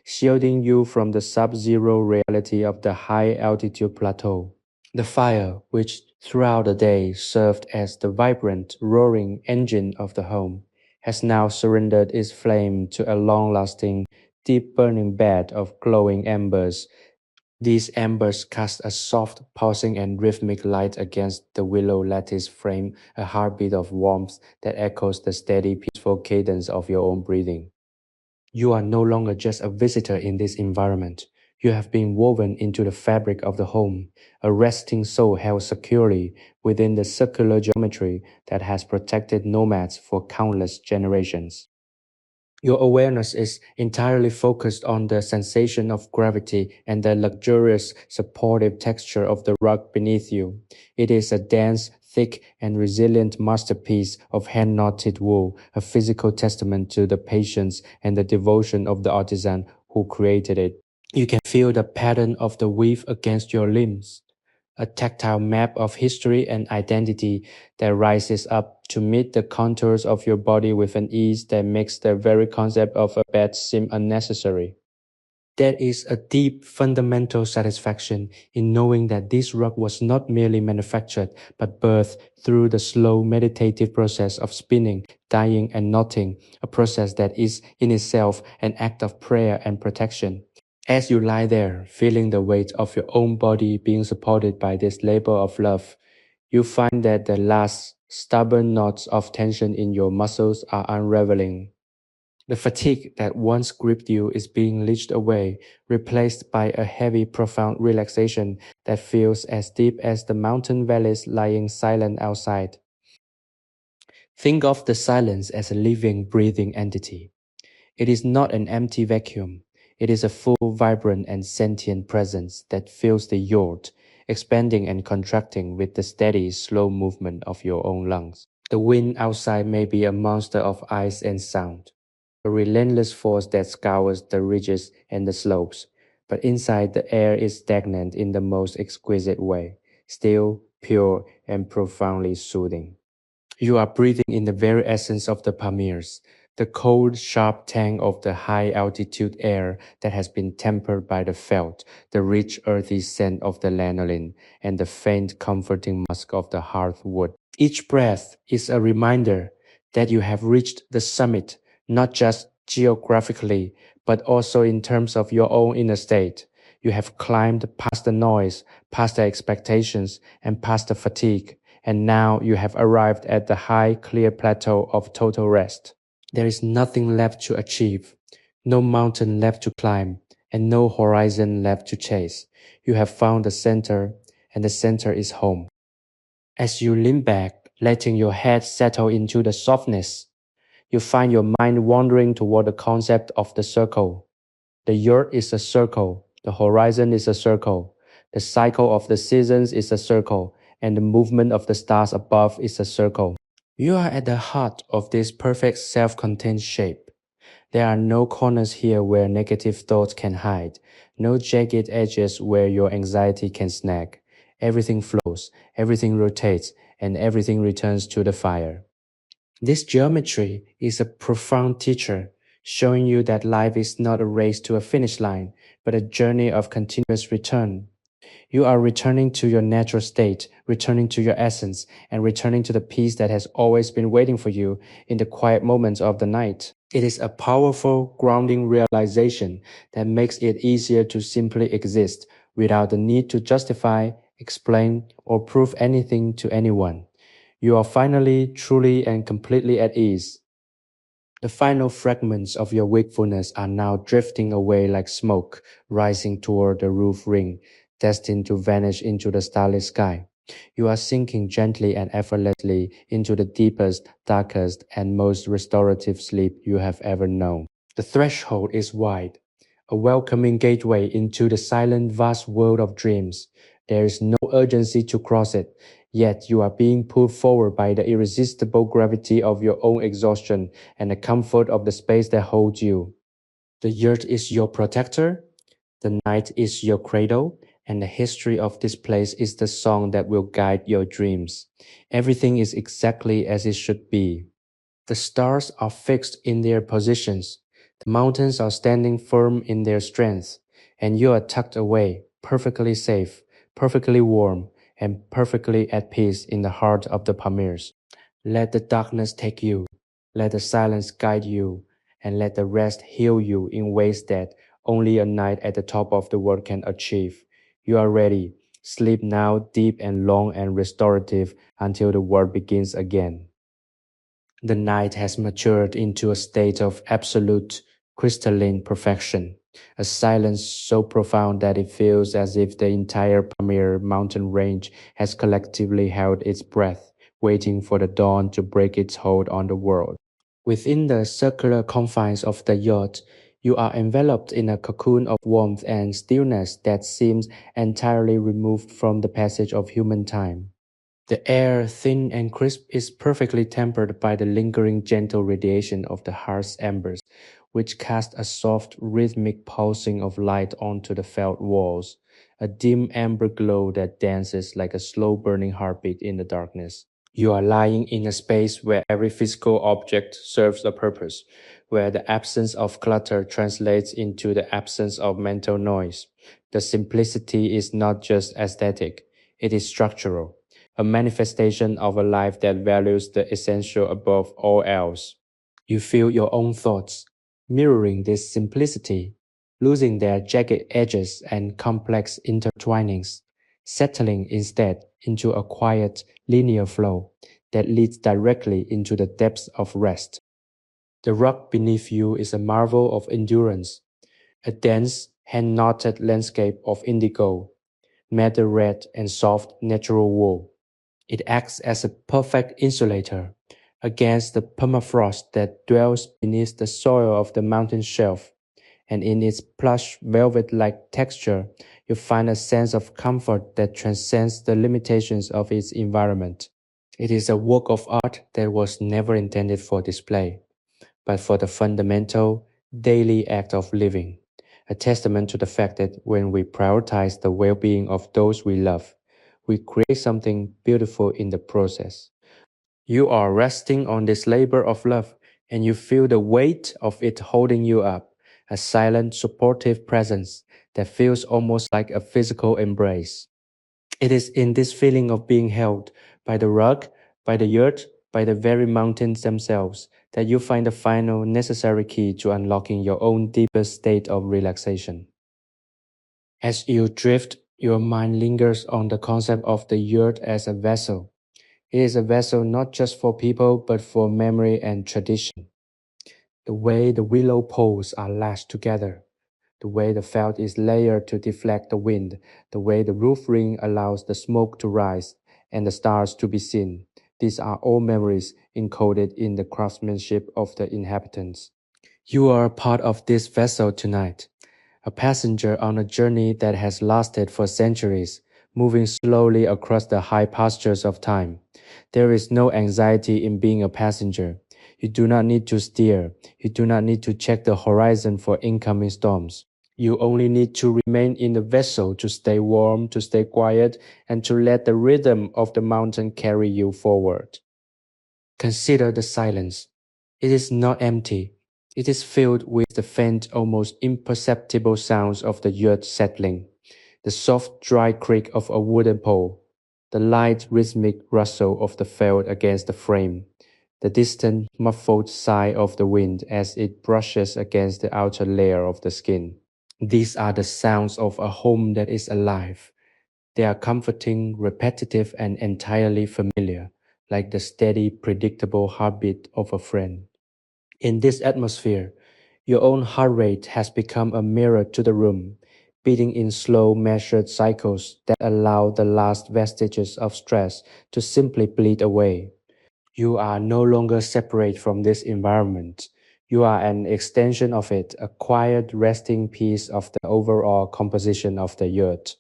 shielding you from the sub-zero reality of the high-altitude plateau. The fire, which throughout the day served as the vibrant, roaring engine of the home, has now surrendered its flame to a long-lasting, deep-burning bed of glowing embers. These embers cast a soft, pulsing and rhythmic light against the willow lattice frame, a heartbeat of warmth that echoes the steady, peaceful cadence of your own breathing. You are no longer just a visitor in this environment. You have been woven into the fabric of the home, a resting soul held securely within the circular geometry that has protected nomads for countless generations. Your awareness is entirely focused on the sensation of gravity and the luxurious, supportive texture of the rug beneath you. It is a dense, thick and resilient masterpiece of hand-knotted wool, a physical testament to the patience and the devotion of the artisan who created it. You can feel the pattern of the weave against your limbs, a tactile map of history and identity that rises up to meet the contours of your body with an ease that makes the very concept of a bed seem unnecessary. There is a deep fundamental satisfaction in knowing that this rug was not merely manufactured but birthed through the slow meditative process of spinning, dyeing, and knotting, a process that is in itself an act of prayer and protection. As you lie there, feeling the weight of your own body being supported by this labor of love, you find that the last stubborn knots of tension in your muscles are unraveling. The fatigue that once gripped you is being leached away, replaced by a heavy, profound relaxation that feels as deep as the mountain valleys lying silent outside. Think of the silence as a living, breathing entity. It is not an empty vacuum. It is a full, vibrant, and sentient presence that fills the yurt, expanding and contracting with the steady, slow movement of your own lungs. The wind outside may be a monster of ice and sound, a relentless force that scours the ridges and the slopes, but inside the air is stagnant in the most exquisite way, still, pure, and profoundly soothing. You are breathing in the very essence of the Pamirs, the cold, sharp tang of the high altitude air that has been tempered by the felt, the rich, earthy scent of the lanolin, and the faint, comforting musk of the hearth wood. Each breath is a reminder that you have reached the summit, not just geographically, but also in terms of your own inner state. You have climbed past the noise, past the expectations, and past the fatigue, and now you have arrived at the high, clear plateau of total rest. There is nothing left to achieve, no mountain left to climb, and no horizon left to chase. You have found the center, and the center is home. As you lean back, letting your head settle into the softness, you find your mind wandering toward the concept of the circle. The yurt is a circle, the horizon is a circle, the cycle of the seasons is a circle, and the movement of the stars above is a circle. You are at the heart of this perfect self-contained shape. There are no corners here where negative thoughts can hide, no jagged edges where your anxiety can snag. Everything flows, everything rotates, and everything returns to the fire. This geometry is a profound teacher, showing you that life is not a race to a finish line, but a journey of continuous return. You are returning to your natural state, returning to your essence, and returning to the peace that has always been waiting for you in the quiet moments of the night. It is a powerful, grounding realization that makes it easier to simply exist without the need to justify, explain, or prove anything to anyone. You are finally, truly, and completely at ease. The final fragments of your wakefulness are now drifting away like smoke, rising toward the roof ring, destined to vanish into the starless sky. You are sinking gently and effortlessly into the deepest, darkest, and most restorative sleep you have ever known. The threshold is wide, a welcoming gateway into the silent, vast world of dreams. There is no urgency to cross it, yet you are being pulled forward by the irresistible gravity of your own exhaustion and the comfort of the space that holds you. The earth is your protector, the night is your cradle, and the history of this place is the song that will guide your dreams. Everything is exactly as it should be. The stars are fixed in their positions. The mountains are standing firm in their strength, and you are tucked away, perfectly safe, perfectly warm, and perfectly at peace in the heart of the Pamirs. Let the darkness take you, let the silence guide you, and let the rest heal you in ways that only a night at the top of the world can achieve. You are ready. Sleep now, deep and long and restorative, until the world begins again. The night has matured into a state of absolute, crystalline perfection, a silence so profound that it feels as if the entire Pamir mountain range has collectively held its breath, waiting for the dawn to break its hold on the world. Within the circular confines of the yacht, you are enveloped in a cocoon of warmth and stillness that seems entirely removed from the passage of human time. The air, thin and crisp, is perfectly tempered by the lingering gentle radiation of the hearth's embers, which cast a soft, rhythmic pulsing of light onto the felt walls, a dim amber glow that dances like a slow burning heartbeat in the darkness. You are lying in a space where every physical object serves a purpose, where the absence of clutter translates into the absence of mental noise. The simplicity is not just aesthetic, it is structural, a manifestation of a life that values the essential above all else. You feel your own thoughts, mirroring this simplicity, losing their jagged edges and complex intertwinings, settling instead into a quiet, linear flow that leads directly into the depths of rest. The rock beneath you is a marvel of endurance, a dense, hand-knotted landscape of indigo, madder red and soft natural wool. It acts as a perfect insulator against the permafrost that dwells beneath the soil of the mountain shelf, and in its plush velvet-like texture, you find a sense of comfort that transcends the limitations of its environment. It is a work of art that was never intended for display, but for the fundamental, daily act of living, a testament to the fact that when we prioritize the well-being of those we love, we create something beautiful in the process. You are resting on this labor of love, and you feel the weight of it holding you up, a silent, supportive presence that feels almost like a physical embrace. It is in this feeling of being held by the rug, by the yurt, by the very mountains themselves that you find the final necessary key to unlocking your own deepest state of relaxation. As you drift, your mind lingers on the concept of the yurt as a vessel. It is a vessel not just for people but for memory and tradition. The way the willow poles are lashed together, the way the felt is layered to deflect the wind, the way the roof ring allows the smoke to rise and the stars to be seen. These are all memories encoded in the craftsmanship of the inhabitants. You are a part of this vessel tonight, a passenger on a journey that has lasted for centuries, moving slowly across the high pastures of time. There is no anxiety in being a passenger. You do not need to steer. You do not need to check the horizon for incoming storms. You only need to remain in the vessel to stay warm, to stay quiet, and to let the rhythm of the mountain carry you forward. Consider the silence. It is not empty. It is filled with the faint, almost imperceptible sounds of the yurt settling, the soft, dry creak of a wooden pole, the light, rhythmic rustle of the felt against the frame, the distant, muffled sigh of the wind as it brushes against the outer layer of the skin. These are the sounds of a home that is alive. They are comforting, repetitive, and entirely familiar, like the steady, predictable heartbeat of a friend. In this atmosphere, your own heart rate has become a mirror to the room, beating in slow, measured cycles that allow the last vestiges of stress to simply bleed away. You are no longer separate from this environment. You are an extension of it, a quiet, resting piece of the overall composition of the yurt.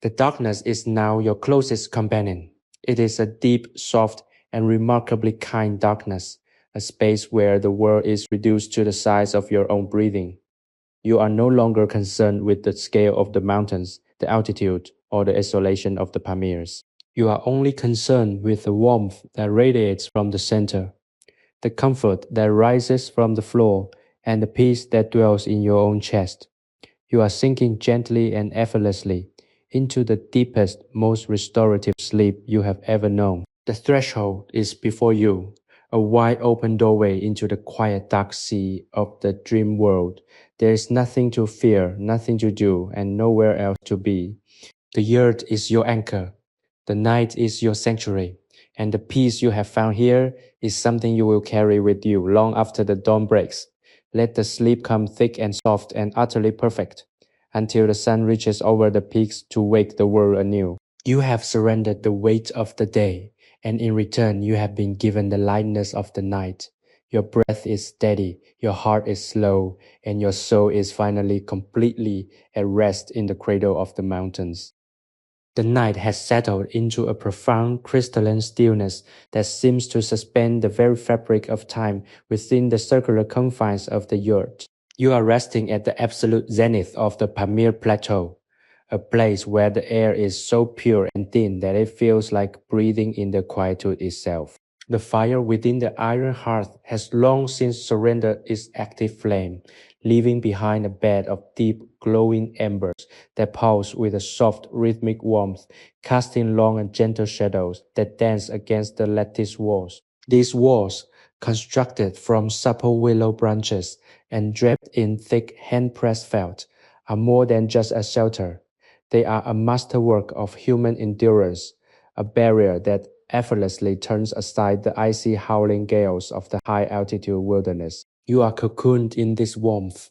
The darkness is now your closest companion. It is a deep, soft, and remarkably kind darkness, a space where the world is reduced to the size of your own breathing. You are no longer concerned with the scale of the mountains, the altitude, or the isolation of the Pamirs. You are only concerned with the warmth that radiates from the center, the comfort that rises from the floor, and the peace that dwells in your own chest. You are sinking gently and effortlessly into the deepest, most restorative sleep you have ever known. The threshold is before you, a wide open doorway into the quiet dark sea of the dream world. There is nothing to fear, nothing to do, and nowhere else to be. The yurt is your anchor, the night is your sanctuary, and the peace you have found here is something you will carry with you long after the dawn breaks. Let the sleep come thick and soft and utterly perfect, until the sun reaches over the peaks to wake the world anew. You have surrendered the weight of the day, and in return you have been given the lightness of the night. Your breath is steady, your heart is slow, and your soul is finally completely at rest in the cradle of the mountains. The night has settled into a profound crystalline stillness that seems to suspend the very fabric of time within the circular confines of the yurt. You are resting at the absolute zenith of the Pamir Plateau, a place where the air is so pure and thin that it feels like breathing in the quietude itself. The fire within the iron hearth has long since surrendered its active flame, leaving behind a bed of deep, glowing embers that pulse with a soft, rhythmic warmth, casting long and gentle shadows that dance against the lattice walls. These walls, constructed from supple willow branches and draped in thick hand-pressed felt, are more than just a shelter. They are a masterwork of human endurance, a barrier that effortlessly turns aside the icy howling gales of the high-altitude wilderness. You are cocooned in this warmth,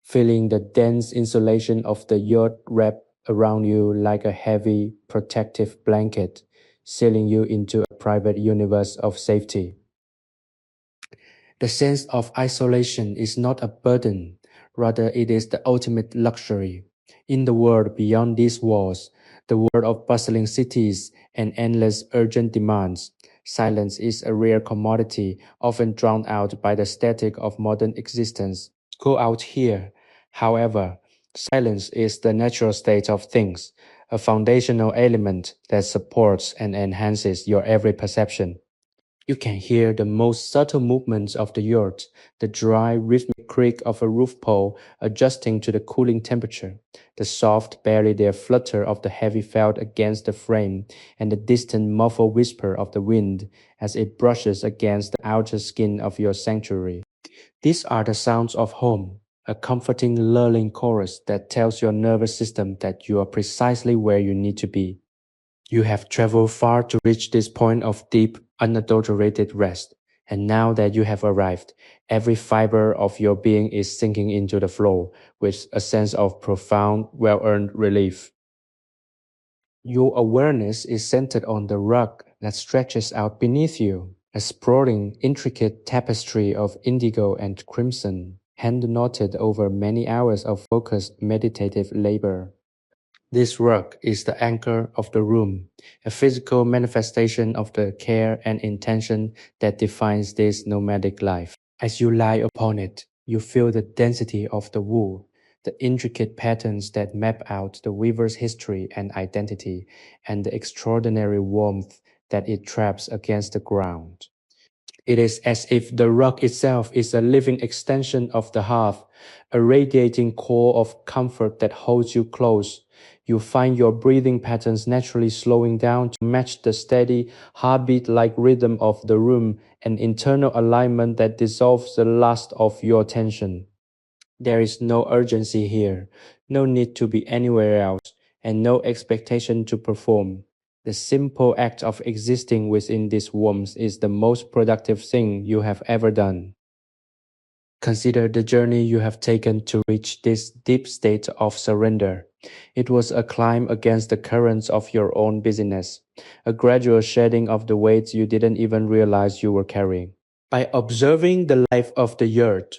feeling the dense insulation of the yurt wrap around you like a heavy, protective blanket, sealing you into a private universe of safety. The sense of isolation is not a burden, rather, it is the ultimate luxury. In the world beyond these walls, the world of bustling cities and endless urgent demands, silence is a rare commodity, often drowned out by the static of modern existence. Go out here. However, silence is the natural state of things, a foundational element that supports and enhances your every perception. You can hear the most subtle movements of the yurt, the dry, rhythmic creak of a roof pole adjusting to the cooling temperature, the soft, barely there flutter of the heavy felt against the frame, and the distant, muffled whisper of the wind as it brushes against the outer skin of your sanctuary. These are the sounds of home, a comforting, lulling chorus that tells your nervous system that you are precisely where you need to be. You have traveled far to reach this point of deep, unadulterated rest, and now that you have arrived, every fiber of your being is sinking into the floor with a sense of profound, well-earned relief. Your awareness is centered on the rug that stretches out beneath you, a sprawling, intricate tapestry of indigo and crimson, hand-knotted over many hours of focused meditative labor. This rug is the anchor of the room, a physical manifestation of the care and intention that defines this nomadic life. As you lie upon it, you feel the density of the wool, the intricate patterns that map out the weaver's history and identity, and the extraordinary warmth that it traps against the ground. It is as if the rug itself is a living extension of the hearth, a radiating core of comfort that holds you close. You find your breathing patterns naturally slowing down to match the steady, heartbeat-like rhythm of the room, an internal alignment that dissolves the last of your tension. There is no urgency here, no need to be anywhere else, and no expectation to perform. The simple act of existing within this warmth is the most productive thing you have ever done. Consider the journey you have taken to reach this deep state of surrender. It was a climb against the currents of your own busyness, a gradual shedding of the weights you didn't even realize you were carrying. By observing the life of the yurt,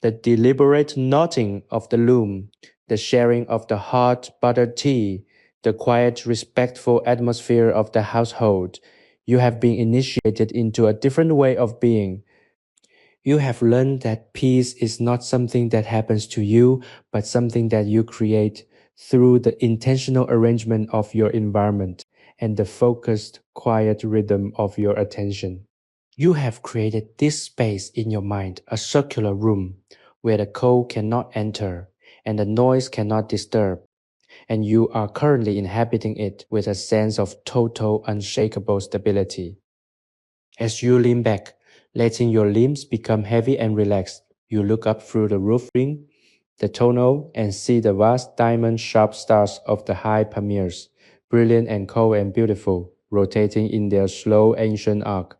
the deliberate knotting of the loom, the sharing of the hot buttered tea, the quiet, respectful atmosphere of the household, you have been initiated into a different way of being. You have learned that peace is not something that happens to you, but something that you create through the intentional arrangement of your environment and the focused, quiet rhythm of your attention. You have created this space in your mind, a circular room where the cold cannot enter and the noise cannot disturb, and you are currently inhabiting it with a sense of total, unshakable stability. As you lean back, letting your limbs become heavy and relaxed, you look up through the roof ring, the tonneau, and see the vast diamond-sharp stars of the high Pamirs, brilliant and cold and beautiful, rotating in their slow ancient arc.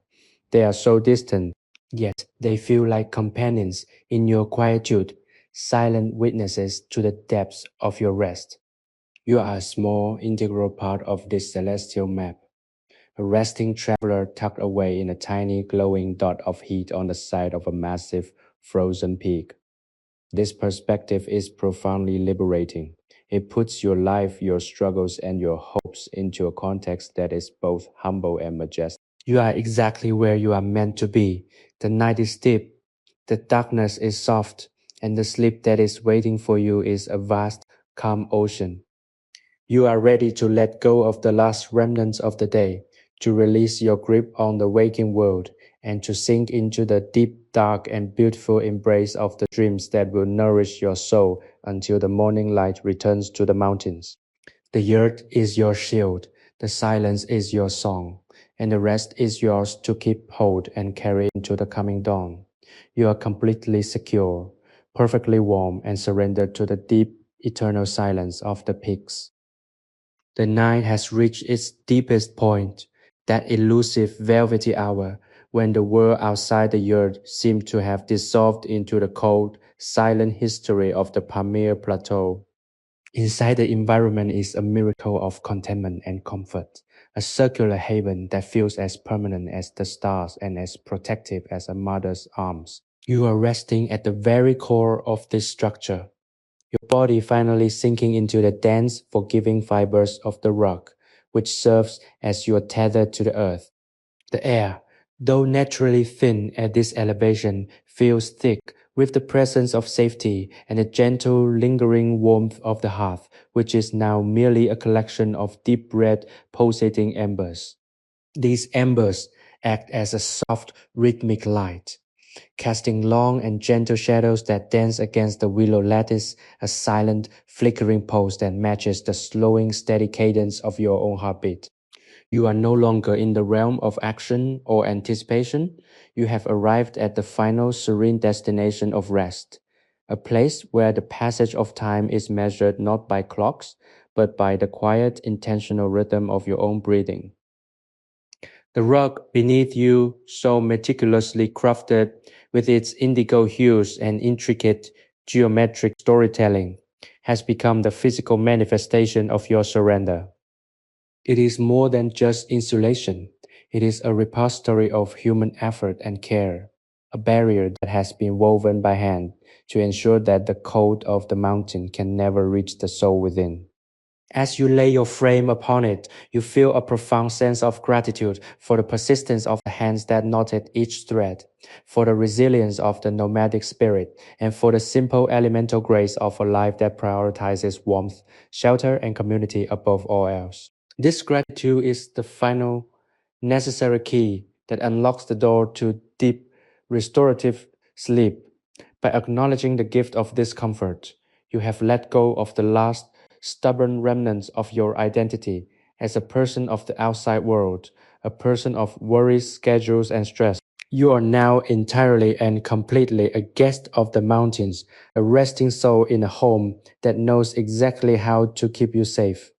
They are so distant, yet they feel like companions in your quietude, silent witnesses to the depths of your rest. You are a small, integral part of this celestial map, a resting traveler tucked away in a tiny, glowing dot of heat on the side of a massive, frozen peak. This perspective is profoundly liberating. It puts your life, your struggles, and your hopes into a context that is both humble and majestic. You are exactly where you are meant to be. The night is deep, the darkness is soft, and the sleep that is waiting for you is a vast, calm ocean. You are ready to let go of the last remnants of the day, to release your grip on the waking world, and to sink into the deep, dark, and beautiful embrace of the dreams that will nourish your soul until the morning light returns to the mountains. The yurt is your shield, the silence is your song, and the rest is yours to keep hold and carry into the coming dawn. You are completely secure, perfectly warm, and surrendered to the deep, eternal silence of the peaks. The night has reached its deepest point, that elusive velvety hour when the world outside the yurt seemed to have dissolved into the cold, silent history of the Pamir Plateau. Inside the environment is a miracle of contentment and comfort, a circular haven that feels as permanent as the stars and as protective as a mother's arms. You are resting at the very core of this structure, your body finally sinking into the dense, forgiving fibers of the rock, which serves as your tether to the earth. The air, though naturally thin at this elevation, feels thick with the presence of safety and the gentle, lingering warmth of the hearth, which is now merely a collection of deep red, pulsating embers. These embers act as a soft, rhythmic light, casting long and gentle shadows that dance against the willow lattice, a silent, flickering pulse that matches the slowing, steady cadence of your own heartbeat. You are no longer in the realm of action or anticipation. You have arrived at the final serene destination of rest, a place where the passage of time is measured not by clocks, but by the quiet, intentional rhythm of your own breathing. The rock beneath you, so meticulously crafted with its indigo hues and intricate geometric storytelling, has become the physical manifestation of your surrender. It is more than just insulation. It is a repository of human effort and care, a barrier that has been woven by hand to ensure that the cold of the mountain can never reach the soul within. As you lay your frame upon it, you feel a profound sense of gratitude for the persistence of the hands that knotted each thread, for the resilience of the nomadic spirit, and for the simple elemental grace of a life that prioritizes warmth, shelter, and community above all else. This gratitude is the final necessary key that unlocks the door to deep restorative sleep. By acknowledging the gift of this comfort, you have let go of the last stubborn remnants of your identity as a person of the outside world, a person of worries, schedules, and stress. You are now entirely and completely a guest of the mountains, a resting soul in a home that knows exactly how to keep you safe.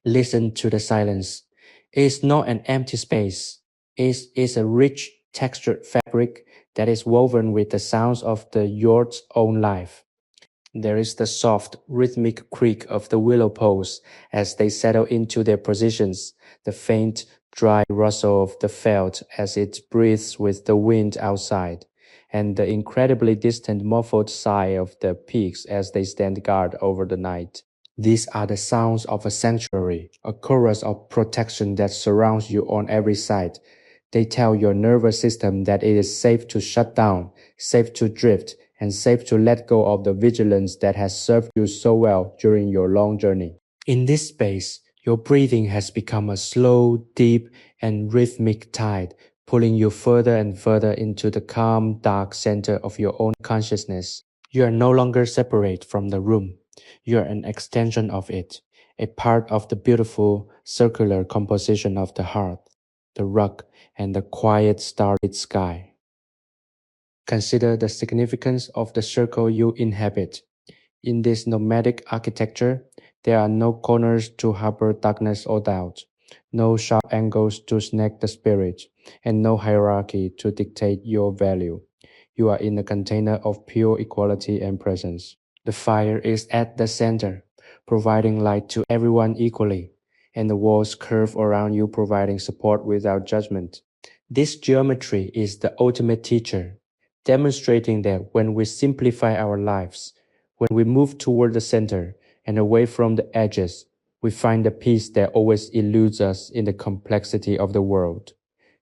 Listen to the silence. It is not an empty space. It is a rich, textured fabric that is woven with the sounds of the yurt's own life. There is the soft, rhythmic creak of the willow poles as they settle into their positions, the faint, dry rustle of the felt as it breathes with the wind outside, and the incredibly distant muffled sigh of the peaks as they stand guard over the night. These are the sounds of a sanctuary, a chorus of protection that surrounds you on every side. They tell your nervous system that it is safe to shut down, safe to drift, and safe to let go of the vigilance that has served you so well during your long journey. In this space, your breathing has become a slow, deep, and rhythmic tide, pulling you further and further into the calm, dark center of your own consciousness. You are no longer separate from the room. You are an extension of it, a part of the beautiful, circular composition of the hearth, the rug, and the quiet, starlit sky. Consider the significance of the circle you inhabit. In this nomadic architecture, there are no corners to harbor darkness or doubt, no sharp angles to snag the spirit, and no hierarchy to dictate your value. You are in a container of pure equality and presence. The fire is at the center, providing light to everyone equally, and the walls curve around you, providing support without judgment. This geometry is the ultimate teacher, demonstrating that when we simplify our lives, when we move toward the center, and away from the edges, we find the peace that always eludes us in the complexity of the world.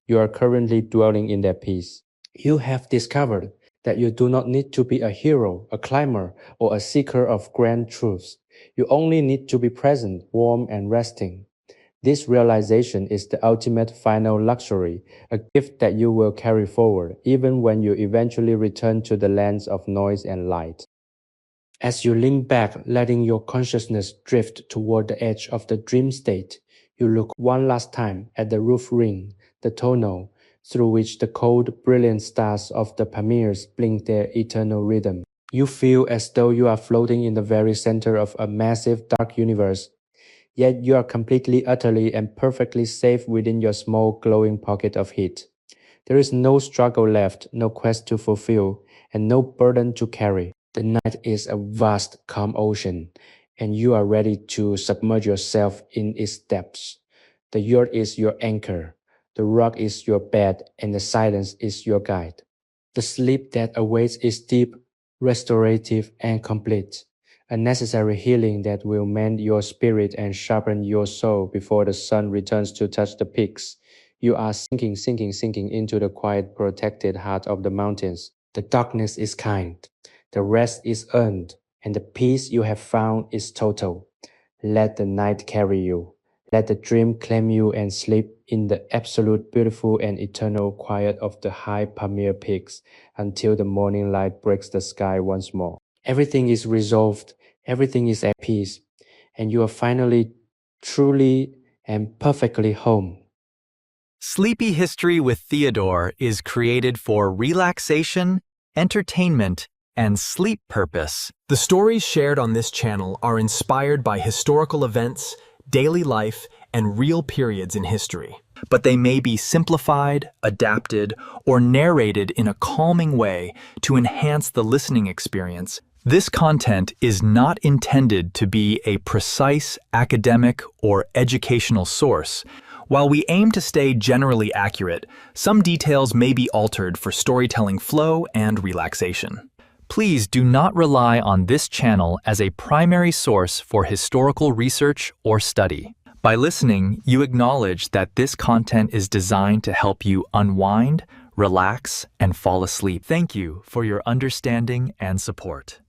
You are currently dwelling in that peace. You have discovered that you do not need to be a hero, a climber, or a seeker of grand truths. You only need to be present, warm, and resting. This realization is the ultimate final luxury, a gift that you will carry forward even when you eventually return to the lands of noise and light. As you lean back, letting your consciousness drift toward the edge of the dream state, you look one last time at the roof ring, the tunnel, through which the cold, brilliant stars of the Pamirs blink their eternal rhythm. You feel as though you are floating in the very center of a massive dark universe, yet you are completely, utterly, and perfectly safe within your small, glowing pocket of heat. There is no struggle left, no quest to fulfill, and no burden to carry. The night is a vast, calm ocean, and you are ready to submerge yourself in its depths. The yurt is your anchor, the rock is your bed, and the silence is your guide. The sleep that awaits is deep, restorative, and complete, a necessary healing that will mend your spirit and sharpen your soul before the sun returns to touch the peaks. You are sinking into the quiet, protected heart of the mountains. The darkness is kind, the rest is earned, and the peace you have found is total. Let the night carry you. Let the dream claim you and sleep in the absolute beautiful and eternal quiet of the high Pamir peaks until the morning light breaks the sky once more. Everything is resolved, everything is at peace, and you are finally, truly, and perfectly home. Sleepy History with Theodore is created for relaxation, entertainment, and sleep purpose. The stories shared on this channel are inspired by historical events, daily life, and real periods in history. But they may be simplified, adapted, or narrated in a calming way to enhance the listening experience. This content is not intended to be a precise academic or educational source. While we aim to stay generally accurate, some details may be altered for storytelling flow and relaxation. Please do not rely on this channel as a primary source for historical research or study. By listening, you acknowledge that this content is designed to help you unwind, relax, and fall asleep. Thank you for your understanding and support.